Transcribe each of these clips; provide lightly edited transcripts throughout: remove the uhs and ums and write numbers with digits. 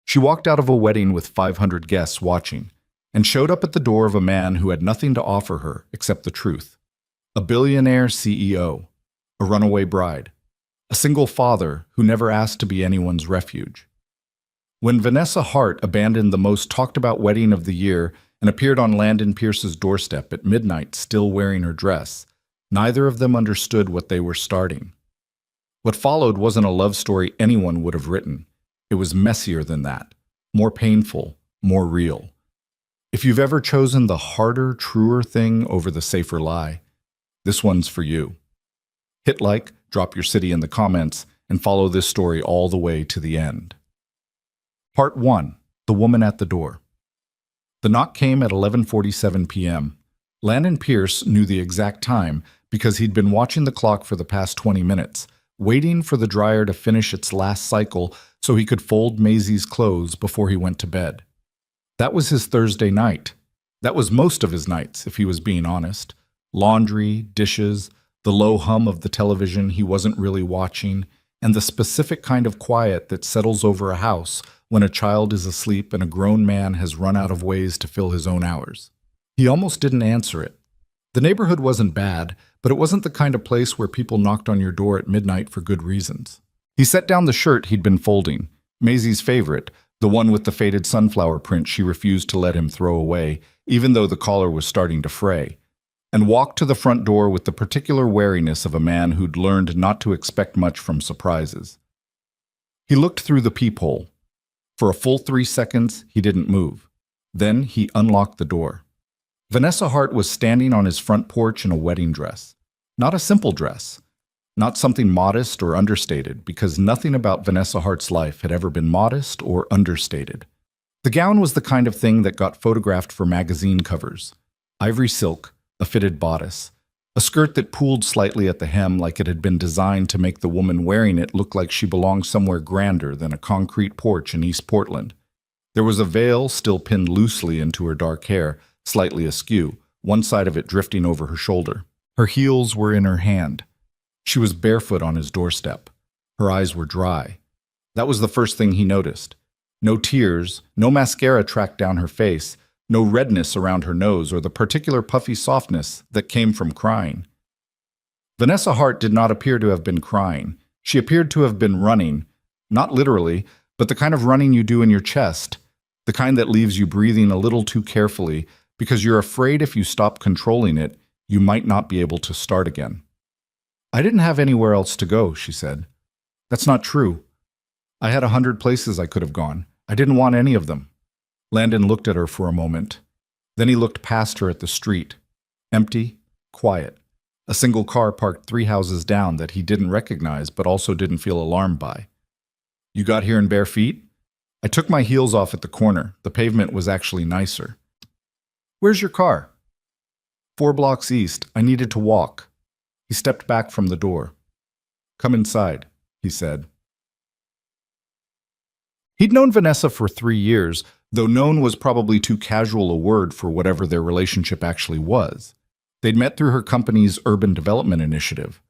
She walked out of a wedding with 500 guests watching, and showed up at the door of a man who had nothing to offer her except the truth. A billionaire CEO, a runaway bride, a single father who never asked to be anyone's refuge. When Vanessa Hart abandoned the most talked-about wedding of the year and appeared on Landon Pierce's doorstep at midnight still wearing her dress, neither of them understood what they were starting. What followed wasn't a love story anyone would have written. It was messier than that, more painful, more real. If you've ever chosen the harder, truer thing over the safer lie, this one's for you. Hit like, drop your city in the comments, and follow this story all the way to the end. Part 1. The Woman at the Door. The knock came at 11:47 p.m. Landon Pierce knew the exact time because he'd been watching the clock for the past 20 minutes, waiting for the dryer to finish its last cycle so he could fold Maisie's clothes before he went to bed. That was his Thursday night. That was most of his nights, if he was being honest. Laundry, dishes, the low hum of the television he wasn't really watching, and the specific kind of quiet that settles over a house when a child is asleep and a grown man has run out of ways to fill his own hours. He almost didn't answer it. The neighborhood wasn't bad, but it wasn't the kind of place where people knocked on your door at midnight for good reasons. He set down the shirt he'd been folding, Maisie's favorite, the one with the faded sunflower print she refused to let him throw away, even though the collar was starting to fray, and walked to the front door with the particular wariness of a man who'd learned not to expect much from surprises. He looked through the peephole. For a full 3 seconds, he didn't move. Then he unlocked the door. Vanessa Hart was standing on his front porch in a wedding dress. Not a simple dress. Not something modest or understated, because nothing about Vanessa Hart's life had ever been modest or understated. The gown was the kind of thing that got photographed for magazine covers. Ivory silk, a fitted bodice, a skirt that pooled slightly at the hem like it had been designed to make the woman wearing it look like she belonged somewhere grander than a concrete porch in East Portland. There was a veil still pinned loosely into her dark hair, slightly askew, one side of it drifting over her shoulder. Her heels were in her hand. She was barefoot on his doorstep. Her eyes were dry. That was the first thing he noticed. No tears, no mascara tracked down her face, no redness around her nose or the particular puffy softness that came from crying. Vanessa Hart did not appear to have been crying. She appeared to have been running, not literally, but the kind of running you do in your chest, the kind that leaves you breathing a little too carefully because you're afraid if you stop controlling it, you might not be able to start again. "I didn't have anywhere else to go," she said. "That's not true. I had 100 places I could have gone. I didn't want any of them." Landon looked at her for a moment. Then he looked past her at the street. Empty, quiet. A single car parked 3 houses down that he didn't recognize but also didn't feel alarmed by. "You got here in bare feet?" "I took my heels off at the corner. The pavement was actually nicer." "Where's your car?" "4 blocks east. I needed to walk." He stepped back from the door. "Come inside," he said. He'd known Vanessa for 3 years, though known was probably too casual a word for whatever their relationship actually was. They'd met through her company's urban development initiative,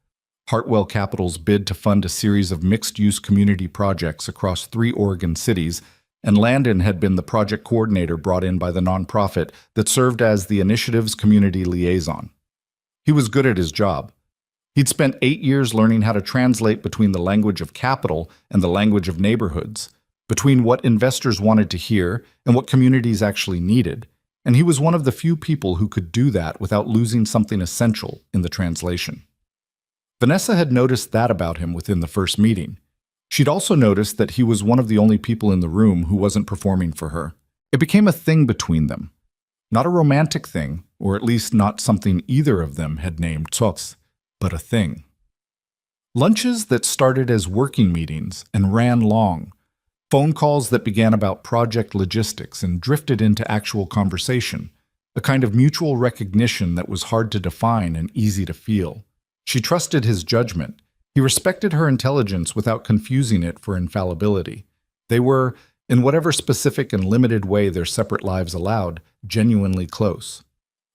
Hartwell Capital's bid to fund a series of mixed-use community projects across 3 Oregon cities, and Landon had been the project coordinator brought in by the nonprofit that served as the initiative's community liaison. He was good at his job. He'd spent 8 years learning how to translate between the language of capital and the language of neighborhoods, between what investors wanted to hear and what communities actually needed, and he was one of the few people who could do that without losing something essential in the translation. Vanessa had noticed that about him within the first meeting. She'd also noticed that he was one of the only people in the room who wasn't performing for her. It became a thing between them. Not a romantic thing, or at least not something either of them had named tsots, but a thing. Lunches that started as working meetings and ran long. Phone calls that began about project logistics and drifted into actual conversation, a kind of mutual recognition that was hard to define and easy to feel. She trusted his judgment. He respected her intelligence without confusing it for infallibility. They were, in whatever specific and limited way their separate lives allowed, genuinely close.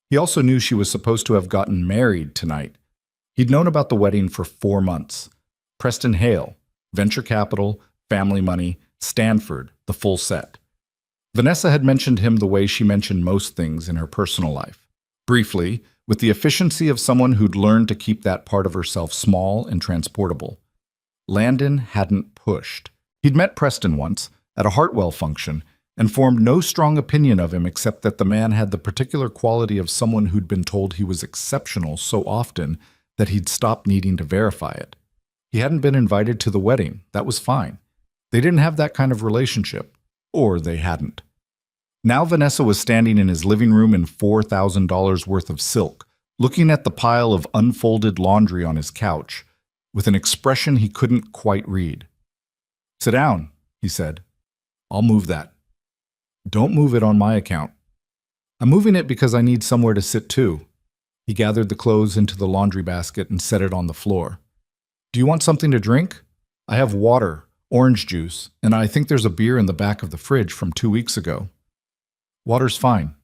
He also knew she was supposed to have gotten married tonight. He'd known about the wedding for 4 months. Preston Hale, venture capital, family money, Stanford, the full set. Vanessa had mentioned him the way she mentioned most things in her personal life. Briefly, with the efficiency of someone who'd learned to keep that part of herself small and transportable. Landon hadn't pushed. He'd met Preston once, at a Hartwell function, and formed no strong opinion of him except that the man had the particular quality of someone who'd been told he was exceptional so often that he'd stopped needing to verify it. He hadn't been invited to the wedding. That was fine. They didn't have that kind of relationship. Or they hadn't. Now Vanessa was standing in his living room in $4,000 worth of silk, looking at the pile of unfolded laundry on his couch, with an expression he couldn't quite read. "Sit down," he said. "I'll move that." "Don't move it on my account." "I'm moving it because I need somewhere to sit too." He gathered the clothes into the laundry basket and set it on the floor. "Do you want something to drink? I have water, orange juice, and I think there's a beer in the back of the fridge from 2 weeks ago." "Water's fine."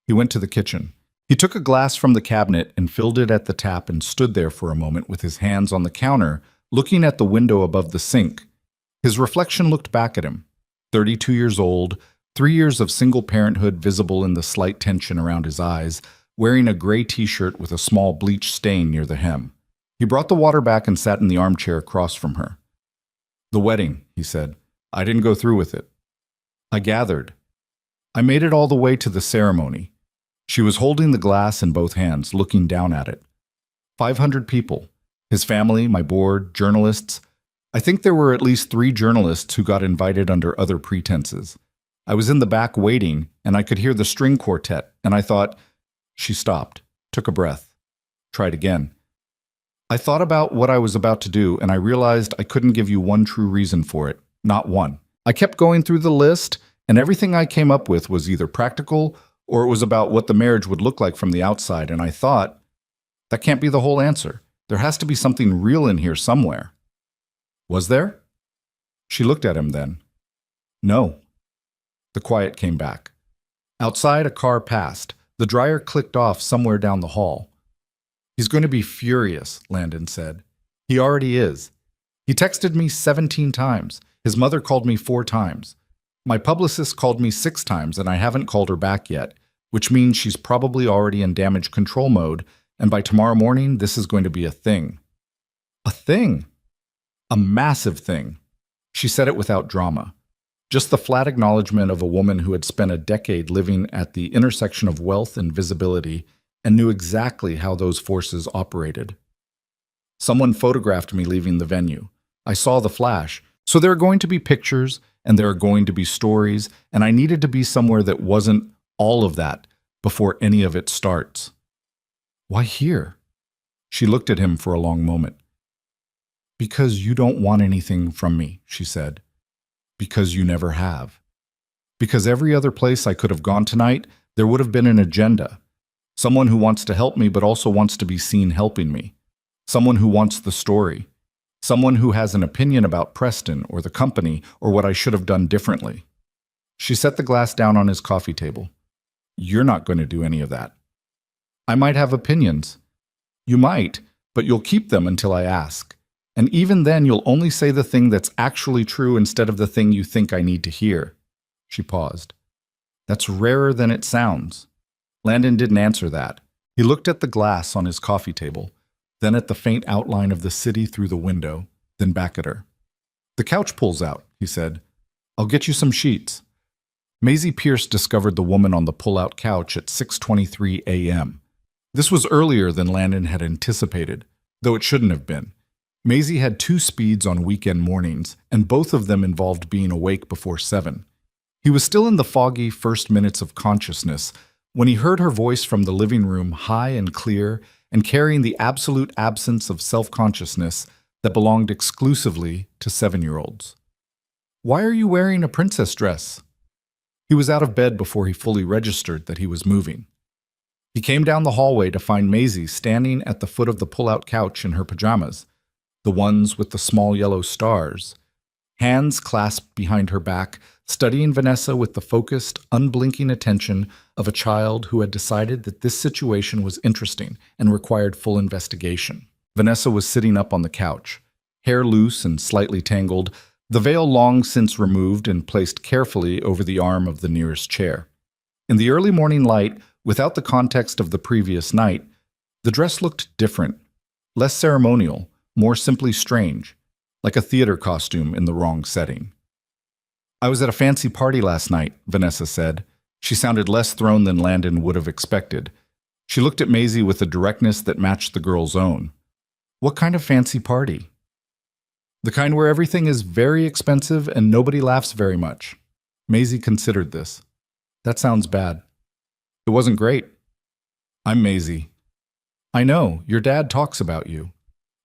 He went to the kitchen. He took a glass from the cabinet and filled it at the tap and stood there for a moment with his hands on the counter, looking at the window above the sink. His reflection looked back at him. 32 years old, 3 years of single parenthood visible in the slight tension around his eyes, wearing a gray t-shirt with a small bleach stain near the hem. He brought the water back and sat in the armchair across from her. "The wedding," he said. "I didn't go through with it." "I gathered. I made it all the way to the ceremony." She was holding the glass in both hands, looking down at it. 500 people. His family, my board, journalists. I think there were at least 3 journalists who got invited under other pretenses. I was in the back waiting, and I could hear the string quartet, and I thought... She stopped, took a breath, tried again. "I thought about what I was about to do, and I realized I couldn't give you one true reason for it. Not one. I kept going through the list, and everything I came up with was either practical or it was about what the marriage would look like from the outside, and I thought, that can't be the whole answer. There has to be something real in here somewhere." "Was there?" She looked at him then. "No." The quiet came back. Outside, a car passed. The dryer clicked off somewhere down the hall. "He's going to be furious," Landon said. "He already is. He texted me 17 times. His mother called me 4 times. My publicist called me 6 times, and I haven't called her back yet, which means she's probably already in damage control mode, and by tomorrow morning, this is going to be a thing." A thing? A massive thing. She said it without drama. Just the flat acknowledgement of a woman who had spent a decade living at the intersection of wealth and visibility and knew exactly how those forces operated. "Someone photographed me leaving the venue. I saw the flash. So there are going to be pictures, and there are going to be stories, and I needed to be somewhere that wasn't all of that before any of it starts." "Why here?" She looked at him for a long moment. "Because you don't want anything from me," she said. "Because you never have. Because every other place I could have gone tonight, there would have been an agenda. Someone who wants to help me but also wants to be seen helping me. Someone who wants the story. Someone who has an opinion about Preston or the company or what I should have done differently." She set the glass down on his coffee table. "You're not going to do any of that." "I might have opinions." "You might, but you'll keep them until I ask. And even then, you'll only say the thing that's actually true instead of the thing you think I need to hear." She paused. "That's rarer than it sounds." Landon didn't answer that. He looked at the glass on his coffee table, then at the faint outline of the city through the window, then back at her. "The couch pulls out," he said. "I'll get you some sheets." Maisie Pierce discovered the woman on the pull-out couch at 6:23 a.m. This was earlier than Landon had anticipated, though it shouldn't have been. Maisie had 2 speeds on weekend mornings, and both of them involved being awake before 7. He was still in the foggy first minutes of consciousness when he heard her voice from the living room, high and clear, and carrying the absolute absence of self-consciousness that belonged exclusively to 7-year-olds. "Why are you wearing a princess dress?" He was out of bed before he fully registered that he was moving. He came down the hallway to find Maisie standing at the foot of the pull-out couch in her pajamas, the ones with the small yellow stars, hands clasped behind her back, studying Vanessa with the focused, unblinking attention of a child who had decided that this situation was interesting and required full investigation. Vanessa was sitting up on the couch, hair loose and slightly tangled, the veil long since removed and placed carefully over the arm of the nearest chair. In the early morning light, without the context of the previous night, the dress looked different, less ceremonial, more simply strange, like a theater costume in the wrong setting. "I was at a fancy party last night," Vanessa said. She sounded less thrown than Landon would have expected. She looked at Maisie with a directness that matched the girl's own. "What kind of fancy party?" "The kind where everything is very expensive and nobody laughs very much." Maisie considered this. "That sounds bad." "It wasn't great." "I'm Maisie." "I know, your dad talks about you."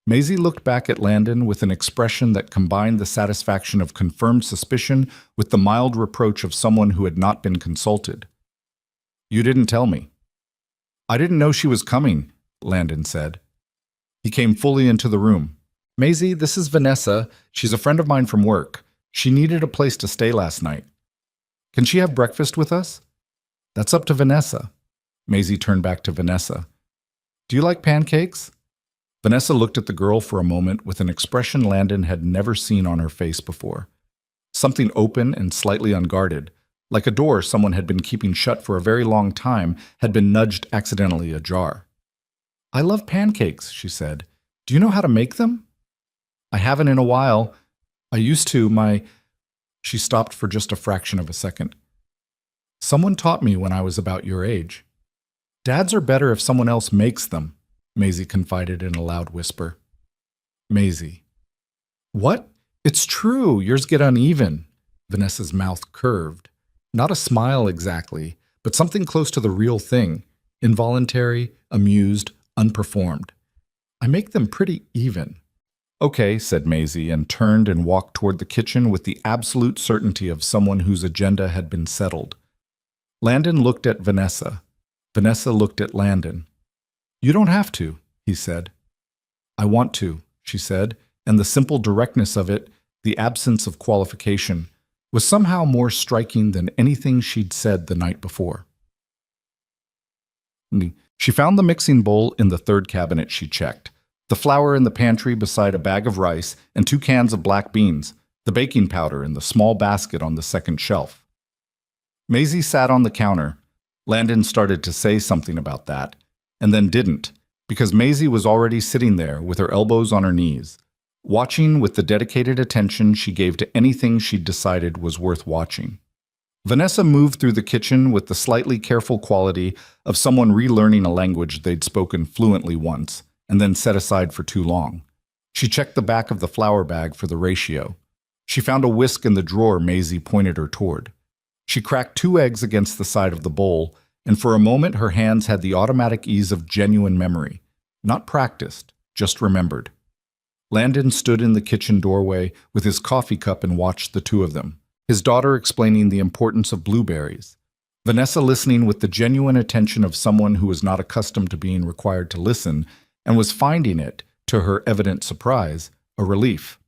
Maisie looked back at Landon with an expression that combined the satisfaction of confirmed suspicion with the mild reproach of someone who had not been consulted. "You didn't tell me." "I didn't know she was coming," Landon said. He came fully into the room. "Maisie, this is Vanessa. She's a friend of mine from work. She needed a place to stay last night. Can she have breakfast with us?" "That's up to Vanessa." Maisie turned back to Vanessa. "Do you like pancakes?" Vanessa looked at the girl for a moment with an expression Landon had never seen on her face before. Something open and slightly unguarded, like a door someone had been keeping shut for a very long time, had been nudged accidentally ajar. "I love pancakes," she said. "Do you know how to make them?" "I haven't in a while. I used to, She stopped for just a fraction of a second. "Someone taught me when I was about your age." "Dads are better if someone else makes them," Maisie confided in a loud whisper. Maisie. "What? It's true, yours get uneven." Vanessa's mouth curved. Not a smile exactly, but something close to the real thing. Involuntary, amused, unperformed. "I make them pretty even." "Okay," said Maisie, and turned and walked toward the kitchen with the absolute certainty of someone whose agenda had been settled. Landon looked at Vanessa. Vanessa looked at Landon. "You don't have to," he said. "I want to," she said, and the simple directness of it, the absence of qualification, was somehow more striking than anything she'd said the night before. She found the mixing bowl in the third cabinet she checked, the flour in the pantry beside a bag of rice and 2 cans of black beans, the baking powder in the small basket on the second shelf. Maisie sat on the counter. Landon started to say something about that, and then didn't, because Maisie was already sitting there with her elbows on her knees, watching with the dedicated attention she gave to anything she'd decided was worth watching. Vanessa moved through the kitchen with the slightly careful quality of someone relearning a language they'd spoken fluently once, and then set aside for too long. She checked the back of the flour bag for the ratio. She found a whisk in the drawer Maisie pointed her toward. She cracked 2 eggs against the side of the bowl, and for a moment her hands had the automatic ease of genuine memory. Not practiced, just remembered. Landon stood in the kitchen doorway with his coffee cup and watched the two of them, his daughter explaining the importance of blueberries, Vanessa listening with the genuine attention of someone who was not accustomed to being required to listen and was finding it, to her evident surprise, a relief.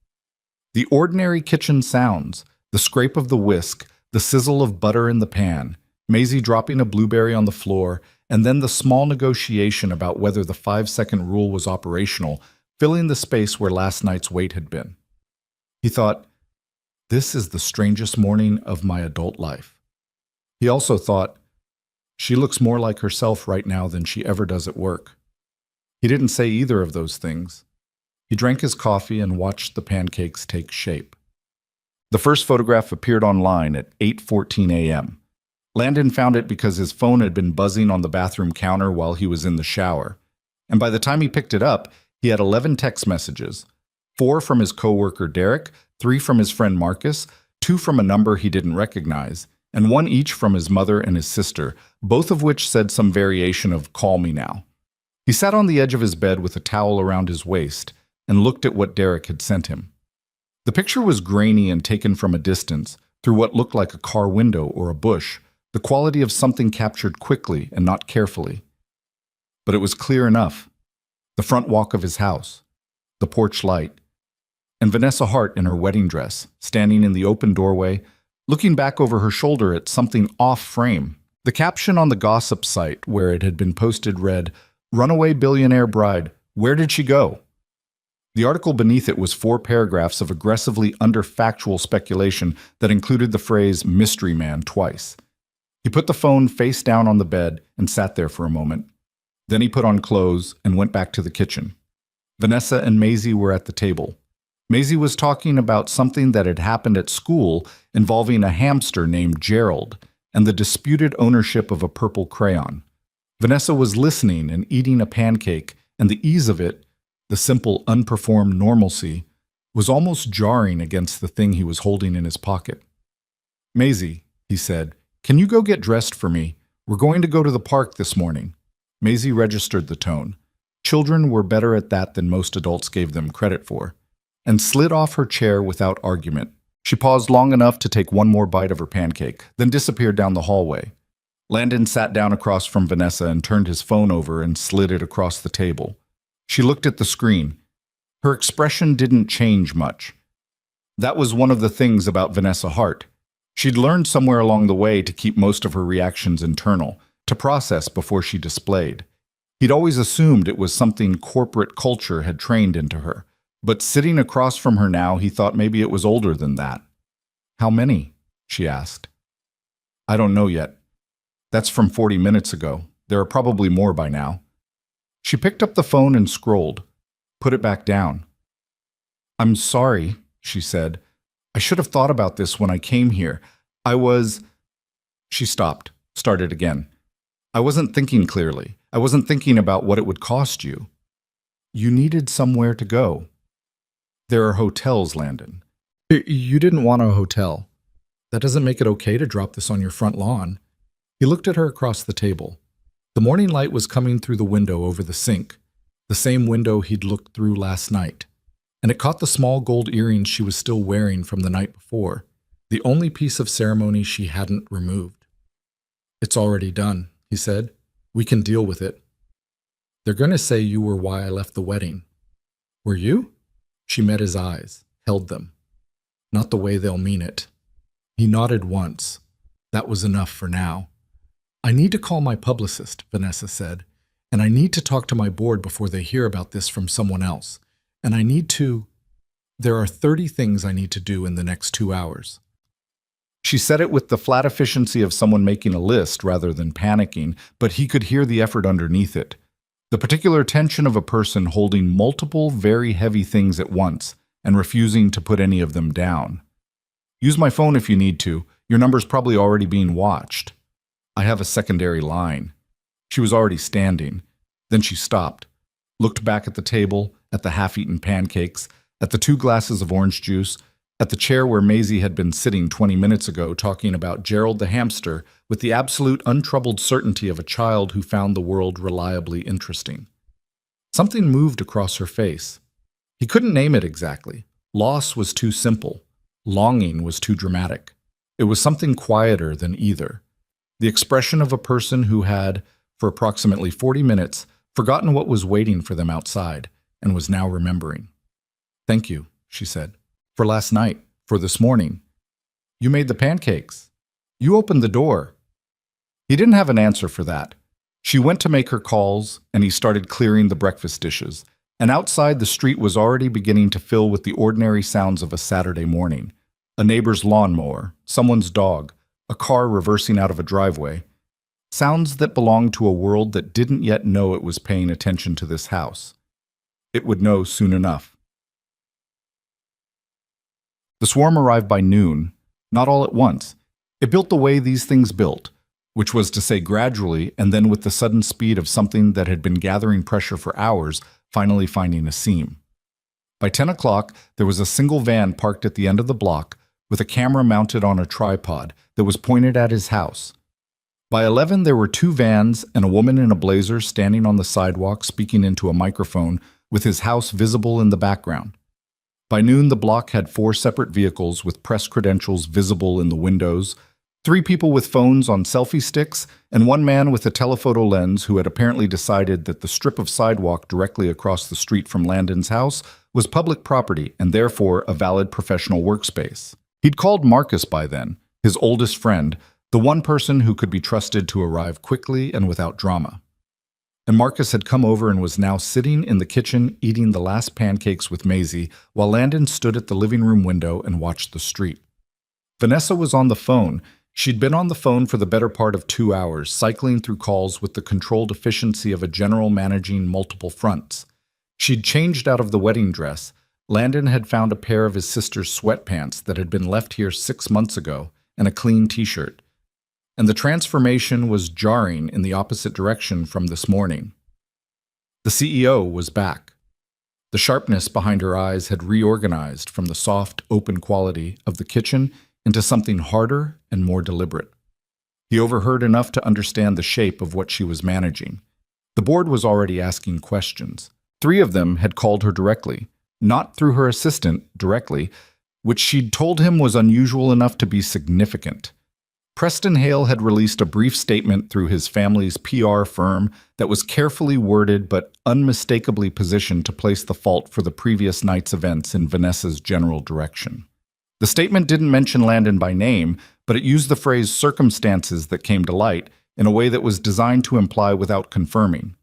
The ordinary kitchen sounds, the scrape of the whisk, the sizzle of butter in the pan, Maisie dropping a blueberry on the floor, and then the small negotiation about whether the 5-second rule was operational, filling the space where last night's wait had been. He thought, "This is the strangest morning of my adult life." He also thought, "She looks more like herself right now than she ever does at work." He didn't say either of those things. He drank his coffee and watched the pancakes take shape. The first photograph appeared online at 8:14 a.m. Landon found it because his phone had been buzzing on the bathroom counter while he was in the shower, and by the time he picked it up, he had 11 text messages, 4 from his coworker Derek, 3 from his friend Marcus, 2 from a number he didn't recognize, and 1 each from his mother and his sister, both of which said some variation of "call me now." He sat on the edge of his bed with a towel around his waist and looked at what Derek had sent him. The picture was grainy and taken from a distance, through what looked like a car window or a bush, the quality of something captured quickly and not carefully. But it was clear enough. The front walk of his house, the porch light, and Vanessa Hart in her wedding dress, standing in the open doorway, looking back over her shoulder at something off frame. The caption on the gossip site where it had been posted read, "Runaway billionaire bride, where did she go?" The article beneath it was 4 paragraphs of aggressively under-factual speculation that included the phrase mystery man twice. He put the phone face down on the bed and sat there for a moment. Then he put on clothes and went back to the kitchen. Vanessa and Maisie were at the table. Maisie was talking about something that had happened at school involving a hamster named Gerald and the disputed ownership of a purple crayon. Vanessa was listening and eating a pancake, and the ease of it, the simple, unperformed normalcy, was almost jarring against the thing he was holding in his pocket. "Maisie," he said, "can you go get dressed for me? We're going to go to the park this morning." Maisie registered the tone. Children were better at that than most adults gave them credit for, and slid off her chair without argument. She paused long enough to take one more bite of her pancake, then disappeared down the hallway. Landon sat down across from Vanessa and turned his phone over and slid it across the table. She looked at the screen. Her expression didn't change much. That was one of the things about Vanessa Hart. She'd learned somewhere along the way to keep most of her reactions internal, to process before she displayed. He'd always assumed it was something corporate culture had trained into her, but sitting across from her now, he thought maybe it was older than that. "How many?" she asked. "I don't know yet. That's from 40 minutes ago. There are probably more by now." She picked up the phone and scrolled, put it back down. "I'm sorry," she said. "I should have thought about this when I came here. She stopped, started again. "I wasn't thinking clearly. I wasn't thinking about what it would cost you. You needed somewhere to go." "There are hotels, Landon." "You didn't want a hotel. That doesn't make it okay to drop this on your front lawn." He looked at her across the table. The morning light was coming through the window over the sink, the same window he'd looked through last night, and it caught the small gold earrings she was still wearing from the night before, the only piece of ceremony she hadn't removed. "It's already done," he said. "We can deal with it. They're going to say you were why I left the wedding." "Were you?" She met his eyes, held them. "Not the way they'll mean it." He nodded once. That was enough for now. "I need to call my publicist," Vanessa said, "and I need to talk to my board before they hear about this from someone else. And I need to... There are 30 things I need to do in the next 2 hours." She said it with the flat efficiency of someone making a list rather than panicking, but he could hear the effort underneath it. The particular tension of a person holding multiple very heavy things at once and refusing to put any of them down. "Use my phone if you need to. Your number's probably already being watched. I have a secondary line." She was already standing. Then she stopped, looked back at the table, at the half-eaten pancakes, at the 2 glasses of orange juice, at the chair where Maisie had been sitting 20 minutes ago talking about Gerald the hamster with the absolute untroubled certainty of a child who found the world reliably interesting. Something moved across her face. He couldn't name it exactly. Loss was too simple. Longing was too dramatic. It was something quieter than either. The expression of a person who had, for approximately 40 minutes, forgotten what was waiting for them outside and was now remembering. "Thank you," she said. "For last night, for this morning. You made the pancakes. You opened the door." He didn't have an answer for that. She went to make her calls, and he started clearing the breakfast dishes, and outside the street was already beginning to fill with the ordinary sounds of a Saturday morning. A neighbor's lawnmower, someone's dog, a car reversing out of a driveway. Sounds that belonged to a world that didn't yet know it was paying attention to this house. It would know soon enough. The swarm arrived by noon, not all at once. It built the way these things built, which was to say gradually and then with the sudden speed of something that had been gathering pressure for hours, finally finding a seam. By 10 o'clock, there was a single van parked at the end of the block with a camera mounted on a tripod that was pointed at his house. By 11, there were 2 vans and a woman in a blazer standing on the sidewalk speaking into a microphone with his house visible in the background. By noon, the block had 4 separate vehicles with press credentials visible in the windows, 3 people with phones on selfie sticks, and 1 man with a telephoto lens who had apparently decided that the strip of sidewalk directly across the street from Landon's house was public property and therefore a valid professional workspace. He'd called Marcus by then, his oldest friend, the one person who could be trusted to arrive quickly and without drama. and Marcus had come over and was now sitting in the kitchen eating the last pancakes with Maisie, while Landon stood at the living room window and watched the street. Vanessa was on the phone. She'd been on the phone for the better part of 2 hours, cycling through calls with the controlled efficiency of a general managing multiple fronts. She'd changed out of the wedding dress. Landon had found a pair of his sister's sweatpants that had been left here 6 months ago, and a clean t-shirt. And the transformation was jarring in the opposite direction from this morning. The CEO was back. The sharpness behind her eyes had reorganized from the soft, open quality of the kitchen into something harder and more deliberate. He overheard enough to understand the shape of what she was managing. The board was already asking questions. 3 of them had called her directly, not through her assistant directly, which she'd told him was unusual enough to be significant. Preston Hale had released a brief statement through his family's PR firm that was carefully worded but unmistakably positioned to place the fault for the previous night's events in Vanessa's general direction. The statement didn't mention Landon by name, but it used the phrase circumstances that came to light in a way that was designed to imply without confirming.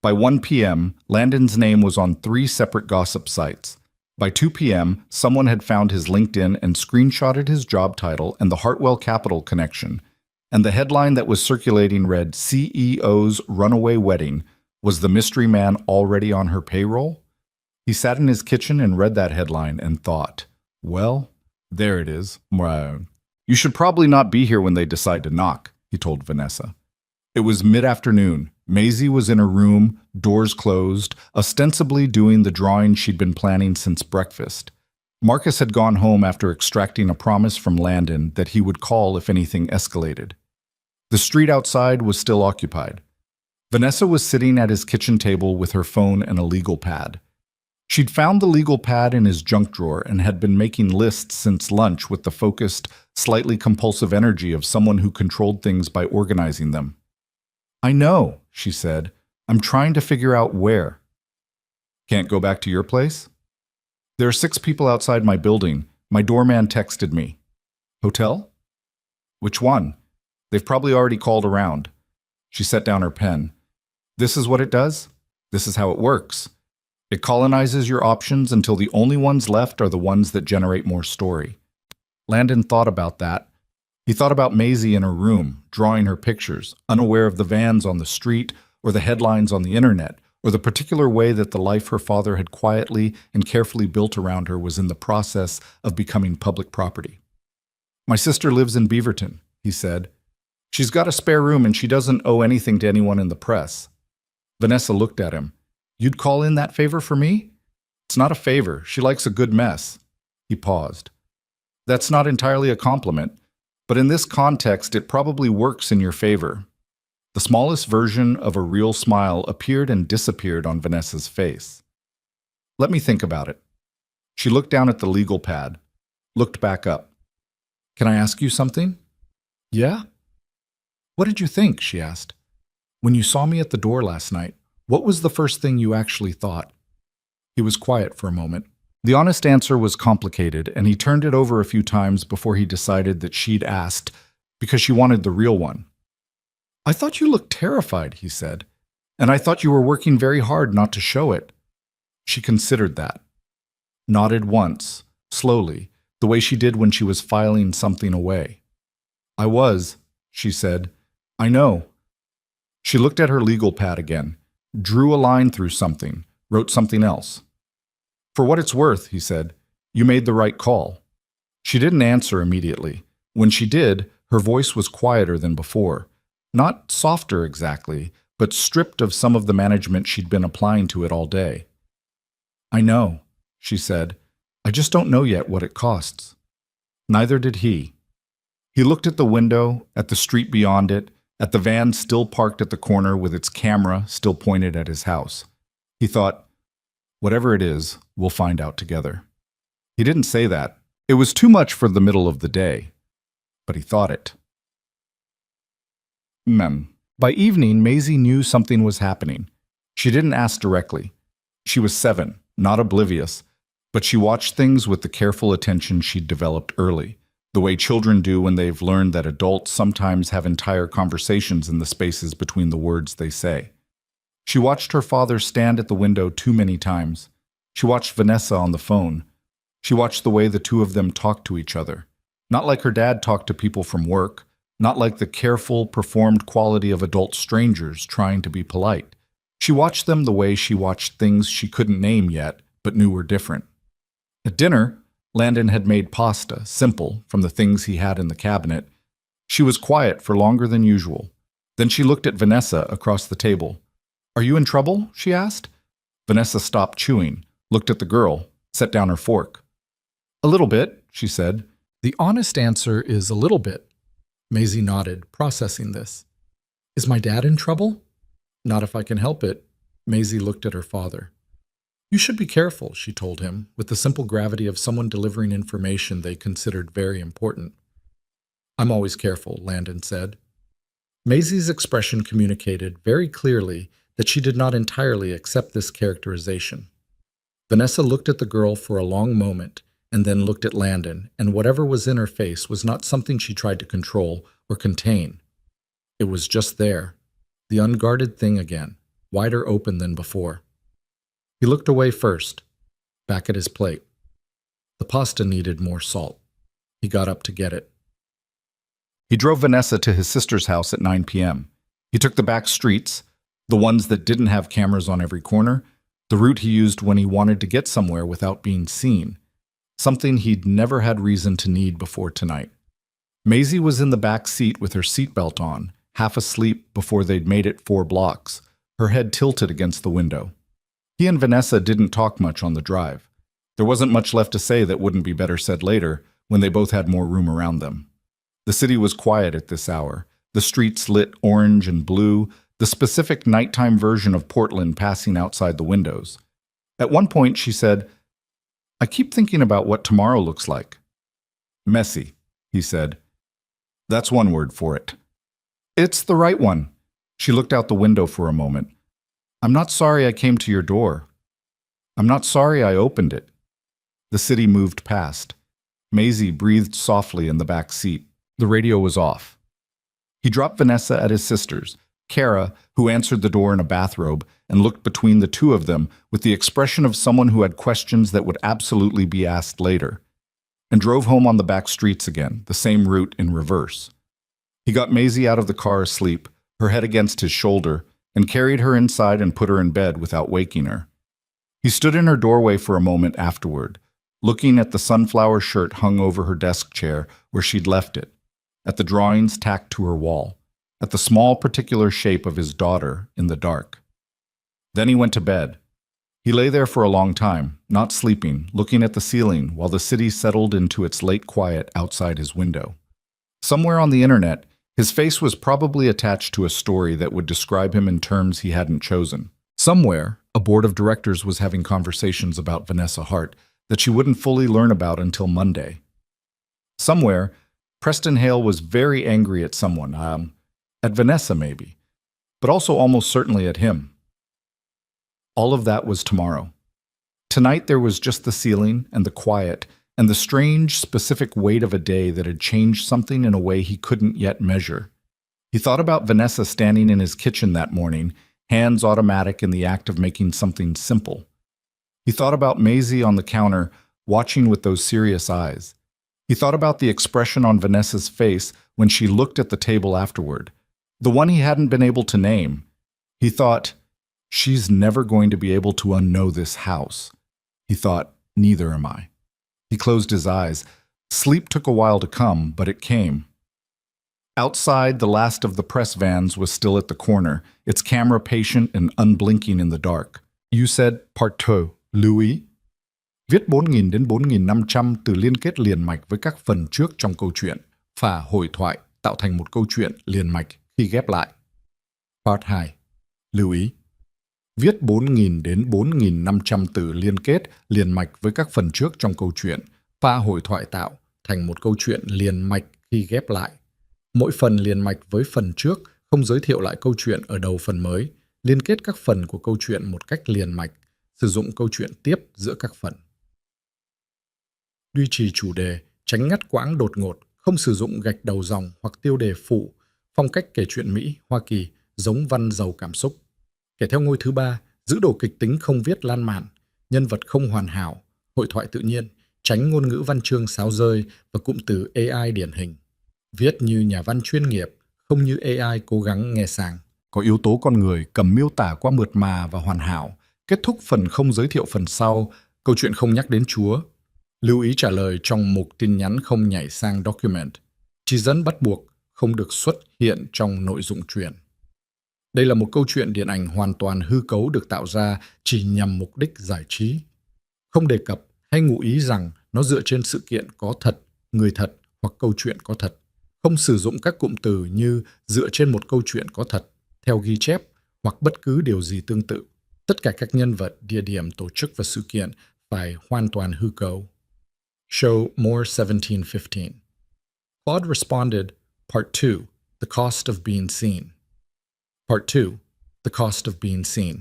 By 1 p.m., Landon's name was on 3 separate gossip sites. By 2 p.m., someone had found his LinkedIn and screenshotted his job title and the Hartwell Capital connection, and the headline that was circulating read, "CEO's Runaway Wedding. Was the mystery man already on her payroll?" He sat in his kitchen and read that headline and thought, well, there it is. You should probably not be here when they decide to knock, he told Vanessa. It was mid-afternoon. Maisie was in her room, doors closed, ostensibly doing the drawing she'd been planning since breakfast. Marcus had gone home after extracting a promise from Landon that he would call if anything escalated. The street outside was still occupied. Vanessa was sitting at his kitchen table with her phone and a legal pad. She'd found the legal pad in his junk drawer and had been making lists since lunch with the focused, slightly compulsive energy of someone who controlled things by organizing them. "I know," she said. "I'm trying to figure out where." "Can't go back to your place?" "There are 6 people outside my building. My doorman texted me." "Hotel?" "Which one?" "They've probably already called around." She set down her pen. "This is what it does? This is how it works. It colonizes your options until the only ones left are the ones that generate more story." Landon thought about that. He thought about Maisie in her room, drawing her pictures, unaware of the vans on the street, or the headlines on the internet, or the particular way that the life her father had quietly and carefully built around her was in the process of becoming public property. "My sister lives in Beaverton," he said. "She's got a spare room and she doesn't owe anything to anyone in the press." Vanessa looked at him. "You'd call in that favor for me?" "It's not a favor. She likes a good mess." He paused. "That's not entirely a compliment, but in this context it probably works in your favor." The smallest version of a real smile appeared and disappeared on Vanessa's face. "Let me think about it." She looked down at the legal pad, looked back up. "Can I ask you something?" "Yeah?" "What did you think?" she asked. "When you saw me at the door last night, what was the first thing you actually thought?" He was quiet for a moment. The honest answer was complicated, and he turned it over a few times before he decided that she'd asked because she wanted the real one. "I thought you looked terrified," he said, "and I thought you were working very hard not to show it." She considered that. Nodded once, slowly, the way she did when she was filing something away. "I was," she said. "I know." She looked at her legal pad again, drew a line through something, wrote something else. "For what it's worth," he said, "you made the right call." She didn't answer immediately. When she did, her voice was quieter than before. Not softer exactly, but stripped of some of the management she'd been applying to it all day. "I know," she said. "I just don't know yet what it costs." Neither did he. He looked at the window, at the street beyond it, at the van still parked at the corner with its camera still pointed at his house. He thought, whatever it is, we'll find out together. He didn't say that. It was too much for the middle of the day. But he thought it. By evening, Maisie knew something was happening. She didn't ask directly. She was 7, not oblivious, but she watched things with the careful attention she'd developed early, the way children do when they've learned that adults sometimes have entire conversations in the spaces between the words they say. She watched her father stand at the window too many times. She watched Vanessa on the phone. She watched the way the two of them talked to each other. Not like her dad talked to people from work, not like the careful, performed quality of adult strangers trying to be polite. She watched them the way she watched things she couldn't name yet, but knew were different. At dinner, Landon had made pasta, simple, from the things he had in the cabinet. She was quiet for longer than usual. Then she looked at Vanessa across the table. "Are you in trouble?" she asked. Vanessa stopped chewing, looked at the girl, set down her fork. "A little bit," she said. The honest answer is a little bit. Maisie nodded, processing this. "Is my dad in trouble?" "Not if I can help it." Maisie looked at her father. "You should be careful," she told him, with the simple gravity of someone delivering information they considered very important. "I'm always careful," Landon said. Maisie's expression communicated very clearly that she did not entirely accept this characterization. Vanessa looked at the girl for a long moment, and then looked at Landon, and whatever was in her face was not something she tried to control or contain. It was just there, the unguarded thing again, wider open than before. He looked away first, back at his plate. The pasta needed more salt. He got up to get it. He drove Vanessa to his sister's house at 9 p.m. He took the back streets, the ones that didn't have cameras on every corner, the route he used when he wanted to get somewhere without being seen, something he'd never had reason to need before tonight. Maisie was in the back seat with her seatbelt on, half asleep before they'd made it 4 blocks, her head tilted against the window. He and Vanessa didn't talk much on the drive. There wasn't much left to say that wouldn't be better said later, when they both had more room around them. The city was quiet at this hour, the streets lit orange and blue, the specific nighttime version of Portland passing outside the windows. At one point, she said, "I keep thinking about what tomorrow looks like." "Messy," he said. "That's one word for it." "It's the right one." She looked out the window for a moment. "I'm not sorry I came to your door. I'm not sorry I opened it." The city moved past. Maisie breathed softly in the back seat. The radio was off. He dropped Vanessa at his sister's, Kara, who answered the door in a bathrobe, and looked between the two of them with the expression of someone who had questions that would absolutely be asked later, and drove home on the back streets again, the same route in reverse. He got Maisie out of the car asleep, her head against his shoulder, and carried her inside and put her in bed without waking her. He stood in her doorway for a moment afterward, looking at the sunflower shirt hung over her desk chair where she'd left it, at the drawings tacked to her wall, at the small particular shape of his daughter in the dark. Then he went to bed. He lay there for a long time, not sleeping, looking at the ceiling while the city settled into its late quiet outside his window. Somewhere on the internet, his face was probably attached to a story that would describe him in terms he hadn't chosen. Somewhere, a board of directors was having conversations about Vanessa Hart that she wouldn't fully learn about until Monday. Somewhere, Preston Hale was very angry at someone, at Vanessa maybe, but also almost certainly at him. All of that was tomorrow. Tonight there was just the ceiling and the quiet and the strange, specific weight of a day that had changed something in a way he couldn't yet measure. He thought about Vanessa standing in his kitchen that morning, hands automatic in the act of making something simple. He thought about Maisie on the counter, watching with those serious eyes. He thought about the expression on Vanessa's face when she looked at the table afterward, the one he hadn't been able to name. He thought, "She's never going to be able to unknow this house." He thought, "Neither am I." He closed his eyes. Sleep took a while to come, but it came. Outside, the last of the press vans was still at the corner, its camera patient and unblinking in the dark. "You said part 2, Louis?" Viết 4.000 đến 4.500 từ liên kết liền mạch với các phần trước trong câu chuyện, và hội thoại tạo thành một câu chuyện liền mạch khi ghép lại. Part 2. Lưu ý. Viết 4.000 đến 4.500 từ liên kết liền mạch với các phần trước trong câu chuyện, và hội thoại tạo thành một câu chuyện liền mạch khi ghép lại. Mỗi phần liền mạch với phần trước không giới thiệu lại câu chuyện ở đầu phần mới, liên kết các phần của câu chuyện một cách liền mạch, sử dụng câu chuyện tiếp giữa các phần. Duy trì chủ đề, tránh ngắt quãng đột ngột, không sử dụng gạch đầu dòng hoặc tiêu đề phụ, phong cách kể chuyện Mỹ, Hoa Kỳ, giống văn giàu cảm xúc. Kể theo ngôi thứ ba, giữ đồ kịch tính không viết lan man, nhân vật không hoàn hảo, hội thoại tự nhiên, tránh ngôn ngữ văn chương sáo rơi và cụm từ AI điển hình. Viết như nhà văn chuyên nghiệp, không như AI cố gắng nghe sang. Có yếu tố con người, cầm miêu tả qua mượt mà và hoàn hảo. Kết thúc phần không giới thiệu phần sau, câu chuyện không nhắc đến Chúa. Lưu ý trả lời trong mục tin nhắn không nhảy sang document. Chỉ dẫn bắt buộc không được xuất hiện trong nội dung truyện. Đây là một câu chuyện điện ảnh hoàn toàn hư cấu được tạo ra chỉ nhằm mục đích giải trí. Không đề cập hay ngụ ý rằng nó dựa trên sự kiện có thật, người thật hoặc câu chuyện có thật. Không sử dụng các cụm từ như dựa trên một câu chuyện có thật, theo ghi chép hoặc bất cứ điều gì tương tự. Tất cả các nhân vật, địa điểm, tổ chức và sự kiện phải hoàn toàn hư cấu. Show More 1715. Claude responded, Part 2, The Cost of Being Seen. Part 2, The Cost of Being Seen.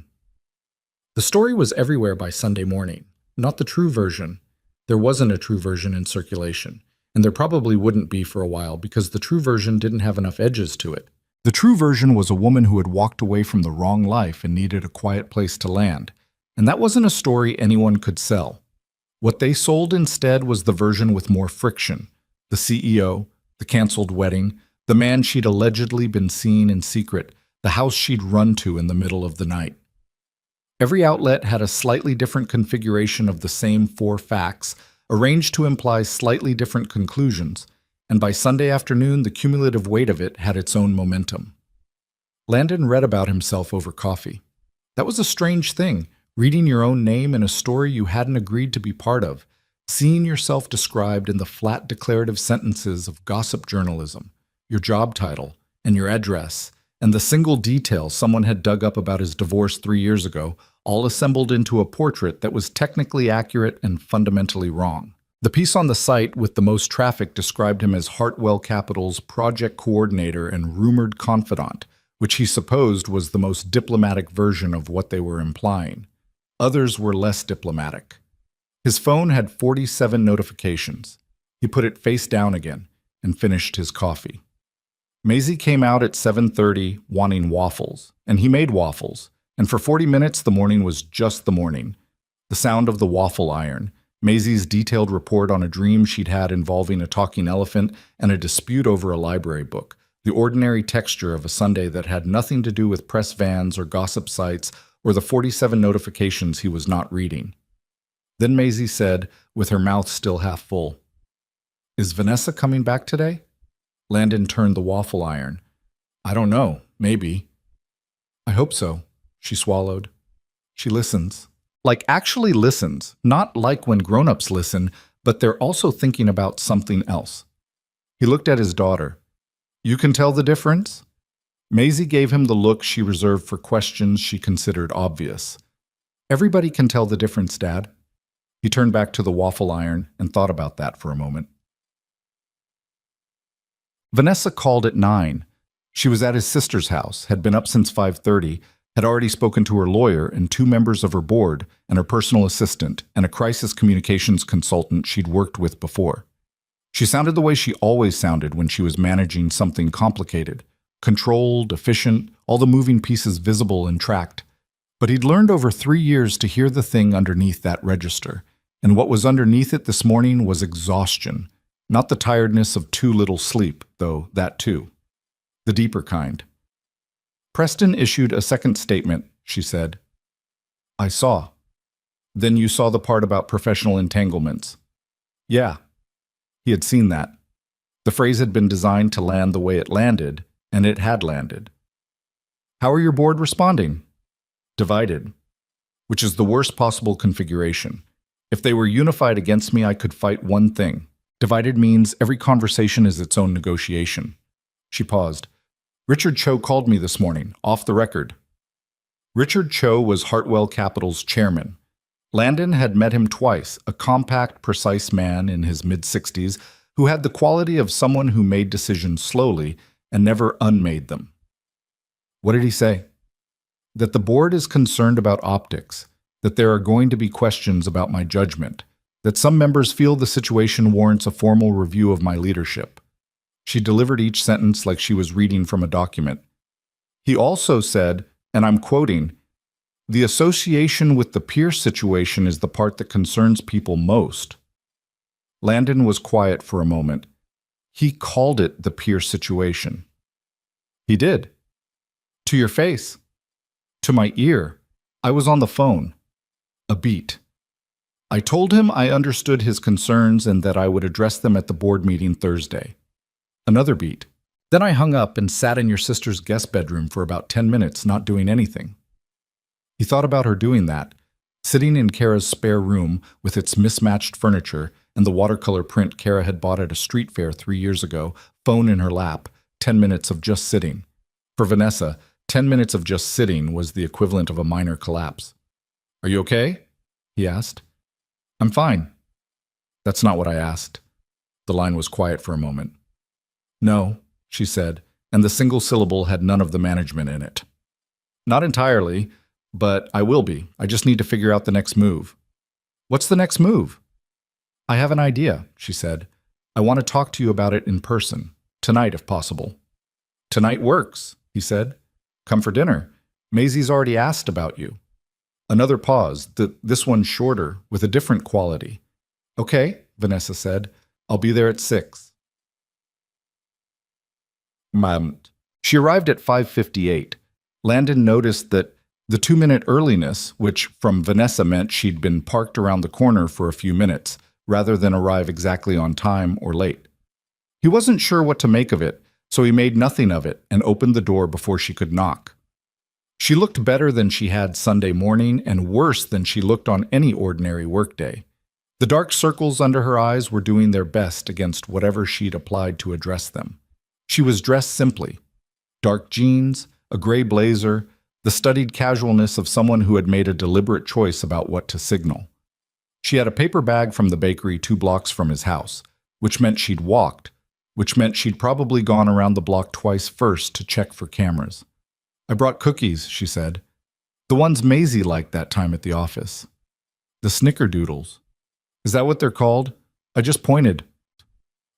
The story was everywhere by Sunday morning. Not the true version. There wasn't a true version in circulation, and there probably wouldn't be for a while because the true version didn't have enough edges to it. The true version was a woman who had walked away from the wrong life and needed a quiet place to land, and that wasn't a story anyone could sell. What they sold instead was the version with more friction. The CEO, the canceled wedding, the man she'd allegedly been seeing in secret, the house she'd run to in the middle of the night. Every outlet had a slightly different configuration of the same 4 facts, arranged to imply slightly different conclusions, and by Sunday afternoon the cumulative weight of it had its own momentum. Landon read about himself over coffee. That was a strange thing, reading your own name in a story you hadn't agreed to be part of, seeing yourself described in the flat declarative sentences of gossip journalism, your job title, and your address, and the single detail someone had dug up about his divorce 3 years ago, all assembled into a portrait that was technically accurate and fundamentally wrong. The piece on the site with the most traffic described him as Hartwell Capital's project coordinator and rumored confidant, which he supposed was the most diplomatic version of what they were implying. Others were less diplomatic. His phone had 47 notifications. He put it face down again and finished his coffee. Maisie came out at 7:30 wanting waffles, and he made waffles, and for 40 minutes the morning was just the morning. The sound of the waffle iron, Maisie's detailed report on a dream she'd had involving a talking elephant, and a dispute over a library book, the ordinary texture of a Sunday that had nothing to do with press vans or gossip sites or the 47 notifications he was not reading. Then Maisie said, with her mouth still half full, "Is Vanessa coming back today?" Landon turned the waffle iron. "I don't know. Maybe." "I hope so." She swallowed. "She listens. Like actually listens. Not like when grown-ups listen, but they're also thinking about something else." He looked at his daughter. "You can tell the difference?" Maisie gave him the look she reserved for questions she considered obvious. "Everybody can tell the difference, Dad." He turned back to the waffle iron and thought about that for a moment. Vanessa called at 9. She was at his sister's house, had been up since 5:30, had already spoken to her lawyer and 2 members of her board and her personal assistant and a crisis communications consultant she'd worked with before. She sounded the way she always sounded when she was managing something complicated, controlled, efficient, all the moving pieces visible and tracked. But he'd learned over 3 years to hear the thing underneath that register, and what was underneath it this morning was exhaustion. Not the tiredness of too little sleep, though that too. The deeper kind. Preston issued a second statement, she said. "I saw." "Then you saw the part about professional entanglements." "Yeah." He had seen that. The phrase had been designed to land the way it landed, and it had landed. "How are your board responding?" "Divided." Which is the worst possible configuration. If they were unified against me, I could fight one thing. Divided means every conversation is its own negotiation. She paused. "Richard Cho called me this morning, off the record." Richard Cho was Hartwell Capital's chairman. Landon had met him twice, a compact, precise man in his mid-60s who had the quality of someone who made decisions slowly and never unmade them. What did he say? That the board is concerned about optics, that there are going to be questions about my judgment, that some members feel the situation warrants a formal review of my leadership. She delivered each sentence like she was reading from a document. He also said, and I'm quoting, The association with the Pierce situation is the part that concerns people most. Landon was quiet for a moment. He called it the Pierce situation. He did. To your face. To my ear. I was on the phone. A beat. I told him I understood his concerns and that I would address them at the board meeting Thursday. Another beat. Then I hung up and sat in your sister's guest bedroom for about 10 minutes, not doing anything. He thought about her doing that, sitting in Kara's spare room with its mismatched furniture and the watercolor print Kara had bought at a street fair 3 years ago, phone in her lap, 10 minutes of just sitting. For Vanessa, 10 minutes of just sitting was the equivalent of a minor collapse. Are you okay? He asked. I'm fine. That's not what I asked. The line was quiet for a moment. No, she said, and the single syllable had none of the management in it. Not entirely, but I will be. I just need to figure out the next move. What's the next move? I have an idea, she said. I want to talk to you about it in person, tonight if possible. Tonight works, he said. Come for dinner. Maisie's already asked about you. Another pause, this one shorter, with a different quality. Okay, Vanessa said. I'll be there at 6. She arrived at 5:58. Landon noticed that the 2-minute earliness, which from Vanessa meant she'd been parked around the corner for a few minutes, rather than arrive exactly on time or late. He wasn't sure what to make of it, so he made nothing of it and opened the door before she could knock. She looked better than she had Sunday morning and worse than she looked on any ordinary workday. The dark circles under her eyes were doing their best against whatever she'd applied to address them. She was dressed simply. Dark jeans, a gray blazer, the studied casualness of someone who had made a deliberate choice about what to signal. She had a paper bag from the bakery 2 blocks from his house, which meant she'd walked, which meant she'd probably gone around the block twice first to check for cameras. I brought cookies, she said. The ones Maisie liked that time at the office. The snickerdoodles. Is that what they're called? I just pointed.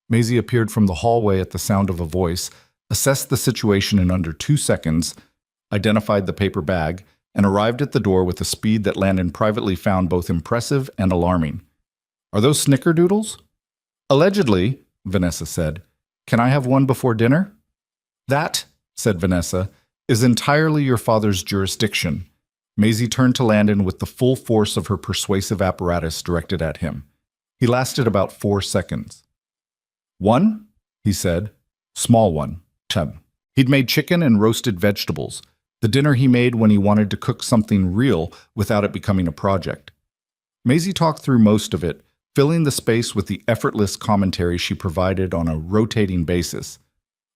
Maisie appeared from the hallway at the sound of a voice, assessed the situation in under 2 seconds, identified the paper bag, and arrived at the door with a speed that Landon privately found both impressive and alarming. Are those snickerdoodles? Allegedly, Vanessa said. Can I have one before dinner? That, said Vanessa, is entirely your father's jurisdiction. Maisie turned to Landon with the full force of her persuasive apparatus directed at him. He lasted about 4 seconds. One? He said. Small one. He'd made chicken and roasted vegetables, the dinner he made when he wanted to cook something real without it becoming a project. Maisie talked through most of it, filling the space with the effortless commentary she provided on a rotating basis.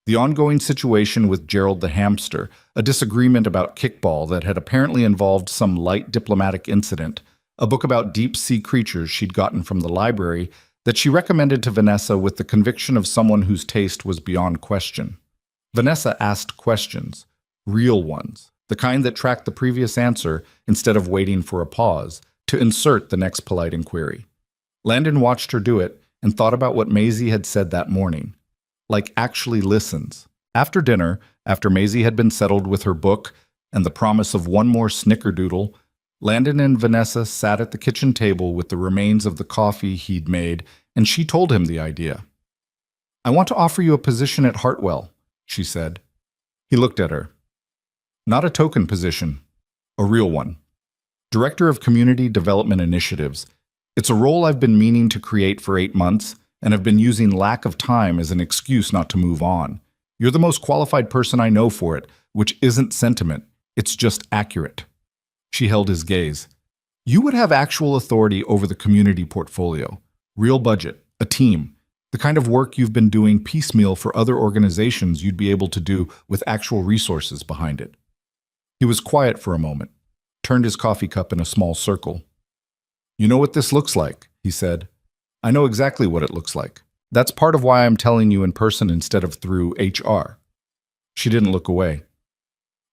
The ongoing situation with Gerald the hamster, a disagreement about kickball that had apparently involved some light diplomatic incident, a book about deep-sea creatures she'd gotten from the library that she recommended to Vanessa with the conviction of someone whose taste was beyond question. Vanessa asked questions, real ones, the kind that tracked the previous answer instead of waiting for a pause to insert the next polite inquiry. Landon watched her do it and thought about what Maisie had said that morning. Like actually listens. After dinner, after Maisie had been settled with her book and the promise of one more snickerdoodle, Landon and Vanessa sat at the kitchen table with the remains of the coffee he'd made, and she told him the idea. I want to offer you a position at Hartwell, she said. He looked at her. Not a token position, a real one. Director of Community Development Initiatives. It's a role I've been meaning to create for 8 months and have been using lack of time as an excuse not to move on. You're the most qualified person I know for it, which isn't sentiment, it's just accurate. She held his gaze. You would have actual authority over the community portfolio, real budget, a team, the kind of work you've been doing piecemeal for other organizations you'd be able to do with actual resources behind it. He was quiet for a moment, turned his coffee cup in a small circle. You know what this looks like, he said. I know exactly what it looks like. That's part of why I'm telling you in person instead of through HR. She didn't look away.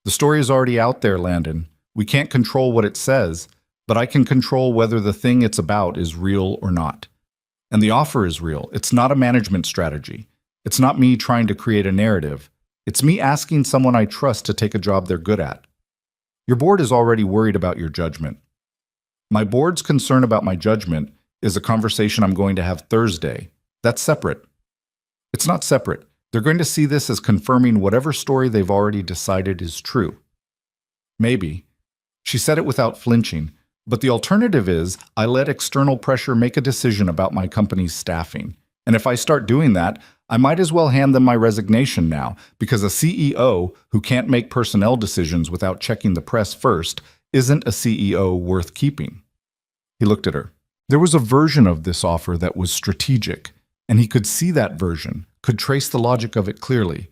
The story is already out there, Landon. We can't control what it says, but I can control whether the thing it's about is real or not. And the offer is real. It's not a management strategy. It's not me trying to create a narrative. It's me asking someone I trust to take a job they're good at. Your board is already worried about your judgment. My board's concern about my judgment is a conversation I'm going to have Thursday. That's separate. It's not separate. They're going to see this as confirming whatever story they've already decided is true. Maybe. She said it without flinching, but the alternative is I let external pressure make a decision about my company's staffing. And if I start doing that, I might as well hand them my resignation now, because a CEO who can't make personnel decisions without checking the press first isn't a CEO worth keeping. He looked at her. There was a version of this offer that was strategic, and he could see that version, could trace the logic of it clearly.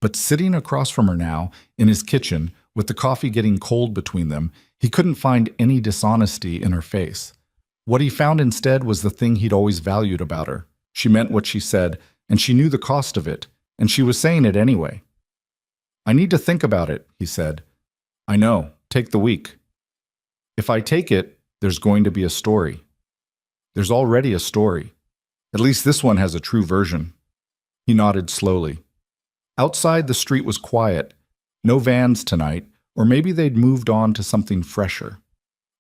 But sitting across from her now, in his kitchen, with the coffee getting cold between them, he couldn't find any dishonesty in her face. What he found instead was the thing he'd always valued about her. She meant what she said, and she knew the cost of it, and she was saying it anyway. I need to think about it, he said. I know, take the week. If I take it, there's going to be a story. There's already a story. At least this one has a true version. He nodded slowly. Outside, the street was quiet. No vans tonight, or maybe they'd moved on to something fresher.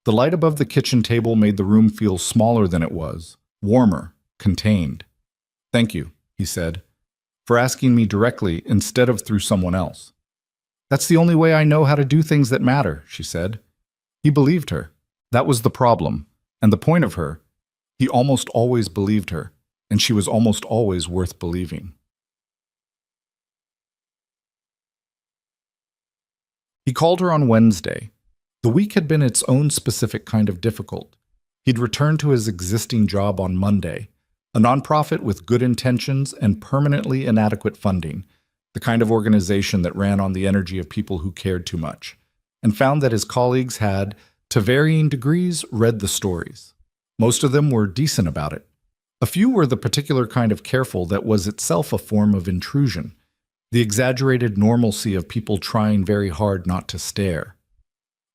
The light above the kitchen table made the room feel smaller than it was, warmer, contained. Thank you, he said, for asking me directly instead of through someone else. That's the only way I know how to do things that matter, she said. He believed her. That was the problem, and the point of her. He almost always believed her, and she was almost always worth believing. He called her on Wednesday. The week had been its own specific kind of difficult. He'd returned to his existing job on Monday, a nonprofit with good intentions and permanently inadequate funding, the kind of organization that ran on the energy of people who cared too much, and found that his colleagues had, to varying degrees, read the stories. Most of them were decent about it. A few were the particular kind of careful that was itself a form of intrusion, the exaggerated normalcy of people trying very hard not to stare.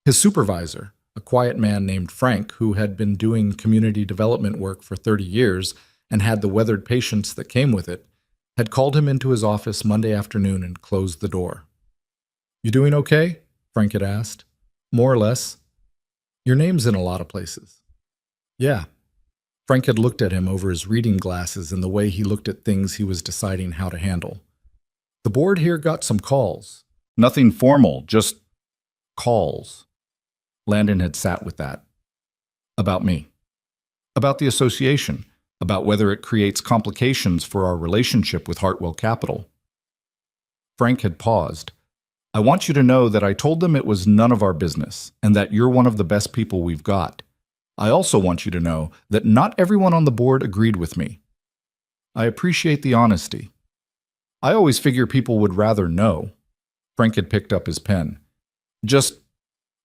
His supervisor, a quiet man named Frank, who had been doing community development work for 30 years and had the weathered patience that came with it, had called him into his office Monday afternoon and closed the door. "You doing okay?" Frank had asked. "More or less. Your name's in a lot of places." "Yeah." Frank had looked at him over his reading glasses and the way he looked at things he was deciding how to handle. "The board here got some calls." "Nothing formal, just calls." Landon had sat with that. "About me. About the association. About whether it creates complications for our relationship with Hartwell Capital." Frank had paused. "I want you to know that I told them it was none of our business, and that you're one of the best people we've got. I also want you to know that not everyone on the board agreed with me. I appreciate the honesty. I always figure people would rather know." Frank had picked up his pen. "Just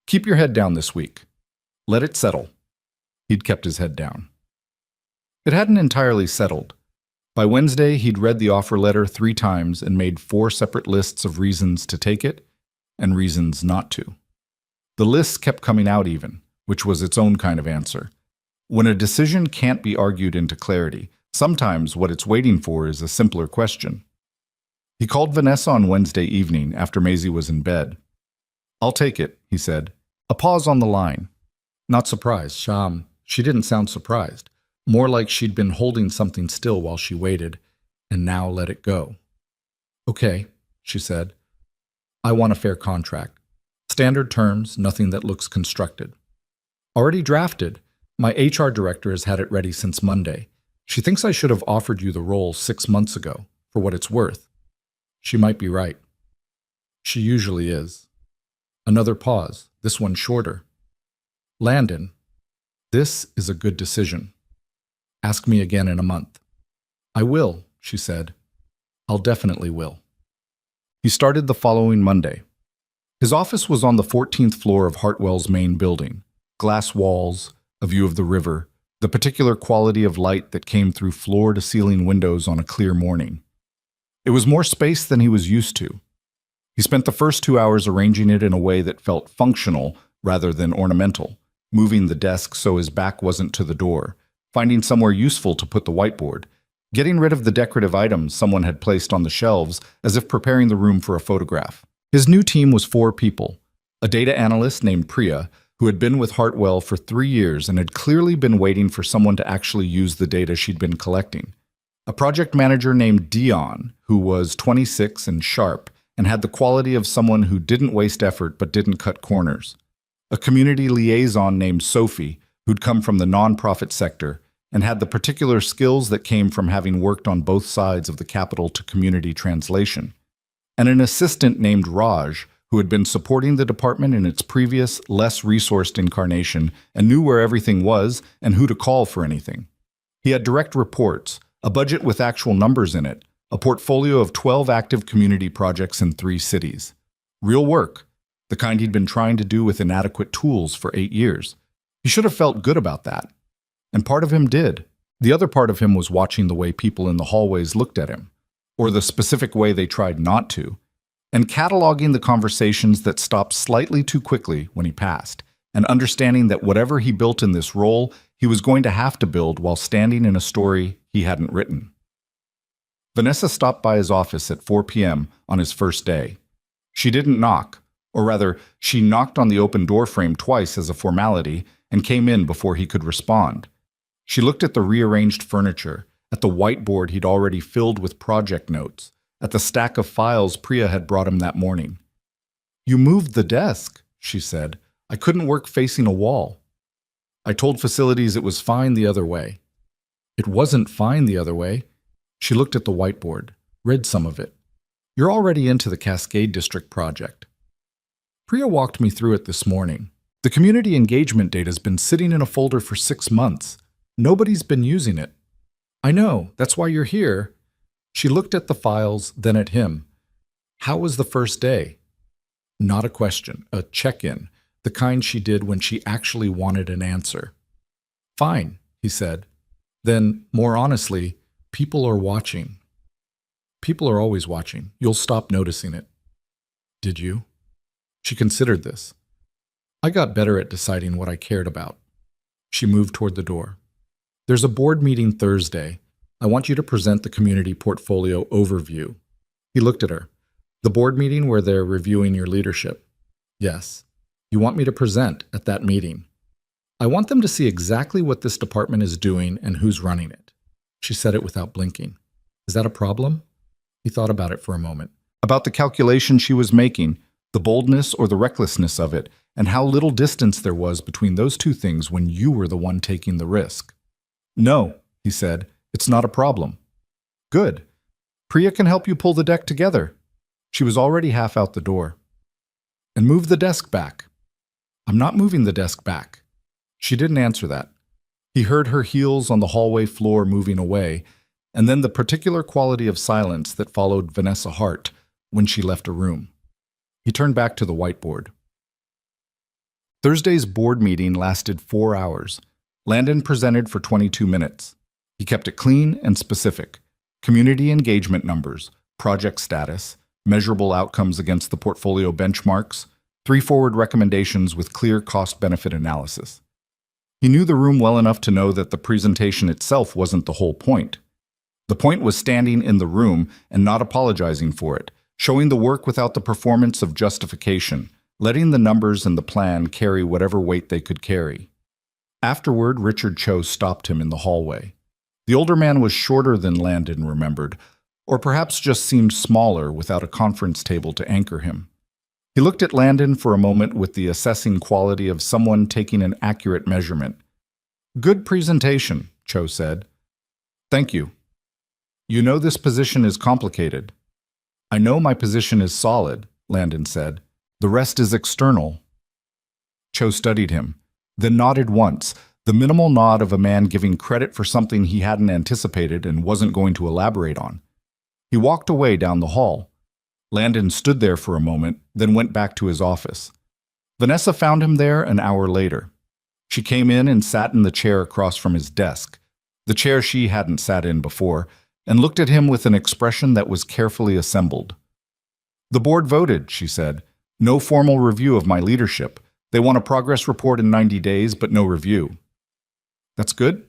keep your head down this week. Let it settle." He'd kept his head down. It hadn't entirely settled. By Wednesday, he'd read the offer letter 3 times and made 4 separate lists of reasons to take it and reasons not to. The lists kept coming out even, which was its own kind of answer. When a decision can't be argued into clarity, sometimes what it's waiting for is a simpler question. He called Vanessa on Wednesday evening after Maisie was in bed. "I'll take it," he said. A pause on the line. Not surprised, she didn't sound surprised. More like she'd been holding something still while she waited, and now let it go. "Okay," she said. "I want a fair contract. Standard terms, nothing that looks constructed. Already drafted. My HR director has had it ready since Monday. She thinks I should have offered you the role 6 months ago, for what it's worth. She might be right. She usually is." Another pause, this one shorter. "Landon, this is a good decision. Ask me again in a month." "I will," she said. "I'll definitely will." He started the following Monday. His office was on the 14th floor of Hartwell's main building. Glass walls, a view of the river, the particular quality of light that came through floor-to-ceiling windows on a clear morning. It was more space than he was used to. He spent the first 2 hours arranging it in a way that felt functional rather than ornamental, moving the desk so his back wasn't to the door, finding somewhere useful to put the whiteboard, getting rid of the decorative items someone had placed on the shelves as if preparing the room for a photograph. His new team was 4 people, a data analyst named Priya, who had been with Hartwell for 3 years and had clearly been waiting for someone to actually use the data she'd been collecting. A project manager named Dion, who was 26 and sharp and had the quality of someone who didn't waste effort but didn't cut corners. A community liaison named Sophie, who'd come from the nonprofit sector and had the particular skills that came from having worked on both sides of the capital to community translation. And an assistant named Raj, who had been supporting the department in its previous, less resourced incarnation and knew where everything was and who to call for anything. He had direct reports, a budget with actual numbers in it, a portfolio of 12 active community projects in 3 cities. Real work, the kind he'd been trying to do with inadequate tools for 8 years. He should have felt good about that. And part of him did. The other part of him was watching the way people in the hallways looked at him, or the specific way they tried not to, and cataloging the conversations that stopped slightly too quickly when he passed, and understanding that whatever he built in this role, he was going to have to build while standing in a story he hadn't written. Vanessa stopped by his office at 4 p.m. on his first day. She didn't knock, or rather, she knocked on the open door frame twice as a formality and came in before he could respond. She looked at the rearranged furniture, at the whiteboard he'd already filled with project notes, at the stack of files Priya had brought him that morning. "You moved the desk," she said. "I couldn't work facing a wall." "I told facilities it was fine the other way." "It wasn't fine the other way." She looked at the whiteboard, read some of it. "You're already into the Cascade District project." Priya walked me through it this morning. "The community engagement data's been sitting in a folder for 6 months. Nobody's been using it." "I know, that's why you're here." She looked at the files, then at him. "How was the first day?" Not a question, a check-in, the kind she did when she actually wanted an answer. "Fine," he said. Then, more honestly, "People are watching." "People are always watching. You'll stop noticing it." "Did you?" She considered this. "I got better at deciding what I cared about." She moved toward the door. "There's a board meeting Thursday. I want you to present the community portfolio overview." He looked at her. "The board meeting where they're reviewing your leadership?" "Yes." "You want me to present at that meeting?" "I want them to see exactly what this department is doing and who's running it." She said it without blinking. "Is that a problem?" He thought about it for a moment. About the calculation she was making, the boldness or the recklessness of it, and how little distance there was between those two things when you were the one taking the risk. "No," he said, "it's not a problem." "Good. Priya can help you pull the deck together." She was already half out the door. "And move the desk back." "I'm not moving the desk back." She didn't answer that. He heard her heels on the hallway floor moving away, and then the particular quality of silence that followed Vanessa Hart when she left a room. He turned back to the whiteboard. Thursday's board meeting lasted 4 hours. Landon presented for 22 minutes. He kept it clean and specific. Community engagement numbers, project status, measurable outcomes against the portfolio benchmarks, 3 forward recommendations with clear cost-benefit analysis. He knew the room well enough to know that the presentation itself wasn't the whole point. The point was standing in the room and not apologizing for it, showing the work without the performance of justification, letting the numbers and the plan carry whatever weight they could carry. Afterward, Richard Cho stopped him in the hallway. The older man was shorter than Landon remembered, or perhaps just seemed smaller without a conference table to anchor him. He looked at Landon for a moment with the assessing quality of someone taking an accurate measurement. "Good presentation," Cho said. "Thank you." "You know this position is complicated." "I know my position is solid," Landon said. "The rest is external." Cho studied him, then nodded once, the minimal nod of a man giving credit for something he hadn't anticipated and wasn't going to elaborate on. He walked away down the hall. Landon stood there for a moment, then went back to his office. Vanessa found him there an hour later. She came in and sat in the chair across from his desk, the chair she hadn't sat in before, and looked at him with an expression that was carefully assembled. "The board voted," she said. "No formal review of my leadership. They want a progress report in 90 days, but no review." "That's good?"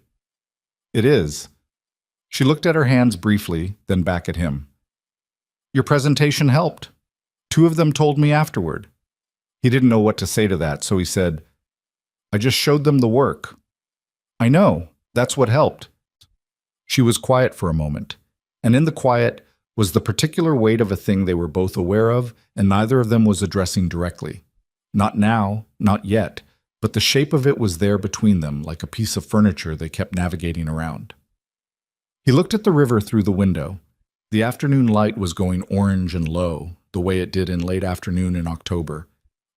"It is." She looked at her hands briefly, then back at him. "Your presentation helped. 2 of them told me afterward." He didn't know what to say to that, so he said, I just showed them the work. I know, that's what helped. She was quiet for a moment, and in the quiet was the particular weight of a thing they were both aware of, and neither of them was addressing directly. Not now, not yet, but the shape of it was there between them, like a piece of furniture they kept navigating around. He looked at the river through the window. The afternoon light was going orange and low, the way it did in late afternoon in October,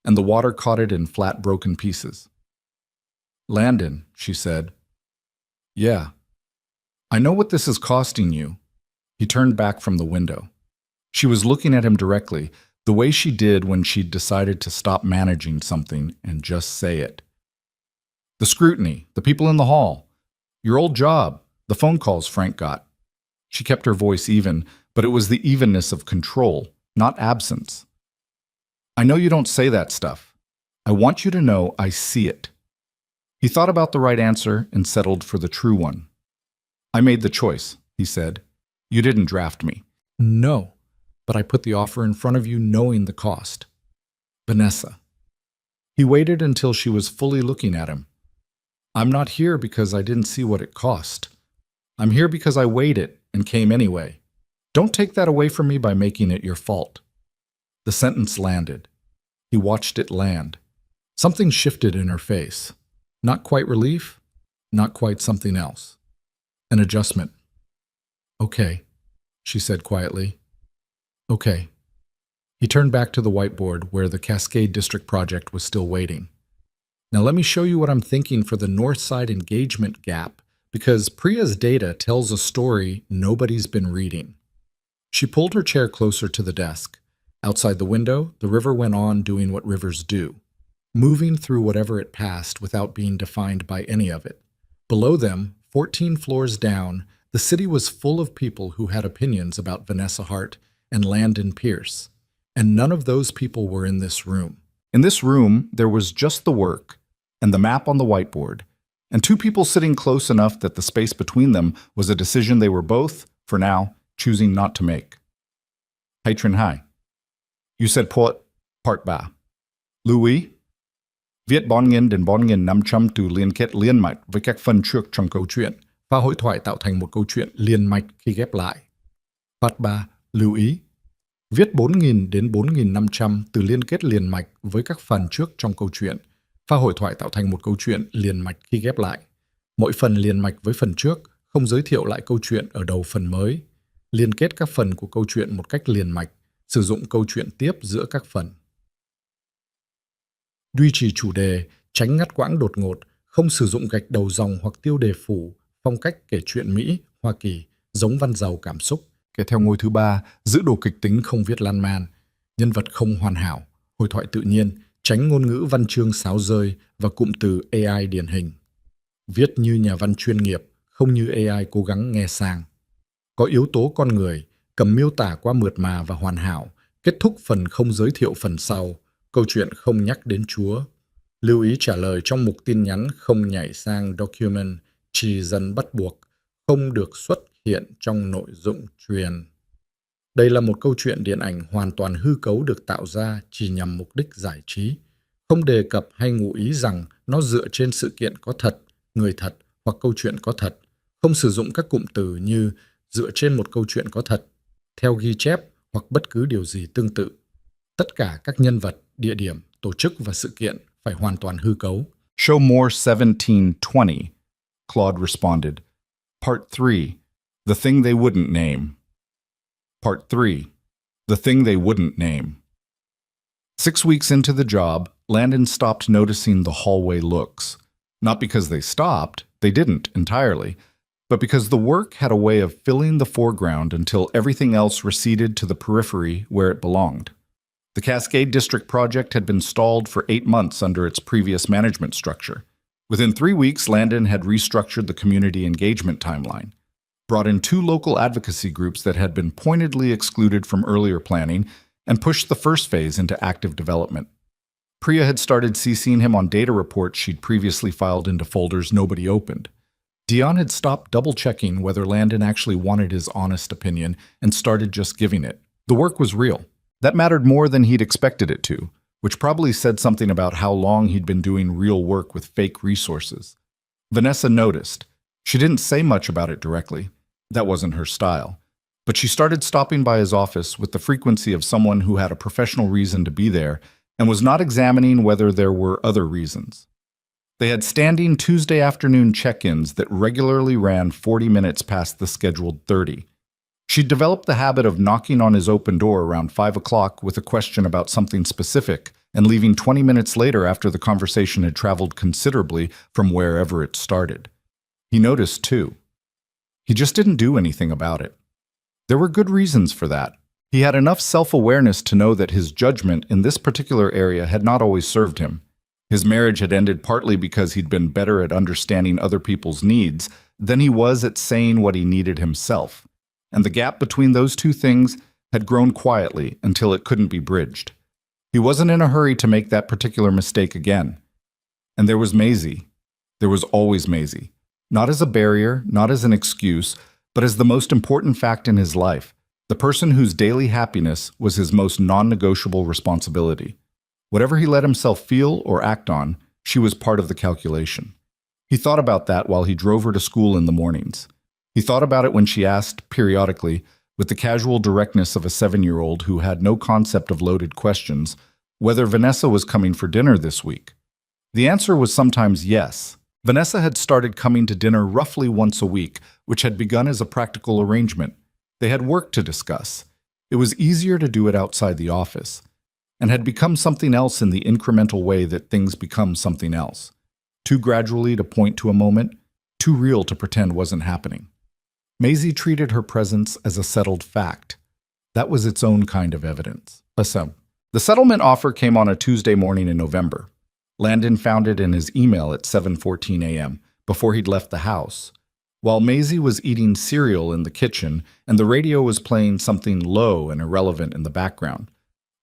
and the water caught it in flat, broken pieces. Landon, she said. Yeah. I know what this is costing you. He turned back from the window. She was looking at him directly, the way she did when she'd decided to stop managing something and just say it. The scrutiny, the people in the hall, your old job, the phone calls Frank got. She kept her voice even, but it was the evenness of control, not absence. I know you don't say that stuff. I want you to know I see it. He thought about the right answer and settled for the true one. I made the choice, he said. You didn't draft me. No, but I put the offer in front of you knowing the cost. Vanessa. He waited until she was fully looking at him. I'm not here because I didn't see what it cost. I'm here because I weighed it and came anyway. Don't take that away from me by making it your fault. The sentence landed. He watched it land. Something shifted in her face. Not quite relief, not quite something else. An adjustment. Okay, she said quietly. Okay. He turned back to the whiteboard where the Cascade District project was still waiting. Now let me show you what I'm thinking for the north side engagement gap, because Priya's data tells a story nobody's been reading. She pulled her chair closer to the desk. Outside the window, the river went on doing what rivers do, moving through whatever it passed without being defined by any of it. Below them, 14 floors down, the city was full of people who had opinions about Vanessa Hart and Landon Pierce, and none of those people were in this room. In this room, there was just the work and the map on the whiteboard, and two people sitting close enough that the space between them was a decision they were both, for now, choosing not to make. Patron hi. You said part ba. Louis? Viết 4.000 từ liên kết liên mạch với các phần trước trong câu chuyện. Và hội thoại tạo thành một câu chuyện liên mạch khi ghép lại. Part 3. Lưu ý. Viết 4.000 đến 4.500 từ liên kết liền mạch với các phần trước trong câu chuyện. Pha hội thoại tạo thành một câu chuyện liền mạch khi ghép lại. Mỗi phần liền mạch với phần trước, không giới thiệu lại câu chuyện ở đầu phần mới. Liên kết các phần của câu chuyện một cách liền mạch, sử dụng câu chuyện tiếp giữa các phần. Duy trì chủ đề, tránh ngắt quãng đột ngột, không sử dụng gạch đầu dòng hoặc tiêu đề phủ, phong cách kể chuyện Mỹ, Hoa Kỳ, giống văn giàu cảm xúc. Kể theo ngôi thứ 3, giữ đồ kịch tính không viết lan man, nhân vật không hoàn hảo, hội thoại tự nhiên, tránh ngôn ngữ văn chương sáo rơi và cụm từ AI điển hình. Viết như nhà văn chuyên nghiệp, không như AI cố gắng nghe sang. Có yếu tố con người, cầm miêu tả qua mượt mà và hoàn hảo, kết thúc phần không giới thiệu phần sau, câu chuyện không nhắc đến Chúa. Lưu ý trả lời trong mục tin nhắn không nhảy sang document, chỉ dần bắt buộc, không được xuất hiện trong nội dung truyền. Đây là một câu chuyện điện ảnh hoàn toàn hư cấu được tạo ra chỉ nhằm mục đích giải trí, không đề cập hay ngụ ý rằng nó dựa trên sự kiện có thật, người thật hoặc câu chuyện có thật, không sử dụng các cụm từ như dựa trên một câu chuyện có thật, theo ghi chép hoặc bất cứ điều gì tương tự. Tất cả các nhân vật, địa điểm, tổ chức và sự kiện phải hoàn toàn hư cấu. Show more 1720, Claude responded. Part 3, the thing they wouldn't name. Part 3, the thing they wouldn't name. 6 weeks into the job, Landon stopped noticing the hallway looks. Not because they stopped, they didn't entirely, but because the work had a way of filling the foreground until everything else receded to the periphery where it belonged. The Cascade District project had been stalled for 8 months under its previous management structure. Within 3 weeks, Landon had restructured the community engagement timeline, brought in 2 local advocacy groups that had been pointedly excluded from earlier planning, and pushed the first phase into active development. Priya had started CCing him on data reports she'd previously filed into folders nobody opened. Dion had stopped double-checking whether Landon actually wanted his honest opinion and started just giving it. The work was real. That mattered more than he'd expected it to. which probably said something about how long he'd been doing real work with fake resources. Vanessa noticed. She didn't say much about it directly. That wasn't her style. But she started stopping by his office with the frequency of someone who had a professional reason to be there and was not examining whether there were other reasons. They had standing Tuesday afternoon check-ins that regularly ran 40 minutes past the scheduled 30. She'd developed the habit of knocking on his open door around 5 o'clock with a question about something specific and leaving 20 minutes later after the conversation had traveled considerably from wherever it started. He noticed, too. He just didn't do anything about it. There were good reasons for that. He had enough self-awareness to know that his judgment in this particular area had not always served him. His marriage had ended partly because he'd been better at understanding other people's needs than he was at saying what he needed himself. And the gap between those two things had grown quietly until it couldn't be bridged. He wasn't in a hurry to make that particular mistake again. And there was Maisie. There was always Maisie. Not as a barrier, not as an excuse, but as the most important fact in his life, the person whose daily happiness was his most non-negotiable responsibility. Whatever he let himself feel or act on, she was part of the calculation. He thought about that while he drove her to school in the mornings. He thought about it when she asked, periodically, with the casual directness of a 7-year-old who had no concept of loaded questions, whether Vanessa was coming for dinner this week. The answer was sometimes yes. Vanessa had started coming to dinner roughly once a week, which had begun as a practical arrangement. They had work to discuss. It was easier to do it outside the office, and had become something else in the incremental way that things become something else. Too gradually to point to a moment, too real to pretend wasn't happening. Maisie treated her presence as a settled fact. That was its own kind of evidence. The settlement offer came on a Tuesday morning in November. Landon found it in his email at 7:14 a.m., before he'd left the house. While Maisie was eating cereal in the kitchen and the radio was playing something low and irrelevant in the background.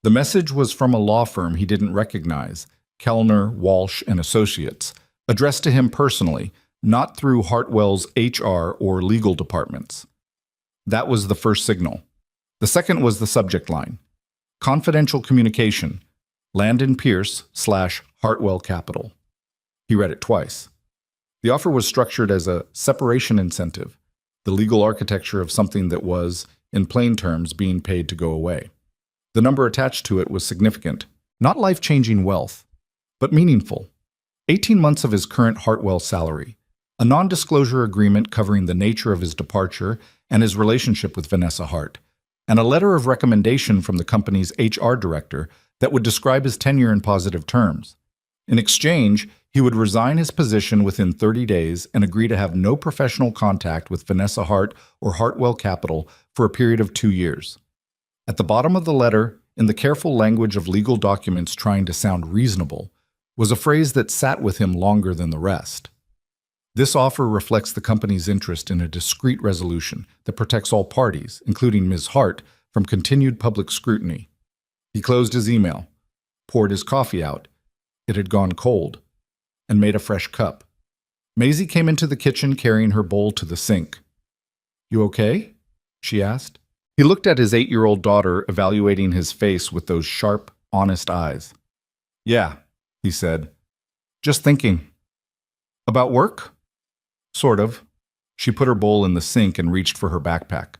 The message was from a law firm he didn't recognize, Kellner, Walsh, and Associates, addressed to him personally, not through Hartwell's HR or legal departments. That was the first signal. The second was the subject line. Confidential communication, Landon Pierce / Hartwell Capital. He read it twice. The offer was structured as a separation incentive, the legal architecture of something that was, in plain terms, being paid to go away. The number attached to it was significant, not life-changing wealth, but meaningful. 18 months of his current Hartwell salary, a non-disclosure agreement covering the nature of his departure and his relationship with Vanessa Hart, and a letter of recommendation from the company's HR director that would describe his tenure in positive terms. In exchange, he would resign his position within 30 days and agree to have no professional contact with Vanessa Hart or Hartwell Capital for a period of 2 years. At the bottom of the letter, in the careful language of legal documents trying to sound reasonable, was a phrase that sat with him longer than the rest. This offer reflects the company's interest in a discreet resolution that protects all parties, including Ms. Hart, from continued public scrutiny. He closed his email, poured his coffee out. It had gone cold, and made a fresh cup. Maisie came into the kitchen carrying her bowl to the sink. "You okay?" she asked. He looked at his 8-year-old daughter, evaluating his face with those sharp, honest eyes. "Yeah," he said. "Just thinking." "About work?" "Sort of." She put her bowl in the sink and reached for her backpack.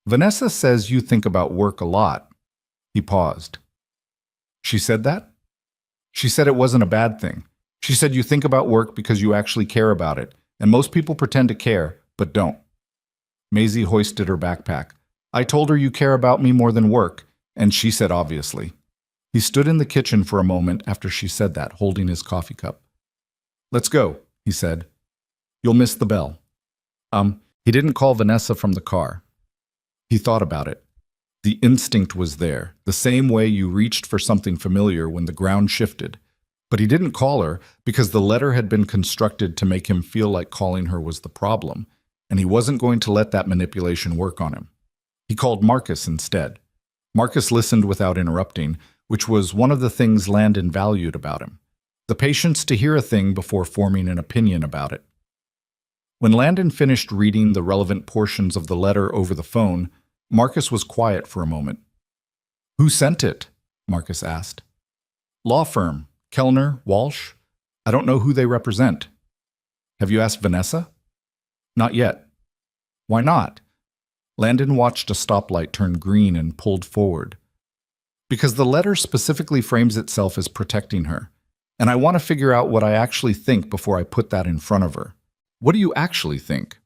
"Vanessa says you think about work a lot." He paused. "She said that?" "She said it wasn't a bad thing. She said you think about work because you actually care about it, and most people pretend to care, but don't." Maisie hoisted her backpack. "I told her you care about me more than work, and she said obviously." He stood in the kitchen for a moment after she said that, holding his coffee cup. "Let's go," he said. "You'll miss the bell." He didn't call Vanessa from the car. He thought about it. The instinct was there, the same way you reached for something familiar when the ground shifted. But he didn't call her because the letter had been constructed to make him feel like calling her was the problem, and he wasn't going to let that manipulation work on him. He called Marcus instead. Marcus listened without interrupting, which was one of the things Landon valued about him. The patience to hear a thing before forming an opinion about it. When Landon finished reading the relevant portions of the letter over the phone, Marcus was quiet for a moment. "Who sent it?" Marcus asked. Law firm, Kellner, Walsh. I don't know who they represent. Have you asked Vanessa? Not yet. Why not? Landon watched a stoplight turn green and pulled forward. Because the letter specifically frames itself as protecting her, and I want to figure out what I actually think before I put that in front of her. What do you actually think?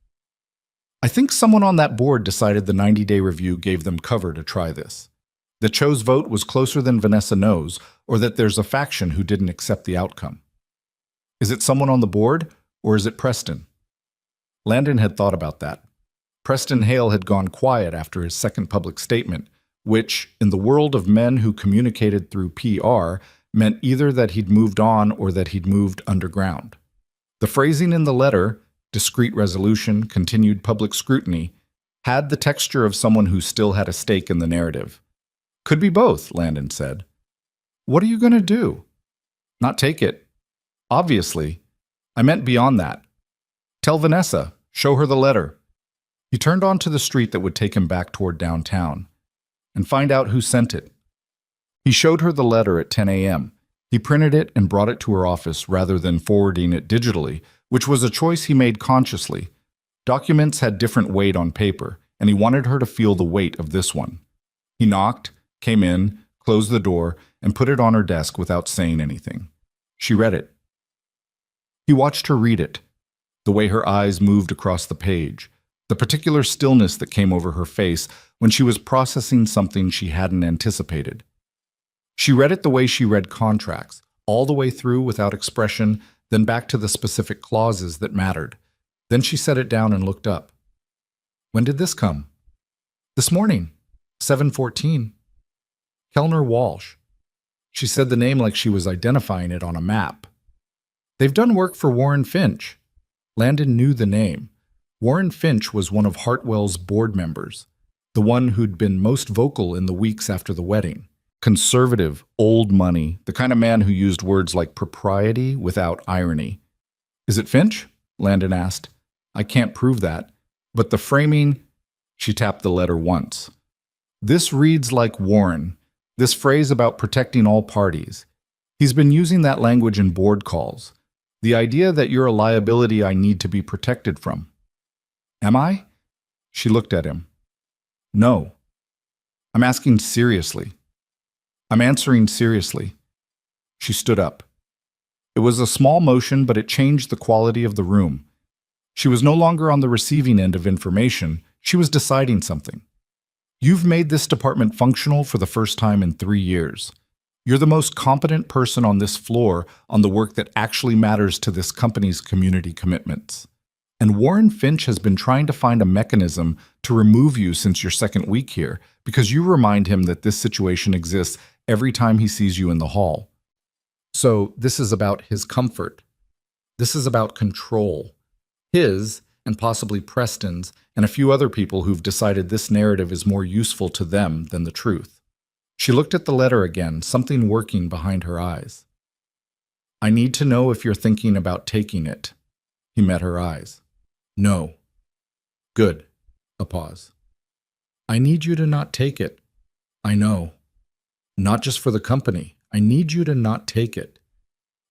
I think someone on that board decided the 90-day review gave them cover to try this. The Cho's vote was closer than Vanessa knows, or that there's a faction who didn't accept the outcome. Is it someone on the board, or is it Preston? Landon had thought about that. Preston Hale had gone quiet after his second public statement, which, in the world of men who communicated through PR, meant either that he'd moved on or that he'd moved underground. The phrasing in the letter, discreet resolution, continued public scrutiny, had the texture of someone who still had a stake in the narrative. Could be both, Landon said. What are you going to do? Not take it. Obviously. I meant beyond that. Tell Vanessa. Show her the letter. He turned onto the street that would take him back toward downtown. And find out who sent it. He showed her the letter at 10 a.m. He printed it and brought it to her office rather than forwarding it digitally, which was a choice he made consciously. Documents had different weight on paper, and he wanted her to feel the weight of this one. He knocked, came in, closed the door, and put it on her desk without saying anything. She read it. He watched her read it, the way her eyes moved across the page, the particular stillness that came over her face when she was processing something she hadn't anticipated. She read it the way she read contracts, all the way through without expression, then back to the specific clauses that mattered. Then she set it down and looked up. When did this come? This morning, 7:14. Kellner Walsh. She said the name like she was identifying it on a map. They've done work for Warren Finch. Landon knew the name. Warren Finch was one of Hartwell's board members, the one who'd been most vocal in the weeks after the wedding. Conservative, old money, the kind of man who used words like propriety without irony. Is it Finch? Landon asked. I can't prove that, but the framing... She tapped the letter once. This reads like Warren, this phrase about protecting all parties. He's been using that language in board calls. The idea that you're a liability I need to be protected from. Am I? She looked at him. No. I'm asking seriously. I'm answering seriously. She stood up. It was a small motion, but it changed the quality of the room. She was no longer on the receiving end of information. She was deciding something. You've made this department functional for the first time in 3 years. You're the most competent person on this floor on the work that actually matters to this company's community commitments. And Warren Finch has been trying to find a mechanism to remove you since your second week here, because you remind him that this situation exists every time he sees you in the hall. So this is about his comfort. This is about control. His, and possibly Preston's, and a few other people who've decided this narrative is more useful to them than the truth. She looked at the letter again, something working behind her eyes. I need to know if you're thinking about taking it. He met her eyes. No. Good. A pause. I need you to not take it. I know. Not just for the company. I need you to not take it.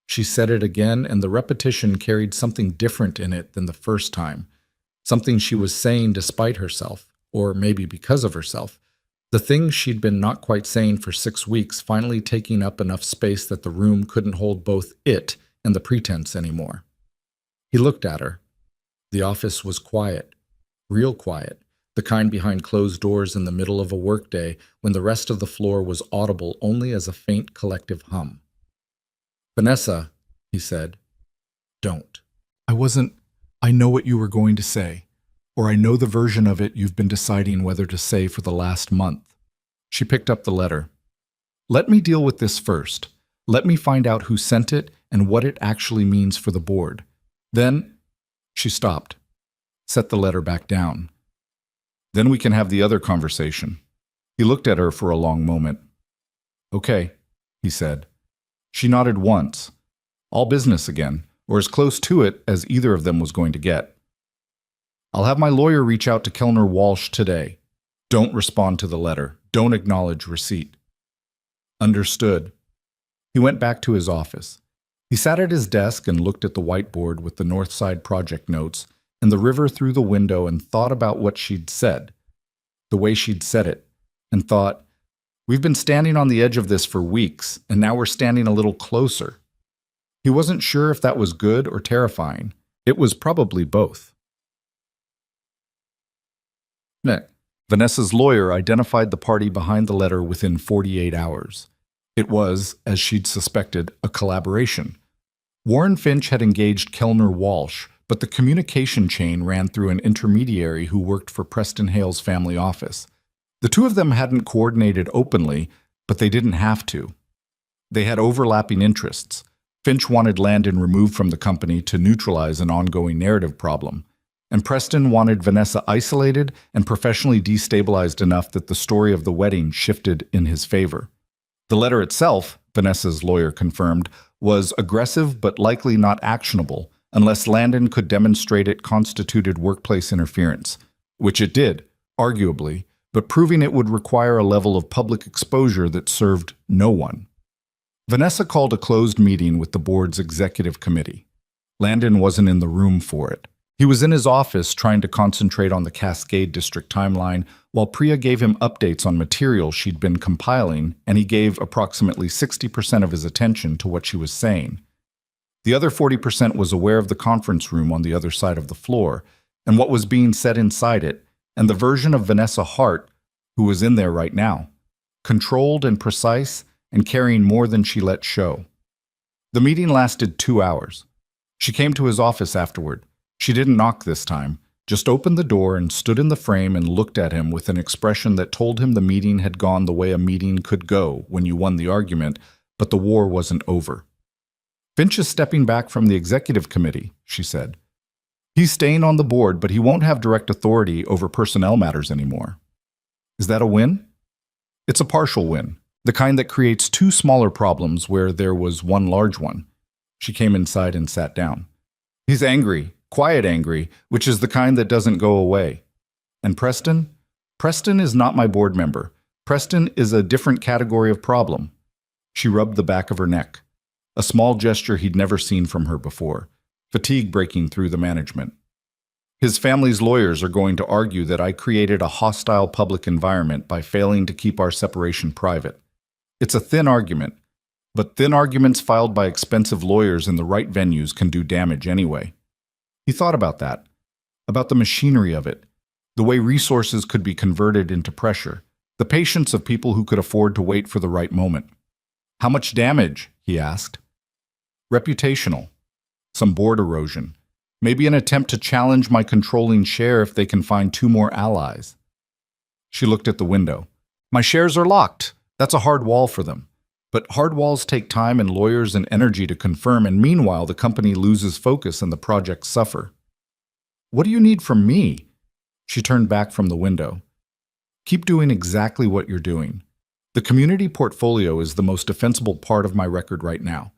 She said it again, and the repetition carried something different in it than the first time. Something she was saying despite herself, or maybe because of herself. The things she'd been not quite saying for 6 weeks finally taking up enough space that the room couldn't hold both it and the pretense anymore. He looked at her. The office was quiet, real quiet, the kind behind closed doors in the middle of a workday when the rest of the floor was audible only as a faint collective hum. Vanessa, he said, don't. I know what you were going to say, or I know the version of it you've been deciding whether to say for the last month. She picked up the letter. Let me deal with this first. Let me find out who sent it and what it actually means for the board. Then, she stopped, set the letter back down. Then we can have the other conversation. He looked at her for a long moment. Okay, he said. She nodded once. All business again, or as close to it as either of them was going to get. I'll have my lawyer reach out to Kellner Walsh today. Don't respond to the letter. Don't acknowledge receipt. Understood. He went back to his office. He sat at his desk and looked at the whiteboard with the Northside project notes and the river through the window and thought about what she'd said, the way she'd said it, and thought, we've been standing on the edge of this for weeks, and now we're standing a little closer. He wasn't sure if that was good or terrifying. It was probably both. Vanessa's lawyer identified the party behind the letter within 48 hours. It was, as she'd suspected, a collaboration. Warren Finch had engaged Kellner Walsh, but the communication chain ran through an intermediary who worked for Preston Hale's family office. The two of them hadn't coordinated openly, but they didn't have to. They had overlapping interests. Finch wanted Landon removed from the company to neutralize an ongoing narrative problem, and Preston wanted Vanessa isolated and professionally destabilized enough that the story of the wedding shifted in his favor. The letter itself, Vanessa's lawyer confirmed, was aggressive but likely not actionable unless Landon could demonstrate it constituted workplace interference, which it did, arguably, but proving it would require a level of public exposure that served no one. Vanessa called a closed meeting with the board's executive committee. Landon wasn't in the room for it. He was in his office trying to concentrate on the Cascade District timeline, while Priya gave him updates on material she'd been compiling, and he gave approximately 60% of his attention to what she was saying. The other 40% was aware of the conference room on the other side of the floor, and what was being said inside it, and the version of Vanessa Hart, who was in there right now, controlled and precise, and carrying more than she let show. The meeting lasted 2 hours. She came to his office afterward. She didn't knock this time, just opened the door and stood in the frame and looked at him with an expression that told him the meeting had gone the way a meeting could go when you won the argument, but the war wasn't over. Finch is stepping back from the executive committee, she said. He's staying on the board, but he won't have direct authority over personnel matters anymore. Is that a win? It's a partial win, the kind that creates two smaller problems where there was one large one. She came inside and sat down. He's angry. Quiet angry, which is the kind that doesn't go away. And Preston? Preston is not my board member. Preston is a different category of problem. She rubbed the back of her neck, a small gesture he'd never seen from her before, fatigue breaking through the management. His family's lawyers are going to argue that I created a hostile public environment by failing to keep our separation private. It's a thin argument, but thin arguments filed by expensive lawyers in the right venues can do damage anyway. He thought about that, about the machinery of it, the way resources could be converted into pressure, the patience of people who could afford to wait for the right moment. How much damage? He asked. Reputational. Some board erosion. Maybe an attempt to challenge my controlling share if they can find 2 more allies. She looked at the window. My shares are locked. That's a hard wall for them. But hard walls take time and lawyers and energy to confirm, and meanwhile the company loses focus and the projects suffer. What do you need from me? She turned back from the window. Keep doing exactly what you're doing. The community portfolio is the most defensible part of my record right now.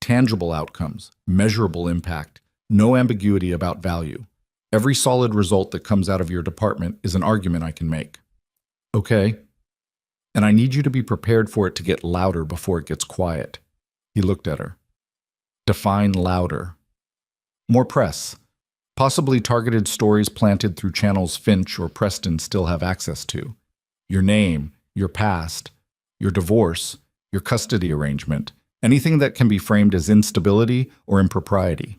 Tangible outcomes, measurable impact, no ambiguity about value. Every solid result that comes out of your department is an argument I can make. Okay. And I need you to be prepared for it to get louder before it gets quiet. He looked at her. Define louder. More press. Possibly targeted stories planted through channels Finch or Preston still have access to. Your name, your past, your divorce, your custody arrangement, anything that can be framed as instability or impropriety.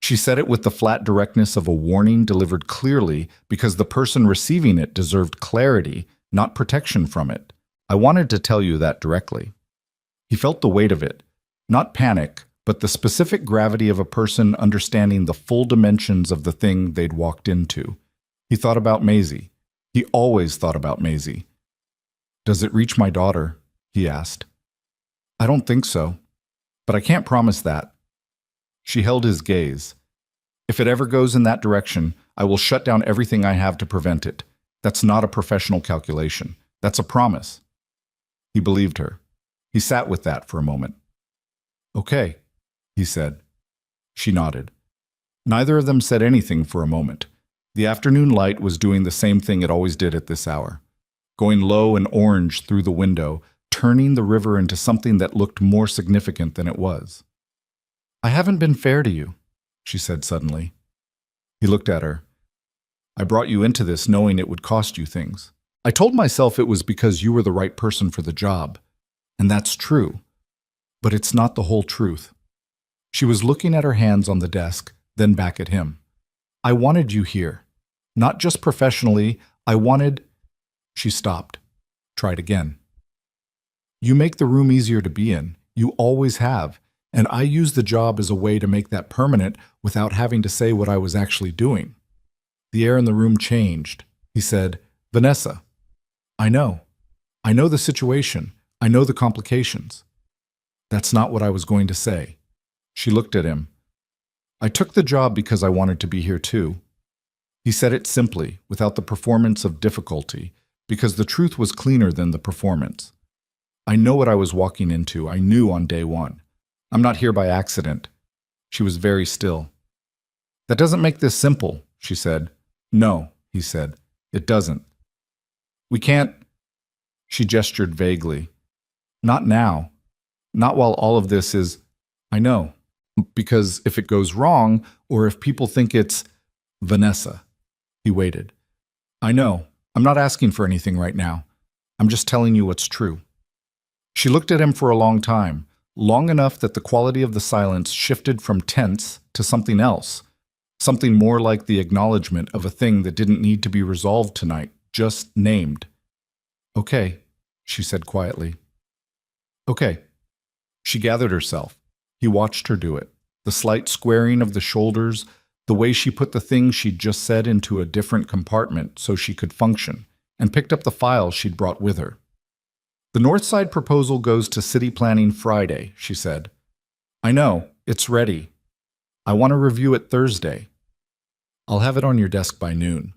She said it with the flat directness of a warning delivered clearly because the person receiving it deserved clarity, not protection from it. I wanted to tell you that directly. He felt the weight of it, not panic, but the specific gravity of a person understanding the full dimensions of the thing they'd walked into. He thought about Maisie. He always thought about Maisie. Does it reach my daughter? He asked. I don't think so, but I can't promise that. She held his gaze. If it ever goes in that direction, I will shut down everything I have to prevent it. That's not a professional calculation. That's a promise. He believed her. He sat with that for a moment. Okay, he said. She nodded. Neither of them said anything for a moment. The afternoon light was doing the same thing it always did at this hour, going low and orange through the window, turning the river into something that looked more significant than it was. "I haven't been fair to you," she said suddenly. He looked at her. "I brought you into this knowing it would cost you things. I told myself it was because you were the right person for the job. And that's true. But it's not the whole truth." She was looking at her hands on the desk, then back at him. "I wanted you here. Not just professionally, I wanted—" She stopped. Tried again. "You make the room easier to be in. You always have. And I use the job as a way to make that permanent without having to say what I was actually doing." The air in the room changed. He said, "Vanessa, I know. I know the situation. I know the complications." "That's not what I was going to say." She looked at him. "I took the job because I wanted to be here too." He said it simply, without the performance of difficulty, because the truth was cleaner than the performance. "I know what I was walking into. I knew on day one. I'm not here by accident." She was very still. "That doesn't make this simple," she said. "No," he said. "It doesn't. We can't—" She gestured vaguely. "Not now. Not while all of this is—" "I know. Because if it goes wrong, or if people think it's—" "Vanessa." He waited. "I know. I'm not asking for anything right now. I'm just telling you what's true." She looked at him for a long time, long enough that the quality of the silence shifted from tense to something else, something more like the acknowledgement of a thing that didn't need to be resolved tonight, just named. "Okay," she said quietly. "Okay." She gathered herself. He watched her do it, the slight squaring of the shoulders, the way she put the thing she'd just said into a different compartment so she could function, and picked up the file she'd brought with her. "The Northside proposal goes to city planning Friday," she said. "I know, it's ready. I want to review it Thursday. I'll have it on your desk by noon."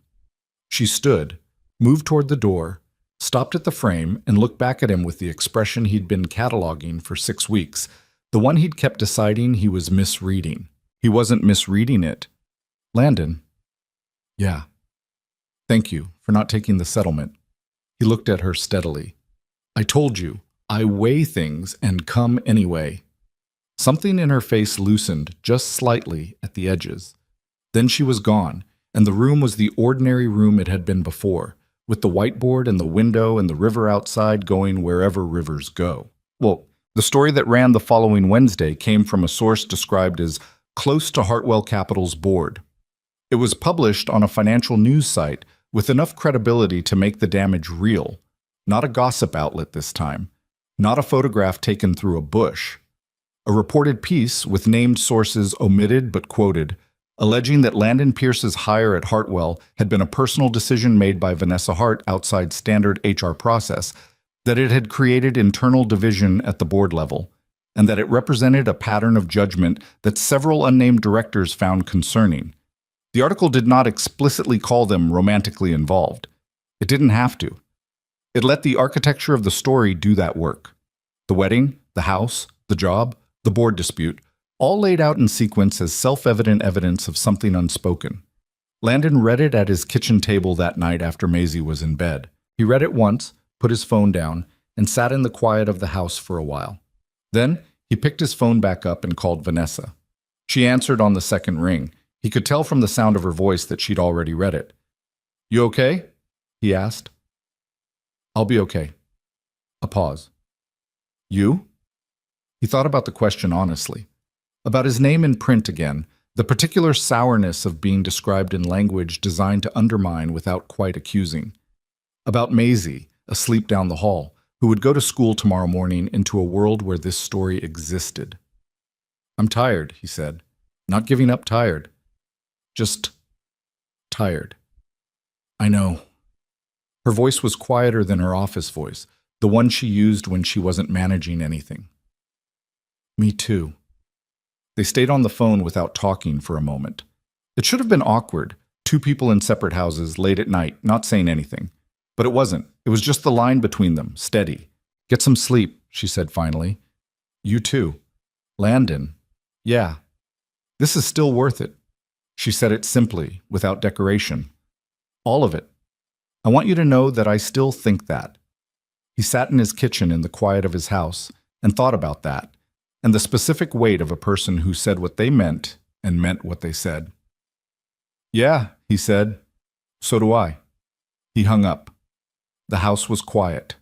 She stood, moved toward the door, stopped at the frame, and looked back at him with the expression he'd been cataloging for 6 weeks, the one he'd kept deciding he was misreading. He wasn't misreading it. "Landon." "Yeah. Thank you for not taking the settlement." He looked at her steadily. "I told you, I weigh things and come anyway." Something in her face loosened just slightly at the edges. Then she was gone, and the room was the ordinary room it had been before, with the whiteboard and the window and the river outside going wherever rivers go. Well, the story that ran the following Wednesday came from a source described as close to Hartwell Capital's board. It was published on a financial news site with enough credibility to make the damage real. Not a gossip outlet this time. Not a photograph taken through a bush. A reported piece with named sources omitted but quoted, alleging that Landon Pierce's hire at Hartwell had been a personal decision made by Vanessa Hart outside standard HR process, that it had created internal division at the board level, and that it represented a pattern of judgment that several unnamed directors found concerning. The article did not explicitly call them romantically involved. It didn't have to. It let the architecture of the story do that work. The wedding, the house, the job, the board dispute, all laid out in sequence as self-evident evidence of something unspoken. Landon read it at his kitchen table that night after Maisie was in bed. He read it once, put his phone down, and sat in the quiet of the house for a while. Then he picked his phone back up and called Vanessa. She answered on the second ring. He could tell from the sound of her voice that she'd already read it. "You okay?" he asked. "I'll be okay." A pause. "You?" He thought about the question honestly. About his name in print again, the particular sourness of being described in language designed to undermine without quite accusing. About Maisie, asleep down the hall, who would go to school tomorrow morning into a world where this story existed. "I'm tired," he said. "Not giving up tired. Just tired." "I know." Her voice was quieter than her office voice, the one she used when she wasn't managing anything. "Me too." They stayed on the phone without talking for a moment. It should have been awkward, two people in separate houses late at night, not saying anything. But it wasn't. It was just the line between them, steady. "Get some sleep," she said finally. "You too." "Landon." "Yeah. This is still worth it." She said it simply, without decoration. "All of it. I want you to know that I still think that." He sat in his kitchen in the quiet of his house and thought about that, and the specific weight of a person who said what they meant and meant what they said. Yeah, he said. So do I. He hung up. The house was quiet.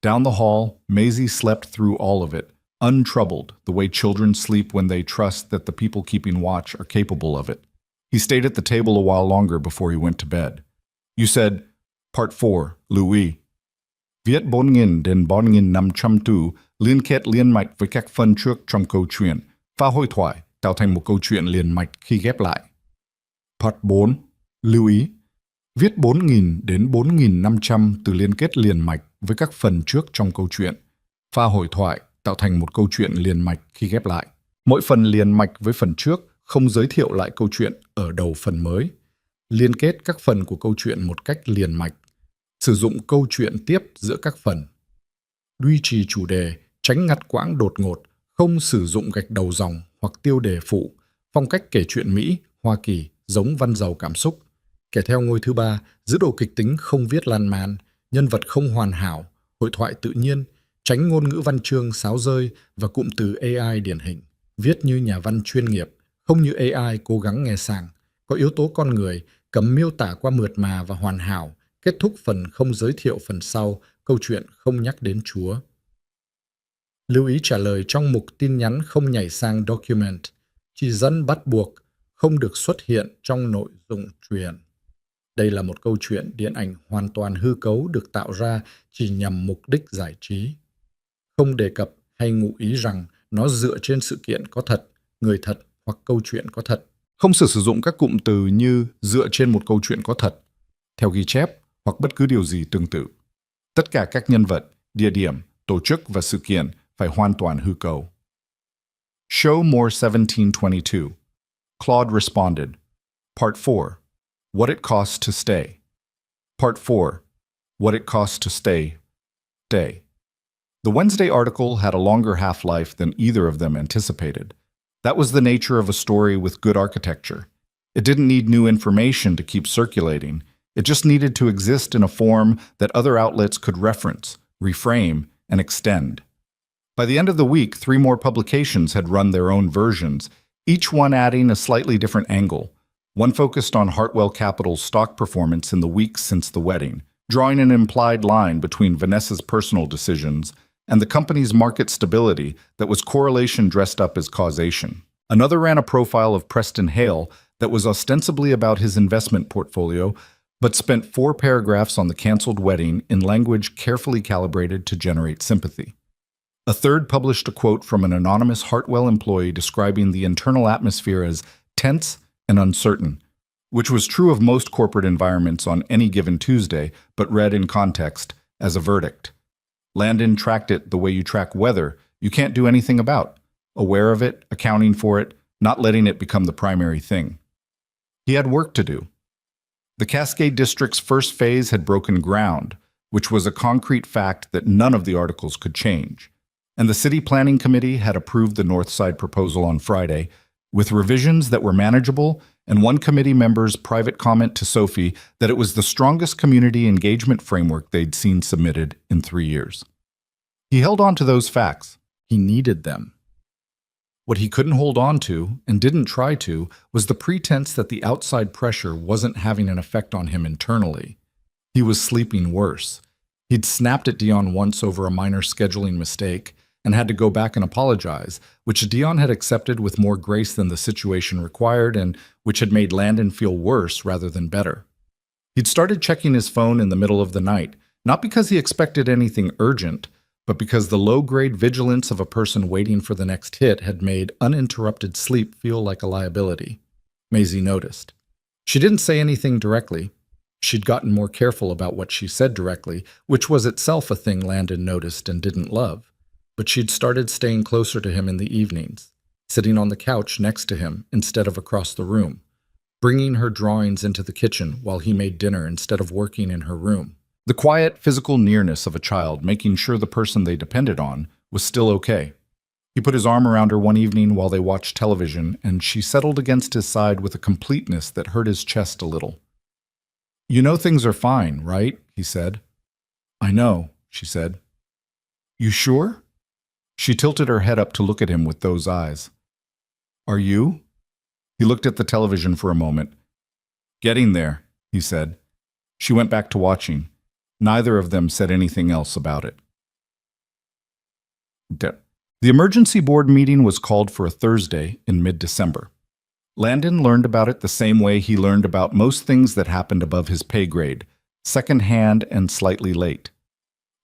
Down the hall, Maisie slept through all of it, untroubled, the way children sleep when they trust that the people keeping watch are capable of it. He stayed at the table a while longer before he went to bed. You said, Part 4, Louis. Viết 4.500 liên kết liên mạch với các phần trước trong câu chuyện, pha hội thoại, tạo thành một câu chuyện liền mạch khi ghép lại. Part 4, lưu ý. Viết 4.000 đến 4.500 từ liên kết liền mạch với các phần trước trong câu chuyện, pha hội thoại, tạo thành một câu chuyện liền mạch khi ghép lại. Mỗi phần liền mạch với phần trước không giới thiệu lại câu chuyện ở đầu phần mới. Liên kết các phần của câu chuyện một cách liền mạch. Sử dụng câu chuyện tiếp giữa các phần. Duy trì chủ đề, tránh ngắt quãng đột ngột, không sử dụng gạch đầu dòng hoặc tiêu đề phụ. Phong cách kể chuyện Mỹ, Hoa Kỳ, giống văn giàu cảm xúc. Kể theo ngôi thứ 3, giữ độ kịch tính không viết lan man, nhân vật không hoàn hảo, hội thoại tự nhiên, tránh ngôn ngữ văn chương sáo rơi và cụm từ AI điển hình. Viết như nhà văn chuyên nghiệp, không như AI cố gắng nghe sàng. Có yếu tố con người, cấm miêu tả qua mượt mà và hoàn hảo, kết thúc phần không giới thiệu phần sau, câu chuyện không nhắc đến Chúa. Lưu ý trả lời trong mục tin nhắn không nhảy sang document, chỉ dẫn bắt buộc, không được xuất hiện trong nội dung truyền. Đây là một câu chuyện điện ảnh hoàn toàn hư cấu được tạo ra chỉ nhằm mục đích giải trí. Không đề cập hay ngụ ý rằng nó dựa trên sự kiện có thật, người thật hoặc câu chuyện có thật. Không sử dụng các cụm từ như dựa trên một câu chuyện có thật, theo ghi chép hoặc bất cứ điều gì tương tự. Tất cả các nhân vật, địa điểm, tổ chức và sự kiện phải hoàn toàn hư cấu. Show more 1722. Claude responded. Part 4. What it costs to stay. Part 4. What it costs to stay. Day. The Wednesday article had a longer half-life than either of them anticipated. That was the nature of a story with good architecture. It didn't need new information to keep circulating. It just needed to exist in a form that other outlets could reference, reframe, and extend. By the end of the week, 3 more publications had run their own versions, each one adding a slightly different angle. One focused on Hartwell Capital's stock performance in the weeks since the wedding, drawing an implied line between Vanessa's personal decisions and the company's market stability that was correlation dressed up as causation. Another ran a profile of Preston Hale that was ostensibly about his investment portfolio, but spent 4 paragraphs on the canceled wedding in language carefully calibrated to generate sympathy. A third published a quote from an anonymous Hartwell employee describing the internal atmosphere as tense and uncertain, which was true of most corporate environments on any given Tuesday, but read in context as a verdict. Landon tracked it the way you track weather you can't do anything about, aware of it, accounting for it, not letting it become the primary thing. He had work to do. The Cascade District's first phase had broken ground, which was a concrete fact that none of the articles could change. And the City Planning Committee had approved the Northside proposal on Friday, with revisions that were manageable and one committee member's private comment to Sophie that it was the strongest community engagement framework they'd seen submitted in 3 years. He held on to those facts. He needed them. What he couldn't hold on to, and didn't try to, was the pretense that the outside pressure wasn't having an effect on him internally. He was sleeping worse. He'd snapped at Dion once over a minor scheduling mistake, and had to go back and apologize, which Dion had accepted with more grace than the situation required and which had made Landon feel worse rather than better. He'd started checking his phone in the middle of the night, not because he expected anything urgent, but because the low-grade vigilance of a person waiting for the next hit had made uninterrupted sleep feel like a liability. Maisie noticed. She didn't say anything directly. She'd gotten more careful about what she said directly, which was itself a thing Landon noticed and didn't love. But she'd started staying closer to him in the evenings, sitting on the couch next to him instead of across the room, bringing her drawings into the kitchen while he made dinner instead of working in her room. The quiet, physical nearness of a child making sure the person they depended on was still okay. He put his arm around her one evening while they watched television, and she settled against his side with a completeness that hurt his chest a little. "You know things are fine, right?" he said. "I know," she said. You sure? She tilted her head up to look at him with those eyes. Are you? He looked at the television for a moment. Getting there, he said. She went back to watching. Neither of them said anything else about it. The emergency board meeting was called for a Thursday in mid-December. Landon learned about it the same way he learned about most things that happened above his pay grade, second-hand and slightly late.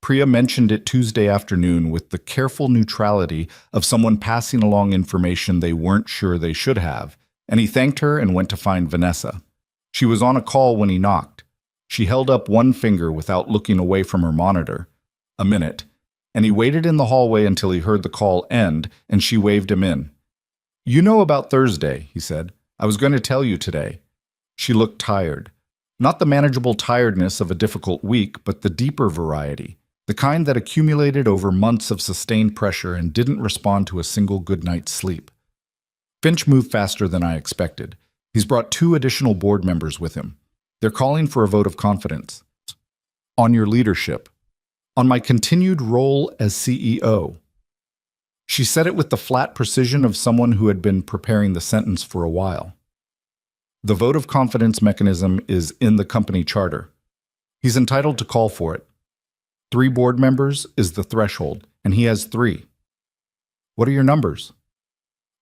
Priya mentioned it Tuesday afternoon with the careful neutrality of someone passing along information they weren't sure they should have, and he thanked her and went to find Vanessa. She was on a call when he knocked. She held up one finger without looking away from her monitor. A minute, and he waited in the hallway until he heard the call end, and she waved him in. You know about Thursday, he said. I was going to tell you today. She looked tired. Not the manageable tiredness of a difficult week, but the deeper variety, the kind that accumulated over months of sustained pressure and didn't respond to a single good night's sleep. Finch moved faster than I expected. He's brought 2 additional board members with him. They're calling for a vote of confidence. On your leadership. On my continued role as CEO. She said it with the flat precision of someone who had been preparing the sentence for a while. The vote of confidence mechanism is in the company charter. He's entitled to call for it. 3 board members is the threshold, and he has 3. What are your numbers?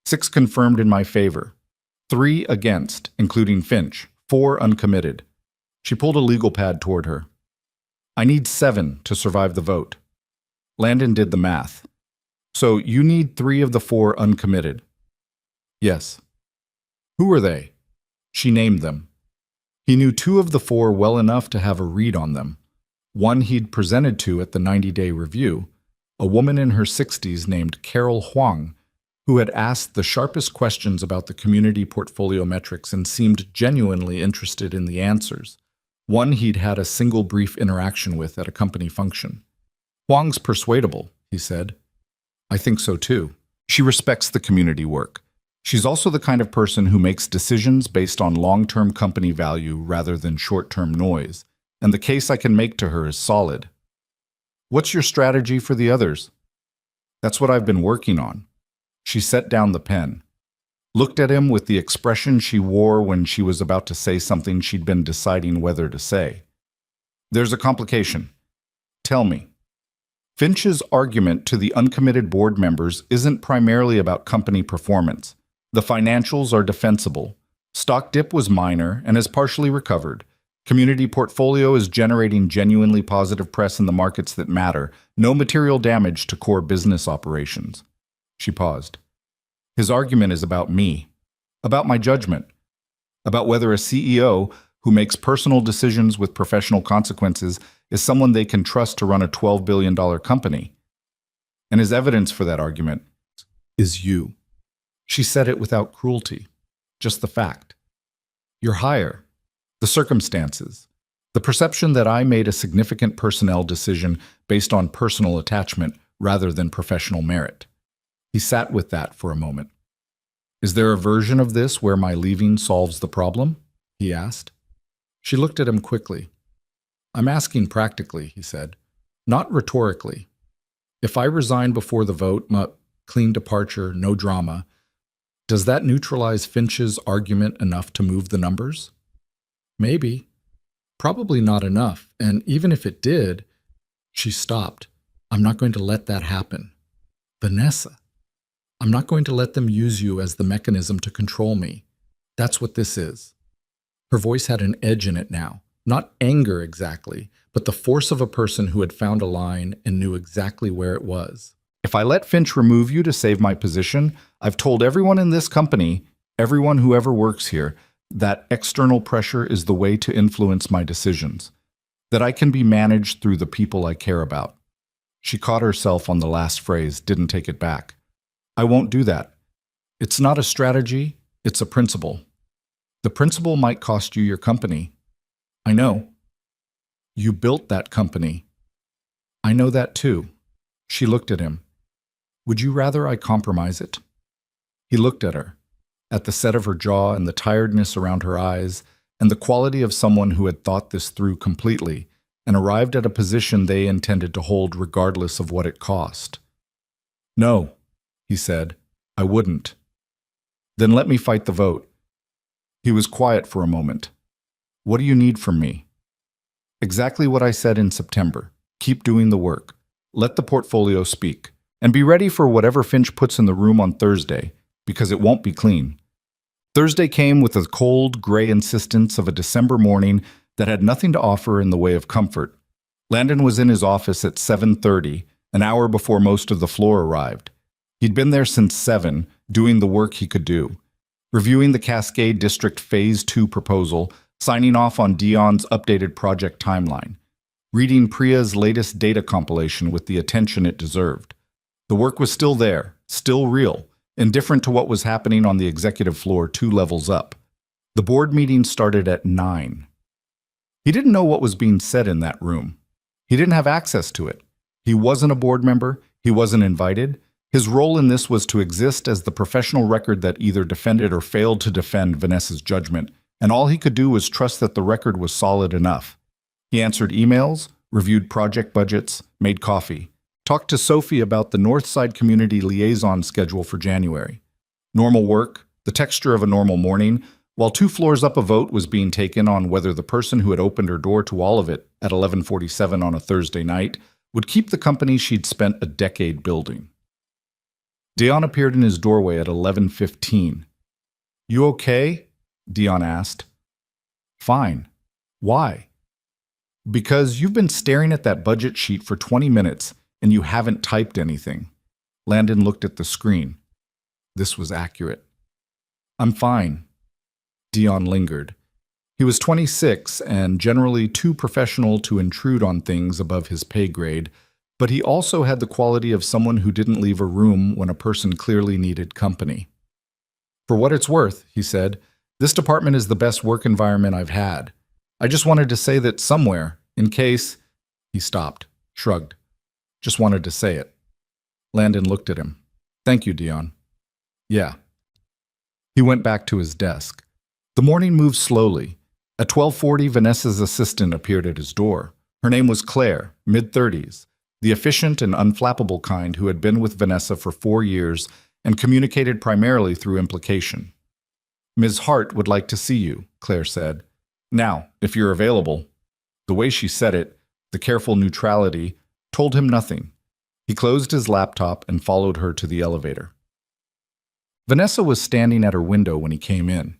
6 confirmed in my favor. 3 against, including Finch. 4 uncommitted. She pulled a legal pad toward her. I need 7 to survive the vote. Landon did the math. So you need 3 of the 4 uncommitted. Yes. Who are they? She named them. He knew 2 of the 4 well enough to have a read on them. One he'd presented to at the 90-day review, a woman in her 60s named Carol Huang, who had asked the sharpest questions about the community portfolio metrics and seemed genuinely interested in the answers. One he'd had a single brief interaction with at a company function. Huang's persuadable, he said. I think so too. She respects the community work. She's also the kind of person who makes decisions based on long-term company value rather than short-term noise, and the case I can make to her is solid. What's your strategy for the others? That's what I've been working on. She set down the pen, looked at him with the expression she wore when she was about to say something she'd been deciding whether to say. There's a complication. Tell me. Finch's argument to the uncommitted board members isn't primarily about company performance. The financials are defensible. Stock dip was minor and has partially recovered. Community portfolio is generating genuinely positive press in the markets that matter. No material damage to core business operations. She paused. His argument is about me, about my judgment, about whether a CEO who makes personal decisions with professional consequences is someone they can trust to run a $12 billion company. And his evidence for that argument is you. She said it without cruelty, just the fact. You're higher, the circumstances, the perception that I made a significant personnel decision based on personal attachment rather than professional merit. He sat with that for a moment. Is there a version of this where my leaving solves the problem? He asked. She looked at him quickly. I'm asking practically, he said, not rhetorically. If I resign before the vote, clean departure, no drama, does that neutralize Finch's argument enough to move the numbers? Maybe. Probably not enough, and even if it did, she stopped. I'm not going to let that happen. Vanessa, I'm not going to let them use you as the mechanism to control me. That's what this is. Her voice had an edge in it now. Not anger exactly, but the force of a person who had found a line and knew exactly where it was. If I let Finch remove you to save my position, I've told everyone in this company, everyone who ever works here, that external pressure is the way to influence my decisions, that I can be managed through the people I care about. She caught herself on the last phrase, didn't take it back. I won't do that. It's not a strategy, it's a principle. The principle might cost you your company. I know. You built that company. I know that too. She looked at him. Would you rather I compromise it? He looked at her, at the set of her jaw and the tiredness around her eyes, and the quality of someone who had thought this through completely, and arrived at a position they intended to hold regardless of what it cost. "No," he said, "I wouldn't." "Then let me fight the vote." He was quiet for a moment. "What do you need from me?" "Exactly what I said in September. Keep doing the work. Let the portfolio speak. And be ready for whatever Finch puts in the room on Thursday, because it won't be clean." Thursday came with the cold, gray insistence of a December morning that had nothing to offer in the way of comfort. Landon was in his office at 7:30, an hour before most of the floor arrived. He'd been there since 7, doing the work he could do, reviewing the Cascade District Phase 2 proposal, signing off on Dion's updated project timeline, reading Priya's latest data compilation with the attention it deserved. The work was still there, still real, indifferent to what was happening on the executive floor 2 levels up. The board meeting started at 9. He didn't know what was being said in that room. He didn't have access to it. He wasn't a board member. He wasn't invited. His role in this was to exist as the professional record that either defended or failed to defend Vanessa's judgment, and all he could do was trust that the record was solid enough. He answered emails, reviewed project budgets, made coffee, talked to Sophie about the Northside Community Liaison schedule for January. Normal work, the texture of a normal morning, while 2 floors up a vote was being taken on whether the person who had opened her door to all of it at 11:47 on a Thursday night would keep the company she'd spent a decade building. Dion appeared in his doorway at 11:15. "You okay?" Dion asked. "Fine. Why?" "Because you've been staring at that budget sheet for 20 minutes and you haven't typed anything." Landon looked at the screen. This was accurate. "I'm fine." Dion lingered. He was 26 and generally too professional to intrude on things above his pay grade, but he also had the quality of someone who didn't leave a room when a person clearly needed company. "For what it's worth," he said, "this department is the best work environment I've had. I just wanted to say that somewhere, in case—" He stopped, shrugged. "Just wanted to say it." Landon looked at him. "Thank you, Dion." "Yeah." He went back to his desk. The morning moved slowly. At 12:40, Vanessa's assistant appeared at his door. Her name was Claire, mid-30s, the efficient and unflappable kind who had been with Vanessa for 4 years and communicated primarily through implication. "Ms. Hart would like to see you," Claire said. "Now, if you're available." The way she said it, the careful neutrality, told him nothing. He closed his laptop and followed her to the elevator. Vanessa was standing at her window when he came in.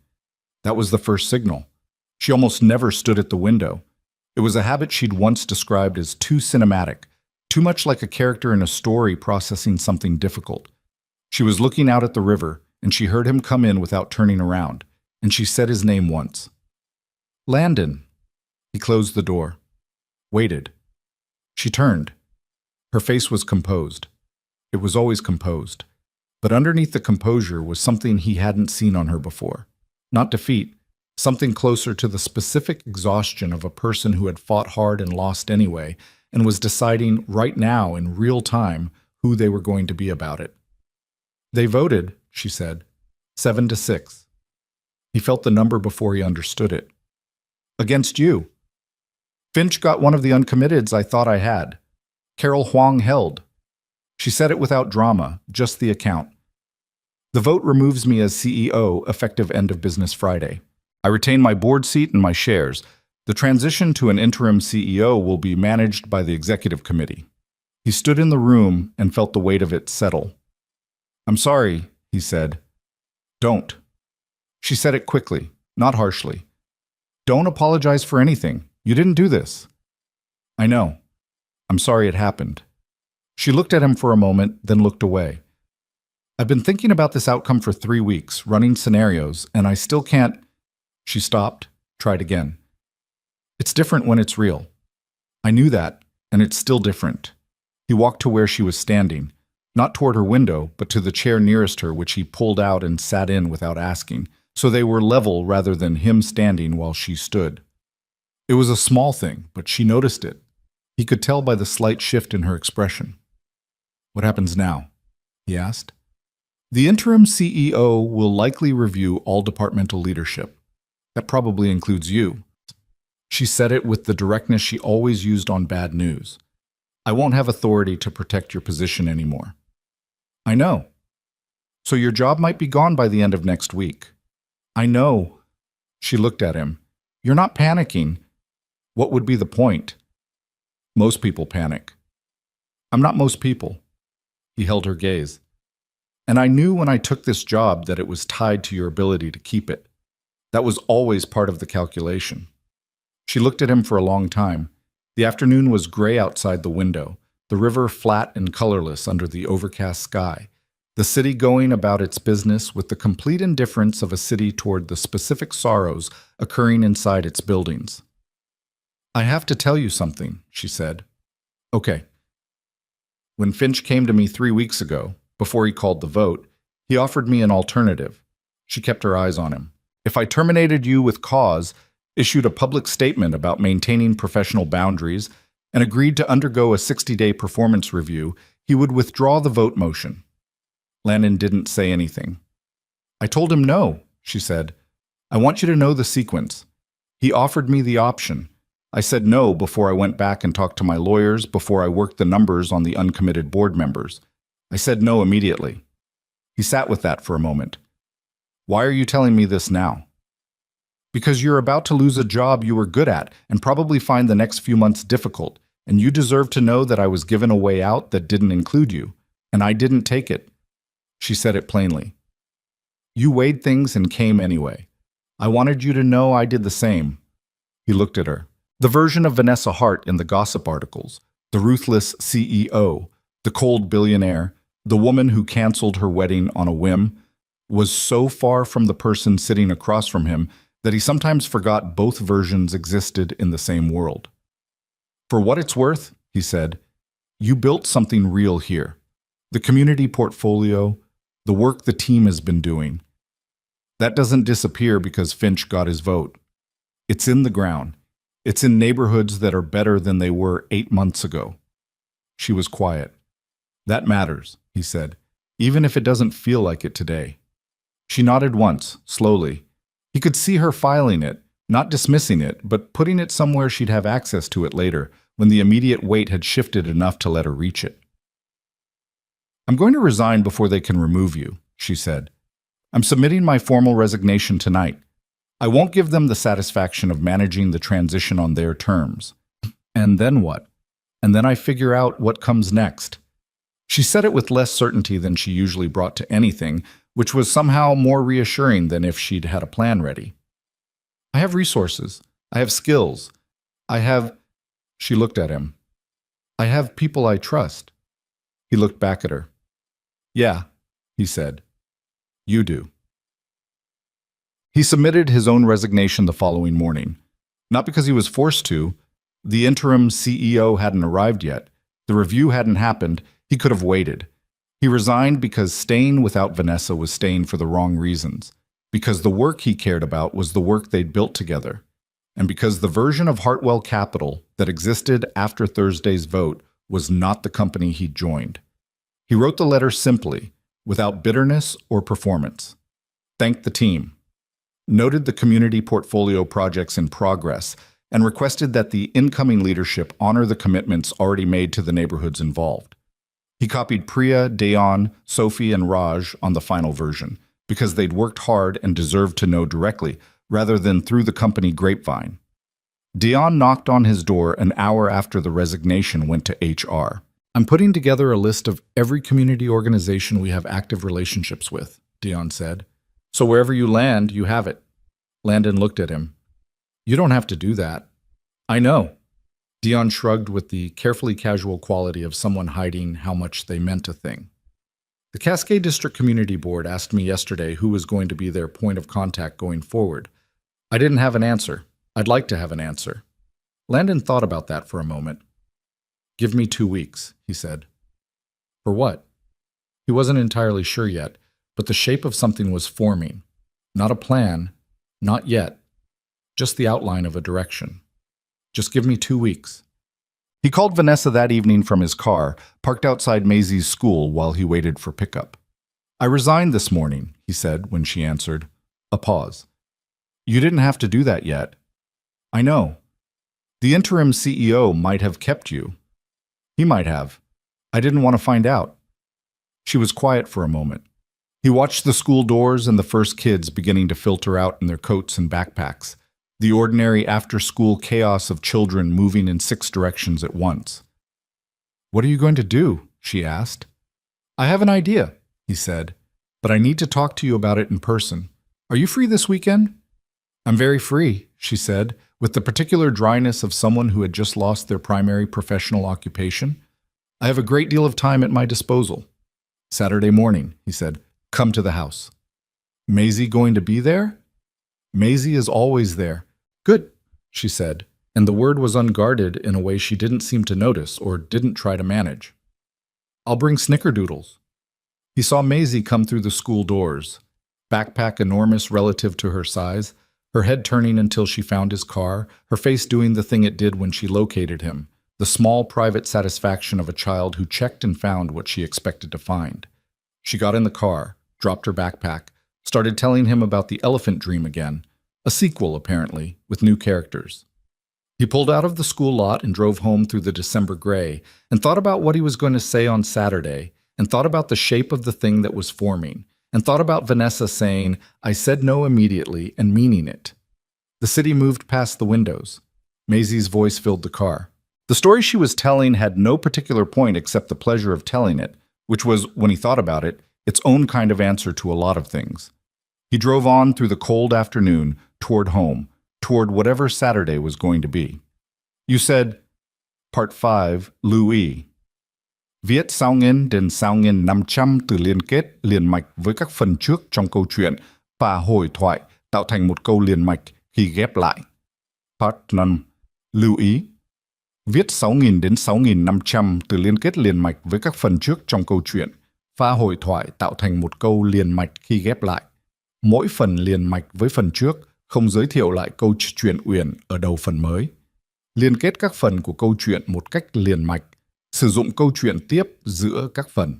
That was the first signal. She almost never stood at the window. It was a habit she'd once described as too cinematic, too much like a character in a story processing something difficult. She was looking out at the river, and she heard him come in without turning around, and she said his name once. "Landon." He closed the door. Waited. She turned. Her face was composed. It was always composed. But underneath the composure was something he hadn't seen on her before. Not defeat, something closer to the specific exhaustion of a person who had fought hard and lost anyway, and was deciding right now in real time who they were going to be about it. "They voted," she said, 7-6. He felt the number before he understood it. "Against you. Finch got one of the uncommitteds I thought I had. Carol Huang held." She said it without drama, just the account. "The vote removes me as CEO effective end of business Friday. I retain my board seat and my shares. The transition to an interim CEO will be managed by the executive committee." He stood in the room and felt the weight of it settle. "I'm sorry," he said. "Don't." She said it quickly, not harshly. "Don't apologize for anything. You didn't do this." "I know. I'm sorry it happened." She looked at him for a moment, then looked away. "I've been thinking about this outcome for 3 weeks, running scenarios, and I still can't—" She stopped, tried again. "It's different when it's real." "I knew that, and it's still different." He walked to where she was standing, not toward her window, but to the chair nearest her, which he pulled out and sat in without asking, so they were level rather than him standing while she stood. It was a small thing, but she noticed it. He could tell by the slight shift in her expression. "What happens now?" he asked. "The interim CEO will likely review all departmental leadership. That probably includes you." She said it with the directness she always used on bad news. I won't have authority to protect your position anymore. I know. So your job might be gone by the end of next week. I know. She looked at him. You're not panicking. What would be the point? Most people panic. I'm not most people. He held her gaze. And I knew when I took this job that it was tied to your ability to keep it. That was always part of the calculation. She looked at him for a long time. The afternoon was gray outside the window, the river flat and colorless under the overcast sky, the city going about its business with the complete indifference of a city toward the specific sorrows occurring inside its buildings. I have to tell you something, she said. Okay. When Finch came to me 3 weeks ago, before he called the vote, he offered me an alternative. She kept her eyes on him. If I terminated you with cause, issued a public statement about maintaining professional boundaries, and agreed to undergo a 60-day performance review, he would withdraw the vote motion. Landon didn't say anything. I told him no, she said. I want you to know the sequence. He offered me the option. I said no before I went back and talked to my lawyers, before I worked the numbers on the uncommitted board members. I said no immediately. He sat with that for a moment. Why are you telling me this now? Because you're about to lose a job you were good at and probably find the next few months difficult, and you deserve to know that I was given a way out that didn't include you, and I didn't take it. She said it plainly. You weighed things and came anyway. I wanted you to know I did the same. He looked at her. The version of Vanessa Hart in the gossip articles, the ruthless CEO, the cold billionaire, the woman who canceled her wedding on a whim, was so far from the person sitting across from him that he sometimes forgot both versions existed in the same world. For what it's worth, he said, you built something real here. The community portfolio, the work the team has been doing. That doesn't disappear because Finch got his vote. It's in the ground. It's in neighborhoods that are better than they were 8 months ago. She was quiet. That matters, he said, even if it doesn't feel like it today. She nodded once, slowly. He could see her filing it, not dismissing it, but putting it somewhere she'd have access to it later, when the immediate weight had shifted enough to let her reach it. I'm going to resign before they can remove you, she said. I'm submitting my formal resignation tonight. I won't give them the satisfaction of managing the transition on their terms. And then what? And then I figure out what comes next. She said it with less certainty than she usually brought to anything, which was somehow more reassuring than if she'd had a plan ready. I have resources. I have skills. She looked at him. I have people I trust. He looked back at her. Yeah, he said. You do. He submitted his own resignation the following morning. Not because he was forced to. The interim CEO hadn't arrived yet. The review hadn't happened. He could have waited. He resigned because staying without Vanessa was staying for the wrong reasons, because the work he cared about was the work they'd built together, and because the version of Hartwell Capital that existed after Thursday's vote was not the company he'd joined. He wrote the letter simply, without bitterness or performance. Thanked the team, noted the community portfolio projects in progress, and requested that the incoming leadership honor the commitments already made to the neighborhoods involved. He copied Priya, Dayan, Sophie, and Raj on the final version because they'd worked hard and deserved to know directly rather than through the company grapevine. Dayan knocked on his door an hour after the resignation went to HR. I'm putting together a list of every community organization we have active relationships with, Dayan said. So wherever you land, you have it. Landon looked at him. You don't have to do that. I know. Dayan shrugged with the carefully casual quality of someone hiding how much they meant a thing. The Cascade District Community Board asked me yesterday who was going to be their point of contact going forward. I didn't have an answer. I'd like to have an answer. Landon thought about that for a moment. Give me 2 weeks, he said. For what? He wasn't entirely sure yet, but the shape of something was forming. Not a plan, not yet, just the outline of a direction. Just give me 2 weeks. He called Vanessa that evening from his car, parked outside Maisie's school while he waited for pickup. I resigned this morning, he said when she answered. A pause. You didn't have to do that yet. I know. The interim CEO might have kept you. He might have. I didn't want to find out. She was quiet for a moment. He watched the school doors and the first kids beginning to filter out in their coats and backpacks, the ordinary after-school chaos of children moving in 6 directions at once. "What are you going to do?" she asked. "I have an idea," he said, "but I need to talk to you about it in person. Are you free this weekend?" "I'm very free," she said, with the particular dryness of someone who had just lost their primary professional occupation. "I have a great deal of time at my disposal." "Saturday morning," he said. "Come to the house." "Maisie going to be there?" "Maisie is always there." "Good," she said, and the word was unguarded in a way she didn't seem to notice or didn't try to manage. "I'll bring snickerdoodles." He saw Maisie come through the school doors, backpack enormous relative to her size, her head turning until she found his car, her face doing the thing it did when she located him, the small private satisfaction of a child who checked and found what she expected to find. She got in the car, dropped her backpack, started telling him about the elephant dream again, a sequel apparently, with new characters. He pulled out of the school lot and drove home through the December gray, and thought about what he was going to say on Saturday, and thought about the shape of the thing that was forming, and thought about Vanessa saying, "I said no immediately," and meaning it. The city moved past the windows. Maisie's voice filled the car. The story she was telling had no particular point except the pleasure of telling it, which was, when he thought about it, its own kind of answer to a lot of things. He drove on through the cold afternoon, toward home, toward whatever Saturday was going to be. You said, Part 5, Louis. Viết sao nghìn đến sao nghìn 500 từ liên kết liền mạch với các phần trước trong câu chuyện và hồi thoại tạo thành một câu liền mạch khi ghép lại. Part 5, Louis. Viết 6.000 đến 6.500 từ liên kết liền mạch với các phần trước trong câu chuyện, pha hồi thoại tạo thành một câu liền mạch khi ghép lại. Mỗi phần liền mạch với phần trước, không giới thiệu lại câu chuyện uyển ở đầu phần mới. Liên kết các phần của câu chuyện một cách liền mạch, sử dụng câu chuyện tiếp giữa các phần.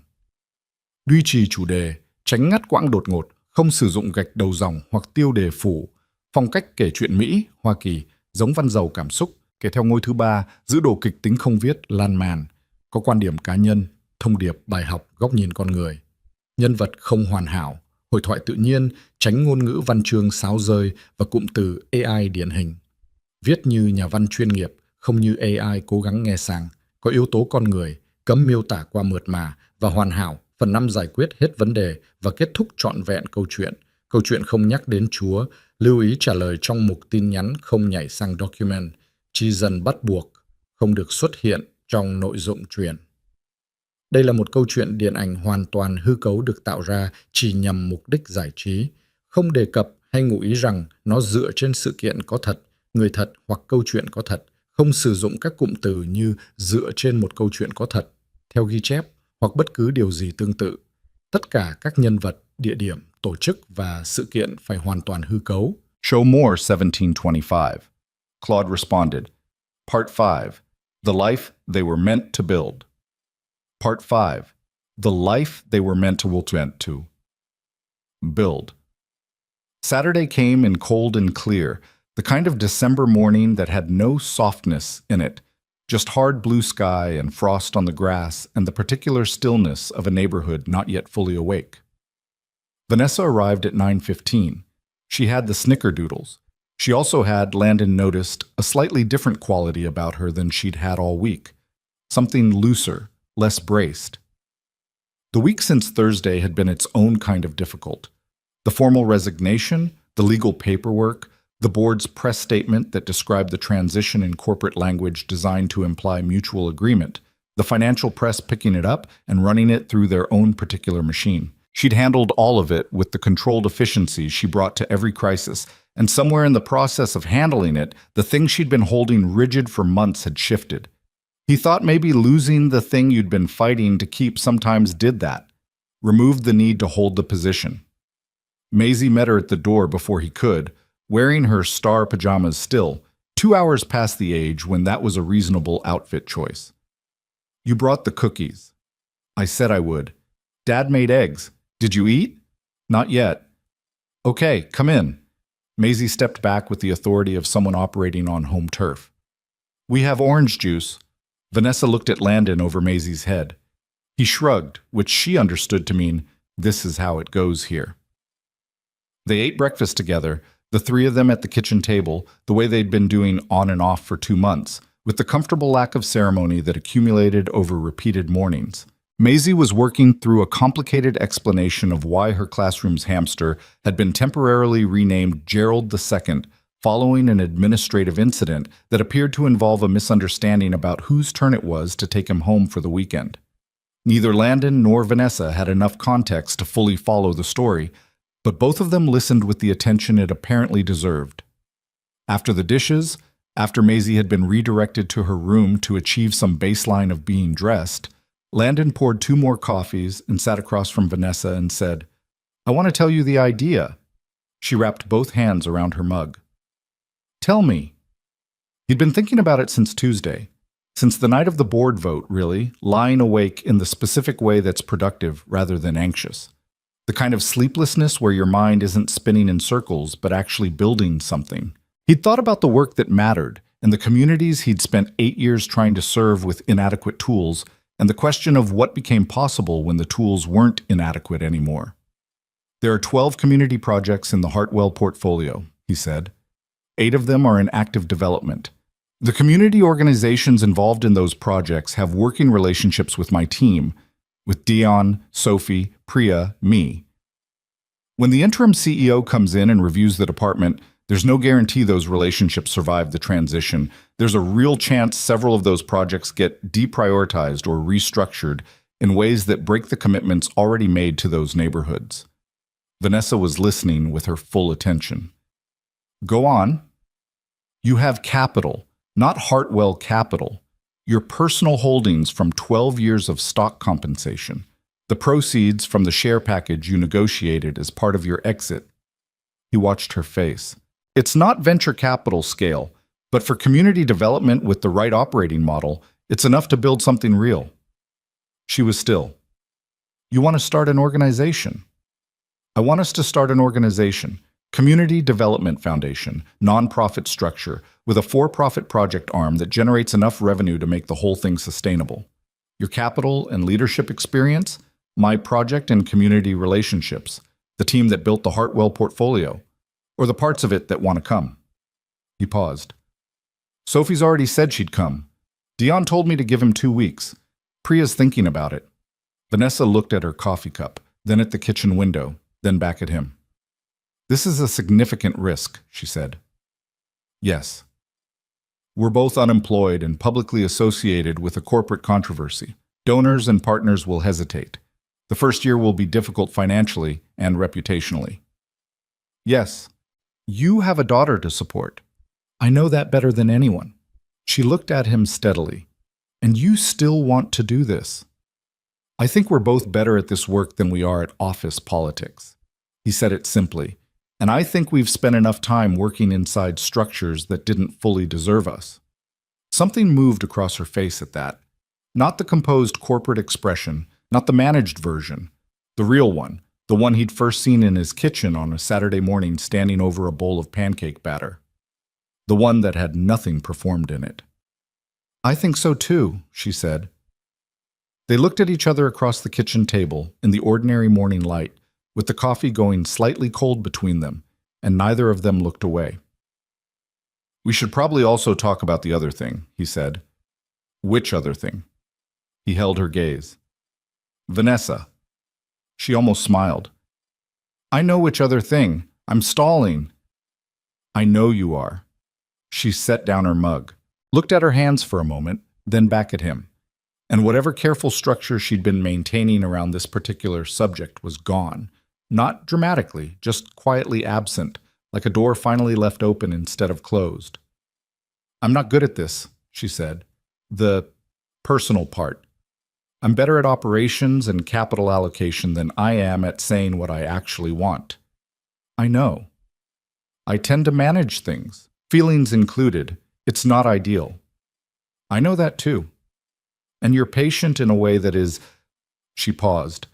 Duy trì chủ đề, tránh ngắt quãng đột ngột, không sử dụng gạch đầu dòng hoặc tiêu đề phủ. Phong cách kể chuyện Mỹ, Hoa Kỳ, giống văn giàu cảm xúc, kể theo ngôi thứ 3, giữ đồ kịch tính không viết, lan man. Có quan điểm cá nhân, thông điệp, bài học, góc nhìn con người. Nhân vật không hoàn hảo, hội thoại tự nhiên, tránh ngôn ngữ văn chương sáo rơi và cụm từ AI điển hình. Viết như nhà văn chuyên nghiệp, không như AI cố gắng nghe sang. Có yếu tố con người, cấm miêu tả qua mượt mà và hoàn hảo, phần 5 giải quyết hết vấn đề và kết thúc trọn vẹn câu chuyện. Câu chuyện không nhắc đến Chúa, lưu ý trả lời trong mục tin nhắn không nhảy sang document, chi dần bắt buộc, không được xuất hiện trong nội dung truyền. Đây là một câu chuyện điện ảnh hoàn toàn hư cấu được tạo ra chỉ nhằm mục đích giải trí, không đề cập hay ngụ ý rằng nó dựa trên sự kiện có thật, người thật hoặc câu chuyện có thật, không sử dụng các cụm từ như dựa trên một câu chuyện có thật, theo ghi chép hoặc bất cứ điều gì tương tự. Tất cả các nhân vật, địa điểm, tổ chức và sự kiện phải hoàn toàn hư cấu. Show more 1725. Claude responded. Part 5. The life they were meant to build. Part 5. The life they were meant to build. Saturday came in cold and clear, the kind of December morning that had no softness in it, just hard blue sky and frost on the grass and the particular stillness of a neighborhood not yet fully awake. Vanessa arrived at 9:15. She had the snickerdoodles. She also had, Landon noticed, a slightly different quality about her than she'd had all week. Something looser, less braced. The week since Thursday had been its own kind of difficult. The formal resignation, the legal paperwork, the board's press statement that described the transition in corporate language designed to imply mutual agreement, the financial press picking it up and running it through their own particular machine. She'd handled all of it with the controlled efficiency she brought to every crisis, and somewhere in the process of handling it, the thing she'd been holding rigid for months had shifted. He thought maybe losing the thing you'd been fighting to keep sometimes did that, removed the need to hold the position. Maisie met her at the door before he could, wearing her star pajamas still, 2 hours past the age when that was a reasonable outfit choice. You brought the cookies. I said I would. Dad made eggs. Did you eat? Not yet. Okay, come in. Maisie stepped back with the authority of someone operating on home turf. We have orange juice. Vanessa looked at Landon over Maisie's head. He shrugged, which she understood to mean, this is how it goes here. They ate breakfast together, the three of them at the kitchen table, the way they'd been doing on and off for 2 months, with the comfortable lack of ceremony that accumulated over repeated mornings. Maisie was working through a complicated explanation of why her classroom's hamster had been temporarily renamed Gerald II following an administrative incident that appeared to involve a misunderstanding about whose turn it was to take him home for the weekend. Neither Landon nor Vanessa had enough context to fully follow the story, but both of them listened with the attention it apparently deserved. After the dishes, after Maisie had been redirected to her room to achieve some baseline of being dressed, Landon poured 2 more coffees and sat across from Vanessa and said, I want to tell you the idea. She wrapped both hands around her mug. Tell me. He'd been thinking about it since Tuesday. Since the night of the board vote, really, lying awake in the specific way that's productive rather than anxious. The kind of sleeplessness where your mind isn't spinning in circles, but actually building something. He'd thought about the work that mattered, and the communities he'd spent 8 years trying to serve with inadequate tools, and the question of what became possible when the tools weren't inadequate anymore. There are 12 community projects in the Hartwell portfolio, he said. 8 of them are in active development. The community organizations involved in those projects have working relationships with my team, with Dion, Sophie, Priya, me. When the interim CEO comes in and reviews the department, there's no guarantee those relationships survive the transition. There's a real chance several of those projects get deprioritized or restructured in ways that break the commitments already made to those neighborhoods. Vanessa was listening with her full attention. Go on. You have capital, not Hartwell capital. Your personal holdings from 12 years of stock compensation. The proceeds from the share package you negotiated as part of your exit. He watched her face. It's not venture capital scale, but for community development with the right operating model, it's enough to build something real. She was still. You want to start an organization? I want us to start an organization. Community Development Foundation, nonprofit structure, with a for-profit project arm that generates enough revenue to make the whole thing sustainable. Your capital and leadership experience, my project and community relationships, the team that built the Hartwell portfolio, or the parts of it that want to come. He paused. Sophie's already said she'd come. Dion told me to give him 2 weeks. Priya's thinking about it. Vanessa looked at her coffee cup, then at the kitchen window, then back at him. This is a significant risk, she said. Yes. We're both unemployed and publicly associated with a corporate controversy. Donors and partners will hesitate. The first year will be difficult financially and reputationally. Yes. You have a daughter to support. I know that better than anyone. She looked at him steadily. And you still want to do this? I think we're both better at this work than we are at office politics. He said it simply. And I think we've spent enough time working inside structures that didn't fully deserve us. Something moved across her face at that. Not the composed corporate expression, not the managed version. The real one, the one he'd first seen in his kitchen on a Saturday morning standing over a bowl of pancake batter. The one that had nothing performed in it. I think so too, she said. They looked at each other across the kitchen table in the ordinary morning light, with the coffee going slightly cold between them, and neither of them looked away. We should probably also talk about the other thing, he said. Which other thing? He held her gaze. Vanessa. She almost smiled. I know which other thing. I'm stalling. I know you are. She set down her mug, looked at her hands for a moment, then back at him. And whatever careful structure she'd been maintaining around this particular subject was gone. Not dramatically, just quietly absent, like a door finally left open instead of closed. I'm not good at this, she said. The personal part. I'm better at operations and capital allocation than I am at saying what I actually want. I know. I tend to manage things, feelings included. It's not ideal. I know that too. And you're patient in a way that is... She paused.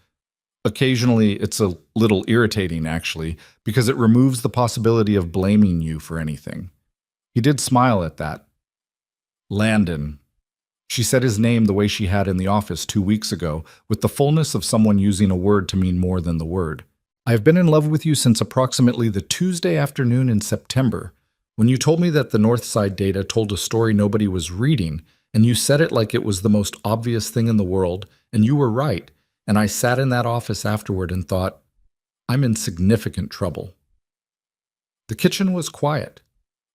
Occasionally, it's a little irritating, actually, because it removes the possibility of blaming you for anything. He did smile at that. Landon. She said his name the way she had in the office 2 weeks ago, with the fullness of someone using a word to mean more than the word. I have been in love with you since approximately the Tuesday afternoon in September, when you told me that the Northside data told a story nobody was reading, and you said it like it was the most obvious thing in the world, and you were right, and I sat in that office afterward and thought, I'm in significant trouble. The kitchen was quiet.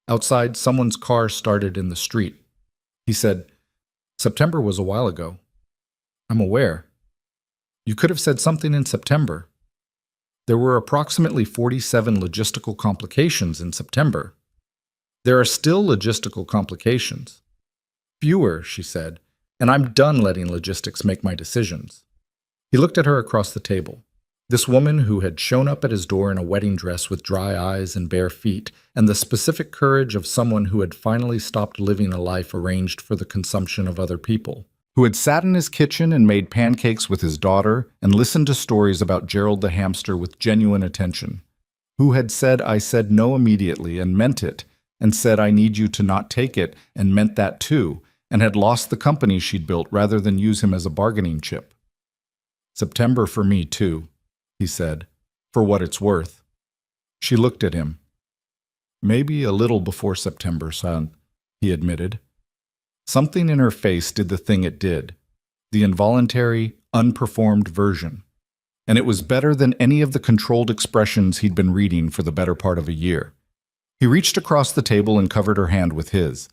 Outside, someone's car started in the street. He said, September was a while ago. I'm aware. You could have said something in September. There were approximately 47 logistical complications in September. There are still logistical complications. Fewer, she said, and I'm done letting logistics make my decisions. He looked at her across the table. This woman who had shown up at his door in a wedding dress with dry eyes and bare feet, and the specific courage of someone who had finally stopped living a life arranged for the consumption of other people, who had sat in his kitchen and made pancakes with his daughter and listened to stories about Gerald the hamster with genuine attention, who had said, I said no immediately and meant it, and said, I need you to not take it, and meant that too, and had lost the company she'd built rather than use him as a bargaining chip. September for me, too, he said, for what it's worth. She looked at him. Maybe a little before September, son, he admitted. Something in her face did the thing it did, the involuntary, unperformed version, and it was better than any of the controlled expressions he'd been reading for the better part of a year. He reached across the table and covered her hand with his.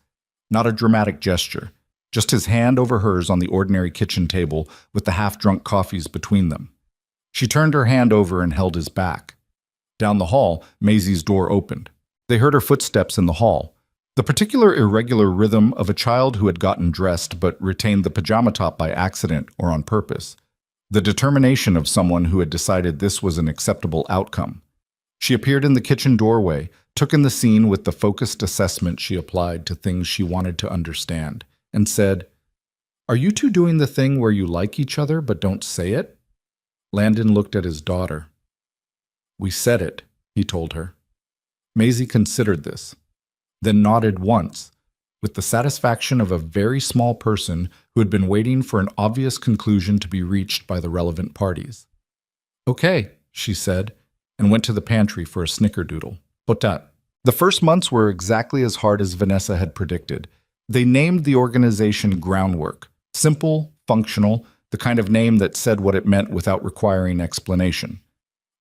Not a dramatic gesture, just his hand over hers on the ordinary kitchen table with the half-drunk coffees between them. She turned her hand over and held his back. Down the hall, Maisie's door opened. They heard her footsteps in the hall, the particular irregular rhythm of a child who had gotten dressed but retained the pajama top by accident or on purpose, the determination of someone who had decided this was an acceptable outcome. She appeared in the kitchen doorway, took in the scene with the focused assessment she applied to things she wanted to understand, and said, Are you two doing the thing where you like each other but don't say it? Landon looked at his daughter. We said it, he told her. Maisie considered this, then nodded once, with the satisfaction of a very small person who had been waiting for an obvious conclusion to be reached by the relevant parties. Okay, she said, and went to the pantry for a snickerdoodle. Potat. The first months were exactly as hard as Vanessa had predicted. They named the organization Groundwork, simple, functional, the kind of name that said what it meant without requiring explanation.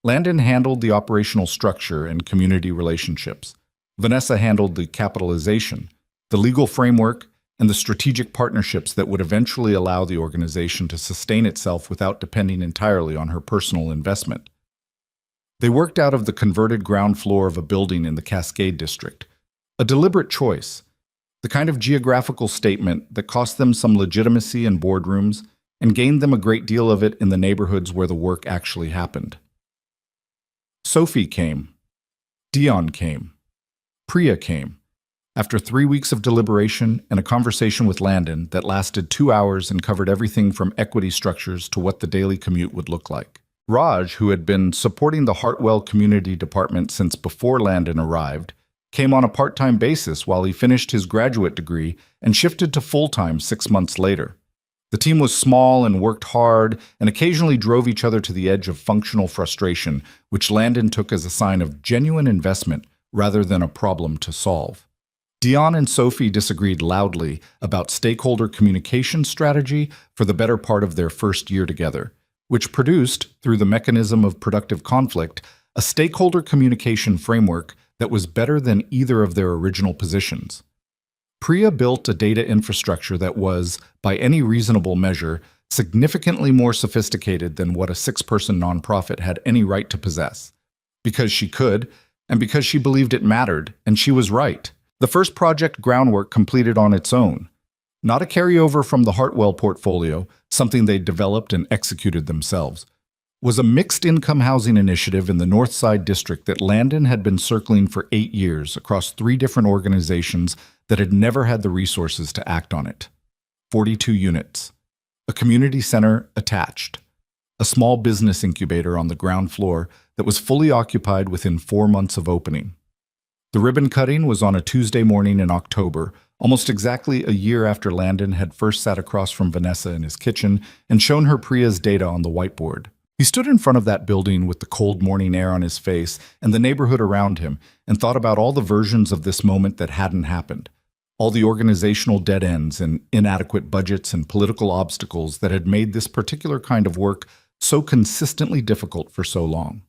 Landon handled the operational structure and community relationships. Vanessa handled the capitalization, the legal framework, and the strategic partnerships that would eventually allow the organization to sustain itself without depending entirely on her personal investment. They worked out of the converted ground floor of a building in the Cascade District, a deliberate choice, the kind of geographical statement that cost them some legitimacy in boardrooms and gained them a great deal of it in the neighborhoods where the work actually happened. Sophie came. Dion came. Priya came. After 3 weeks of deliberation and a conversation with Landon that lasted 2 hours and covered everything from equity structures to what the daily commute would look like. Raj, who had been supporting the Hartwell Community Department since before Landon arrived, came on a part-time basis while he finished his graduate degree and shifted to full-time 6 months later. The team was small and worked hard and occasionally drove each other to the edge of functional frustration, which Landon took as a sign of genuine investment rather than a problem to solve. Dion and Sophie disagreed loudly about stakeholder communication strategy for the better part of their first year together, which produced, through the mechanism of productive conflict, a stakeholder communication framework that was better than either of their original positions. Priya built a data infrastructure that was, by any reasonable measure, significantly more sophisticated than what a 6-person nonprofit had any right to possess. Because she could, and because she believed it mattered, and she was right. The first project Groundwork completed on its own. Not a carryover from the Hartwell portfolio, something they developed and executed themselves, was a mixed-income housing initiative in the Northside District that Landon had been circling for 8 years across 3 different organizations that had never had the resources to act on it. 42 units. A community center attached. A small business incubator on the ground floor that was fully occupied within 4 months of opening. The ribbon cutting was on a Tuesday morning in October, almost exactly a year after Landon had first sat across from Vanessa in his kitchen and shown her Priya's data on the whiteboard. He stood in front of that building with the cold morning air on his face and the neighborhood around him and thought about all the versions of this moment that hadn't happened, all the organizational dead ends and inadequate budgets and political obstacles that had made this particular kind of work so consistently difficult for so long.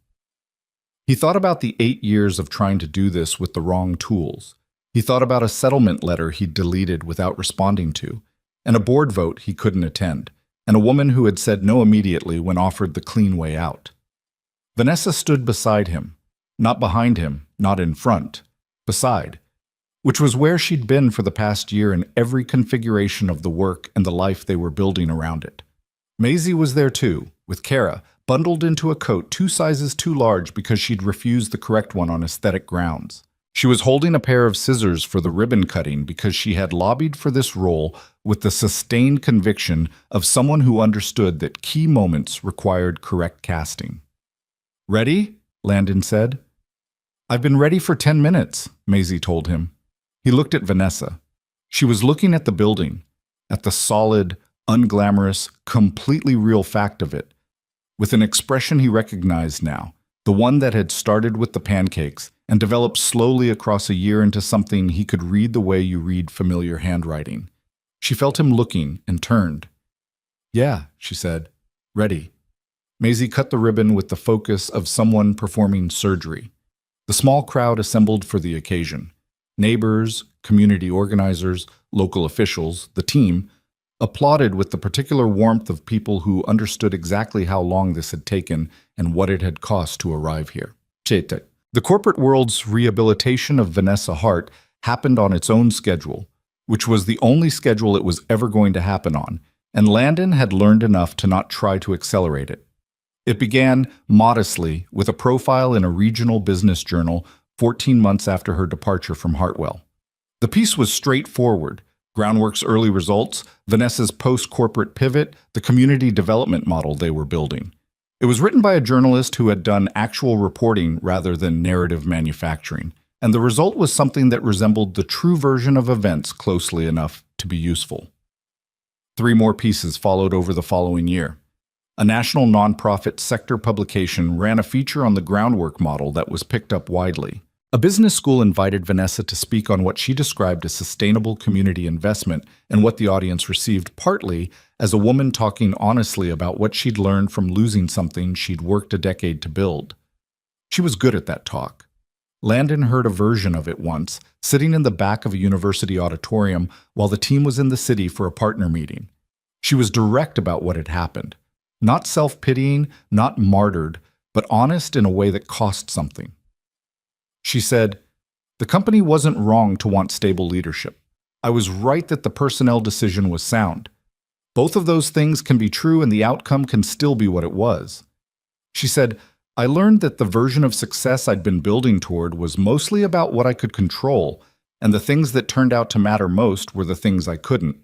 He thought about the 8 years of trying to do this with the wrong tools. He thought about a settlement letter he'd deleted without responding to, and a board vote he couldn't attend, and a woman who had said no immediately when offered the clean way out. Vanessa stood beside him, not behind him, not in front, beside, which was where she'd been for the past year in every configuration of the work and the life they were building around it. Maisie was there too, with Kara, bundled into a coat 2 sizes too large because she'd refused the correct one on aesthetic grounds. She was holding a pair of scissors for the ribbon cutting because she had lobbied for this role with the sustained conviction of someone who understood that key moments required correct casting. "Ready?" Landon said. "I've been ready for 10 minutes, Maisie told him. He looked at Vanessa. She was looking at the building, at the solid, unglamorous, completely real fact of it, with an expression he recognized now, the one that had started with the pancakes and developed slowly across a year into something he could read the way you read familiar handwriting. She felt him looking and turned. "Yeah," she said. "Ready." Maisie cut the ribbon with the focus of someone performing surgery. The small crowd assembled for the occasion. Neighbors, community organizers, local officials, the team, applauded with the particular warmth of people who understood exactly how long this had taken and what it had cost to arrive here. The corporate world's rehabilitation of Vanessa Hart happened on its own schedule, which was the only schedule it was ever going to happen on, and Landon had learned enough to not try to accelerate it. It began modestly with a profile in a regional business journal 14 months after her departure from Hartwell. The piece was straightforward: Groundwork's early results, Vanessa's post-corporate pivot, the community development model they were building. It was written by a journalist who had done actual reporting rather than narrative manufacturing, and the result was something that resembled the true version of events closely enough to be useful. 3 more pieces followed over the following year. A national nonprofit sector publication ran a feature on the Groundwork model that was picked up widely. A business school invited Vanessa to speak on what she described as sustainable community investment and what the audience received partly as a woman talking honestly about what she'd learned from losing something she'd worked a decade to build. She was good at that talk. Landon heard a version of it once, sitting in the back of a university auditorium while the team was in the city for a partner meeting. She was direct about what had happened. Not self-pitying, not martyred, but honest in a way that cost something. She said, "The company wasn't wrong to want stable leadership. I was right that the personnel decision was sound. Both of those things can be true and the outcome can still be what it was." She said, "I learned that the version of success I'd been building toward was mostly about what I could control, and the things that turned out to matter most were the things I couldn't."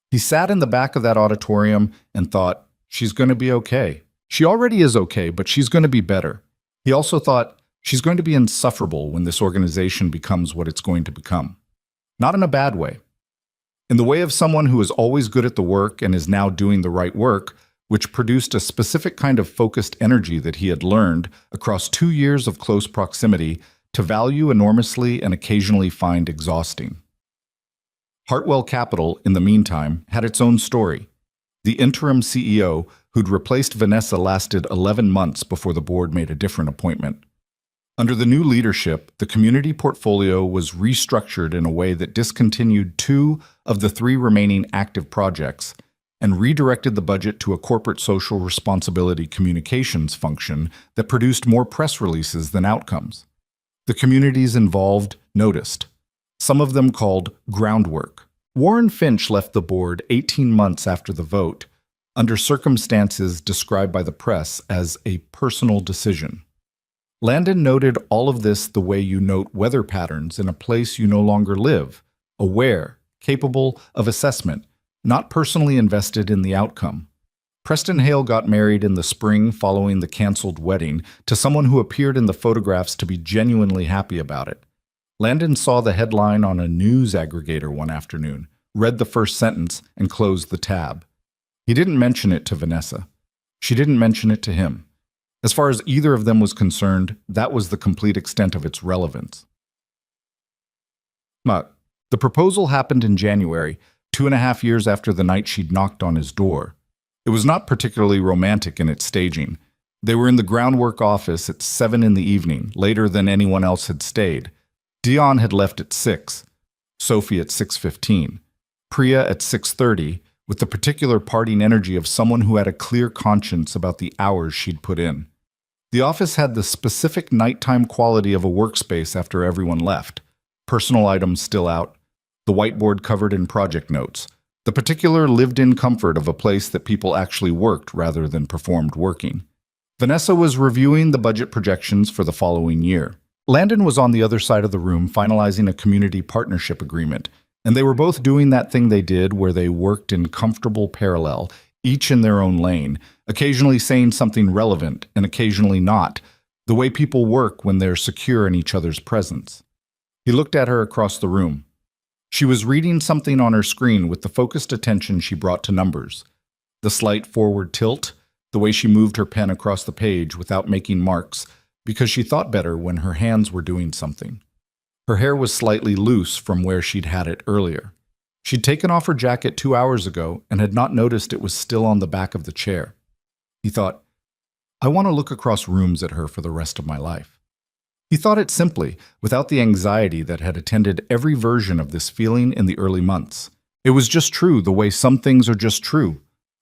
He sat in the back of that auditorium and thought, she's going to be okay. She already is okay, but she's going to be better. He also thought, she's going to be insufferable when this organization becomes what it's going to become. Not in a bad way. In the way of someone who is always good at the work and is now doing the right work, which produced a specific kind of focused energy that he had learned across 2 years of close proximity to value enormously and occasionally find exhausting. Hartwell Capital, in the meantime, had its own story. The interim CEO, who'd replaced Vanessa, lasted 11 months before the board made a different appointment. Under the new leadership, the community portfolio was restructured in a way that discontinued 2 of the 3 remaining active projects and redirected the budget to a corporate social responsibility communications function that produced more press releases than outcomes. The communities involved noticed, some of them called Groundwork. Warren Finch left the board 18 months after the vote, under circumstances described by the press as a personal decision. Landon noted all of this the way you note weather patterns in a place you no longer live, aware, capable of assessment, not personally invested in the outcome. Preston Hale got married in the spring following the canceled wedding to someone who appeared in the photographs to be genuinely happy about it. Landon saw the headline on a news aggregator one afternoon, read the first sentence, and closed the tab. He didn't mention it to Vanessa. She didn't mention it to him. As far as either of them was concerned, that was the complete extent of its relevance. The proposal happened in January, 2.5 years after the night she'd knocked on his door. It was not particularly romantic in its staging. They were in the groundwork office at 7 in the evening, later than anyone else had stayed. Dion had left at 6, Sophie at 6:15, Priya at 6:30, with the particular partying energy of someone who had a clear conscience about the hours she'd put in. The office had the specific nighttime quality of a workspace after everyone left. Personal items still out, the whiteboard covered in project notes, the particular lived-in comfort of a place that people actually worked rather than performed working. Vanessa was reviewing the budget projections for the following year. Landon was on the other side of the room finalizing a community partnership agreement, and they were both doing that thing they did where they worked in comfortable parallel, each in their own lane, occasionally saying something relevant and occasionally not, the way people work when they're secure in each other's presence. He looked at her across the room. She was reading something on her screen with the focused attention she brought to numbers. The slight forward tilt, the way she moved her pen across the page without making marks, because she thought better when her hands were doing something. Her hair was slightly loose from where she'd had it earlier. She'd taken off her jacket 2 hours ago and had not noticed it was still on the back of the chair. He thought, I want to look across rooms at her for the rest of my life. He thought it simply, without the anxiety that had attended every version of this feeling in the early months. It was just true the way some things are just true,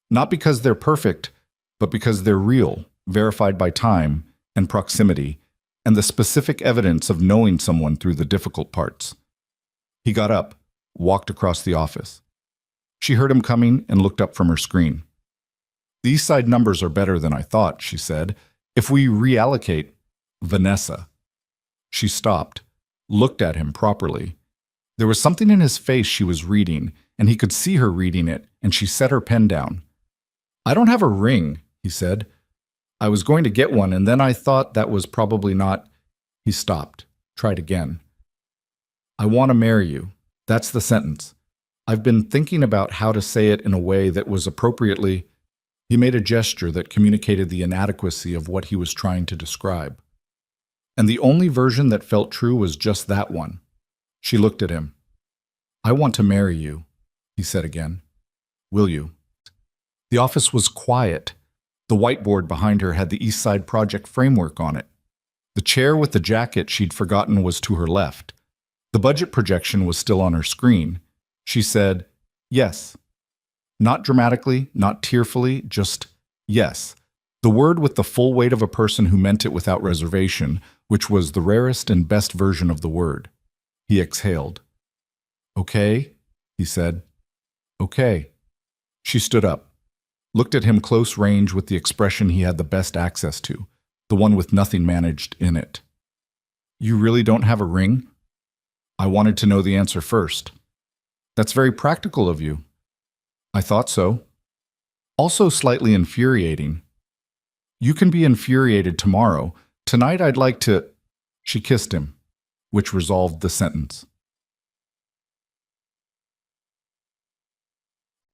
not because they're perfect, but because they're real, verified by time and proximity, and the specific evidence of knowing someone through the difficult parts. He got up, walked across the office. She heard him coming and looked up from her screen. The East Side numbers are better than I thought, she said. If we reallocate, Vanessa. She stopped, looked at him properly. There was something in his face she was reading, and he could see her reading it, and she set her pen down. I don't have a ring, he said. I was going to get one, and then I thought that was probably not. He stopped, tried again. I want to marry you. That's the sentence. I've been thinking about how to say it in a way that was appropriately. He made a gesture that communicated the inadequacy of what he was trying to describe. And the only version that felt true was just that one. She looked at him. I want to marry you, he said again. Will you? The office was quiet. The whiteboard behind her had the East Side Project framework on it. The chair with the jacket she'd forgotten was to her left. The budget projection was still on her screen. She said, yes. Not dramatically, not tearfully, just yes. The word with the full weight of a person who meant it without reservation, which was the rarest and best version of the word. He exhaled. Okay, he said. Okay. She stood up, looked at him close range with the expression he had the best access to, the one with nothing managed in it. You really don't have a ring? I wanted to know the answer first. That's very practical of you. I thought so. Also slightly infuriating. You can be infuriated tomorrow. Tonight I'd like to. She kissed him, which resolved the sentence.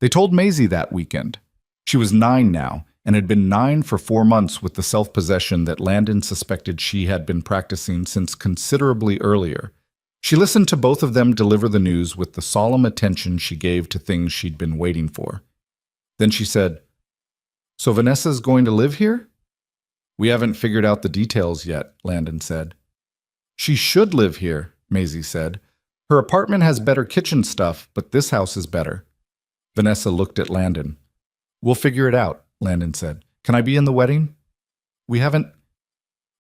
They told Maisie that weekend. She was 9 now, and had been 9 for 4 months with the self-possession that Landon suspected she had been practicing since considerably earlier. She listened to both of them deliver the news with the solemn attention she gave to things she'd been waiting for. Then she said, So Vanessa's going to live here? We haven't figured out the details yet, Landon said. She should live here, Maisie said. Her apartment has better kitchen stuff, but this house is better. Vanessa looked at Landon. We'll figure it out, Landon said. Can I be in the wedding? We haven't.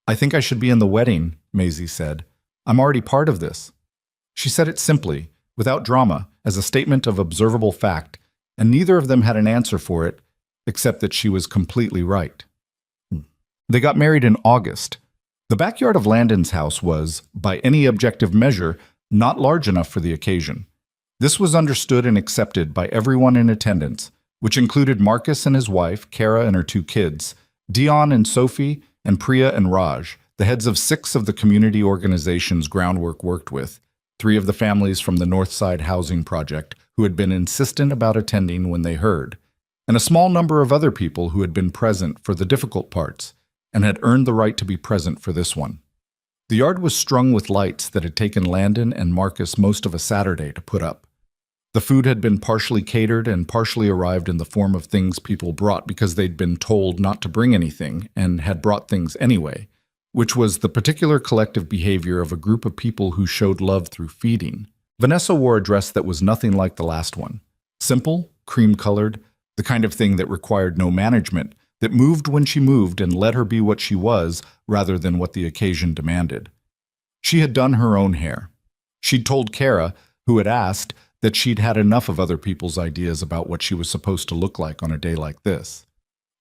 I think I should be in the wedding, Maisie said. I'm already part of this. She said it simply, without drama, as a statement of observable fact, and neither of them had an answer for it, except that she was completely right. They got married in August. The backyard of Landon's house was, by any objective measure, not large enough for the occasion. This was understood and accepted by everyone in attendance, which included Marcus and his wife, Kara and her 2 kids, Dion and Sophie, and Priya and Raj, the heads of 6 of the community organizations Groundwork worked with, 3 of the families from the Northside Housing Project who had been insistent about attending when they heard, and a small number of other people who had been present for the difficult parts and had earned the right to be present for this one. The yard was strung with lights that had taken Landon and Marcus most of a Saturday to put up. The food had been partially catered and partially arrived in the form of things people brought because they'd been told not to bring anything and had brought things anyway, which was the particular collective behavior of a group of people who showed love through feeding. Vanessa wore a dress that was nothing like the last one. Simple, cream-colored, the kind of thing that required no management, that moved when she moved and let her be what she was rather than what the occasion demanded. She had done her own hair. She'd told Kara, who had asked, that she'd had enough of other people's ideas about what she was supposed to look like on a day like this.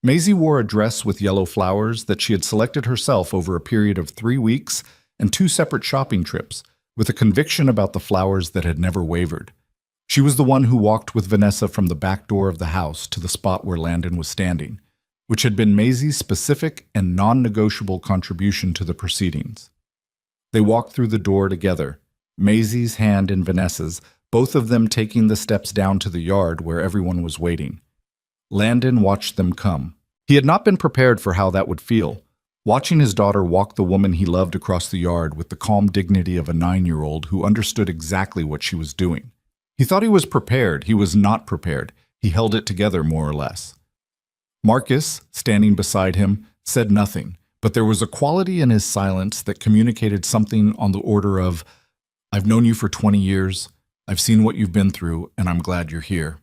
Maisie wore a dress with yellow flowers that she had selected herself over a period of 3 weeks and 2 separate shopping trips, with a conviction about the flowers that had never wavered. She was the one who walked with Vanessa from the back door of the house to the spot where Landon was standing, which had been Maisie's specific and non-negotiable contribution to the proceedings. They walked through the door together, Maisie's hand in Vanessa's, both of them taking the steps down to the yard where everyone was waiting. Landon watched them come. He had not been prepared for how that would feel, watching his daughter walk the woman he loved across the yard with the calm dignity of a 9-year-old who understood exactly what she was doing. He thought he was prepared. He was not prepared. He held it together, more or less. Marcus, standing beside him, said nothing, but there was a quality in his silence that communicated something on the order of, "I've known you for 20 years. I've seen what you've been through, and I'm glad you're here."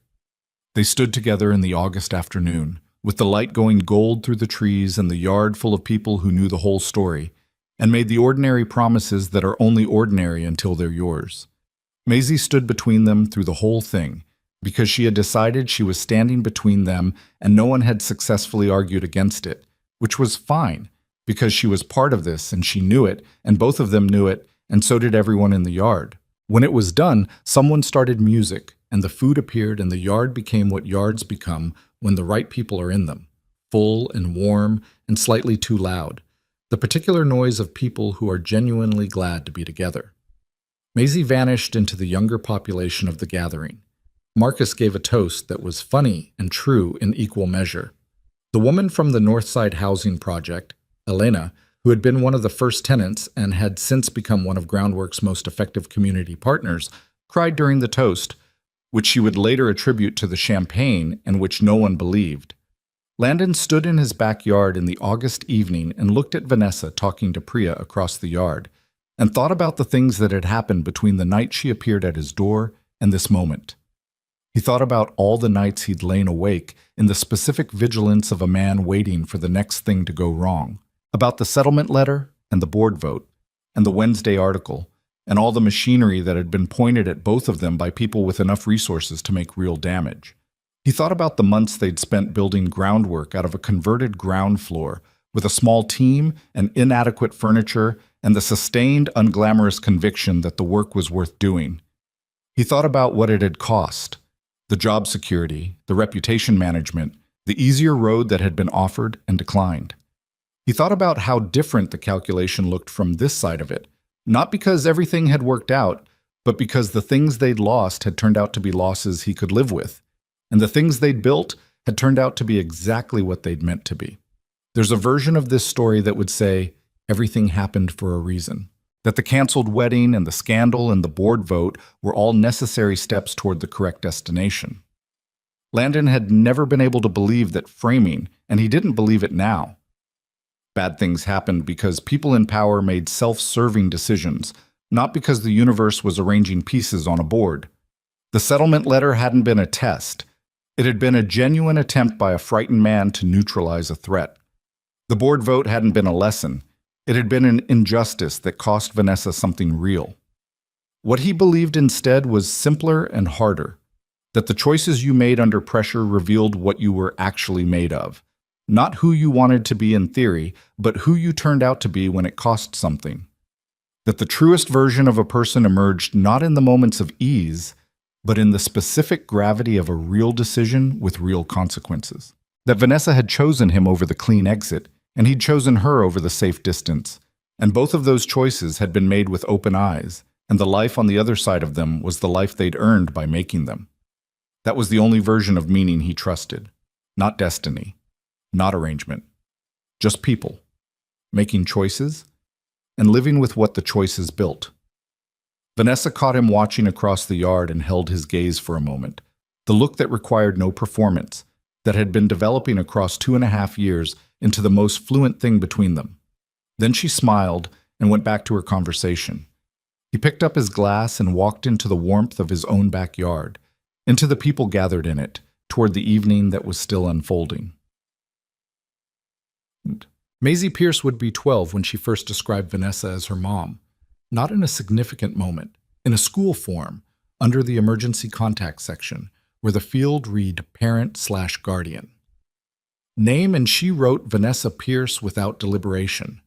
They stood together in the August afternoon, with the light going gold through the trees and the yard full of people who knew the whole story, and made the ordinary promises that are only ordinary until they're yours. Maisie stood between them through the whole thing, because she had decided she was standing between them and no one had successfully argued against it, which was fine, because she was part of this and she knew it, and both of them knew it, and so did everyone in the yard. When it was done, someone started music, and the food appeared, and the yard became what yards become when the right people are in them, full and warm and slightly too loud, the particular noise of people who are genuinely glad to be together. Maisie vanished into the younger population of the gathering. Marcus gave a toast that was funny and true in equal measure. The woman from the Northside Housing Project, Elena, who had been one of the first tenants and had since become one of Groundwork's most effective community partners, cried during the toast, which she would later attribute to the champagne and which no one believed. Landon stood in his backyard in the August evening and looked at Vanessa talking to Priya across the yard, and thought about the things that had happened between the night she appeared at his door and this moment. He thought about all the nights he'd lain awake in the specific vigilance of a man waiting for the next thing to go wrong, about the settlement letter and the board vote and the Wednesday article and all the machinery that had been pointed at both of them by people with enough resources to make real damage. He thought about the months they'd spent building groundwork out of a converted ground floor with a small team and inadequate furniture and the sustained, unglamorous conviction that the work was worth doing. He thought about what it had cost, the job security, the reputation management, the easier road that had been offered and declined. He thought about how different the calculation looked from this side of it, not because everything had worked out, but because the things they'd lost had turned out to be losses he could live with, and the things they'd built had turned out to be exactly what they'd meant to be. There's a version of this story that would say everything happened for a reason, that the canceled wedding and the scandal and the board vote were all necessary steps toward the correct destination. Landon had never been able to believe that framing, and he didn't believe it now. Bad things happened because people in power made self-serving decisions, not because the universe was arranging pieces on a board. The settlement letter hadn't been a test. It had been a genuine attempt by a frightened man to neutralize a threat. The board vote hadn't been a lesson. It had been an injustice that cost Vanessa something real. What he believed instead was simpler and harder, that the choices you made under pressure revealed what you were actually made of. Not who you wanted to be in theory, but who you turned out to be when it cost something. That the truest version of a person emerged not in the moments of ease, but in the specific gravity of a real decision with real consequences. That Vanessa had chosen him over the clean exit, and he'd chosen her over the safe distance. And both of those choices had been made with open eyes, and the life on the other side of them was the life they'd earned by making them. That was the only version of meaning he trusted. Not destiny, not arrangement. Just people, making choices, and living with what the choices built. Vanessa caught him watching across the yard and held his gaze for a moment, the look that required no performance, that had been developing across 2.5 years into the most fluent thing between them. Then she smiled and went back to her conversation. He picked up his glass and walked into the warmth of his own backyard, into the people gathered in it, toward the evening that was still unfolding. Maisie Pierce would be 12 when she first described Vanessa as her mom. Not in a significant moment, in a school form, under the emergency contact section, where the field read parent/guardian. Name, and she wrote Vanessa Pierce without deliberation,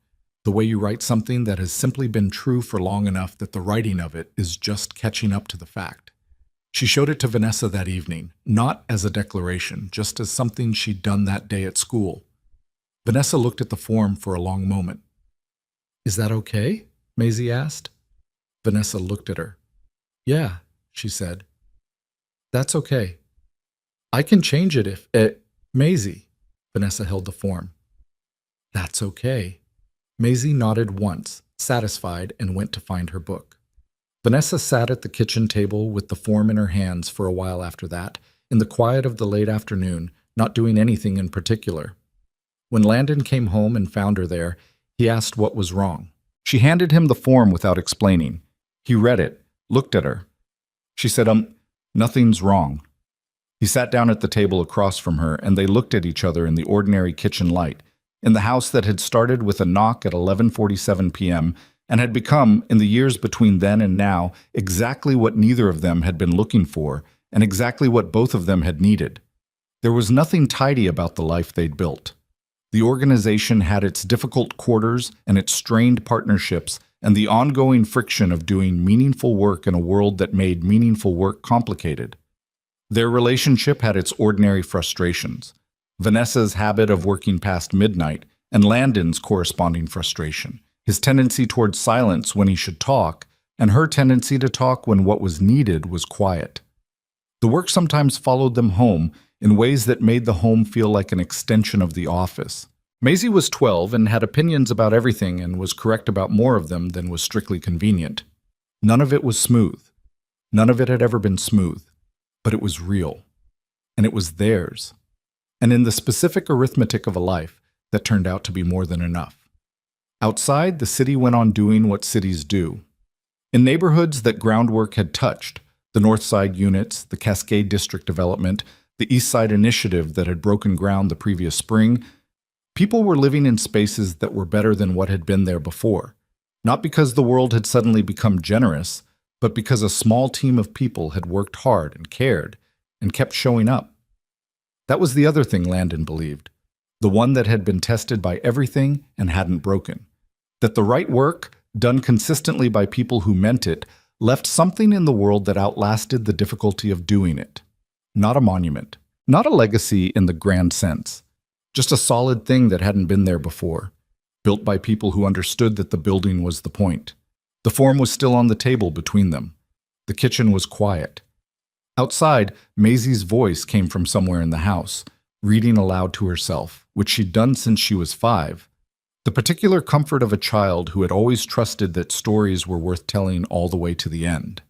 the way you write something that has simply been true for long enough that the writing of it is just catching up to the fact. She showed it to Vanessa that evening, not as a declaration, just as something she'd done that day at school. Vanessa looked at the form for a long moment. "Is that okay?" Maisie asked. Vanessa looked at her. "Yeah," she said. "That's okay. I can change it if... Maisie." Vanessa held the form. "That's okay." Maisie nodded once, satisfied, and went to find her book. Vanessa sat at the kitchen table with the form in her hands for a while after that, in the quiet of the late afternoon, not doing anything in particular. When Landon came home and found her there, he asked what was wrong. She handed him the form without explaining. He read it, looked at her. She said, nothing's wrong. He sat down at the table across from her, and they looked at each other in the ordinary kitchen light, in the house that had started with a knock at 11:47 p.m. and had become, in the years between then and now, exactly what neither of them had been looking for, and exactly what both of them had needed. There was nothing tidy about the life they'd built. The organization had its difficult quarters and its strained partnerships and the ongoing friction of doing meaningful work in a world that made meaningful work complicated. Their relationship had its ordinary frustrations, Vanessa's habit of working past midnight and Landon's corresponding frustration, his tendency towards silence when he should talk, and her tendency to talk when what was needed was quiet. The work sometimes followed them home in ways that made the home feel like an extension of the office. Maisie was 12 and had opinions about everything and was correct about more of them than was strictly convenient. None of it was smooth. None of it had ever been smooth. But it was real. And it was theirs. And in the specific arithmetic of a life, that turned out to be more than enough. Outside, the city went on doing what cities do. In neighborhoods that groundwork had touched, the North Side units, the Cascade District development, the East Side initiative that had broken ground the previous spring, people were living in spaces that were better than what had been there before, not because the world had suddenly become generous, but because a small team of people had worked hard and cared and kept showing up. That was the other thing Landon believed, the one that had been tested by everything and hadn't broken, that the right work, done consistently by people who meant it, left something in the world that outlasted the difficulty of doing it. Not a monument, not a legacy in the grand sense, just a solid thing that hadn't been there before, built by people who understood that the building was the point. The form was still on the table between them. The kitchen was quiet. Outside, Maisie's voice came from somewhere in the house, reading aloud to herself, which she'd done since she was 5. The particular comfort of a child who had always trusted that stories were worth telling all the way to the end.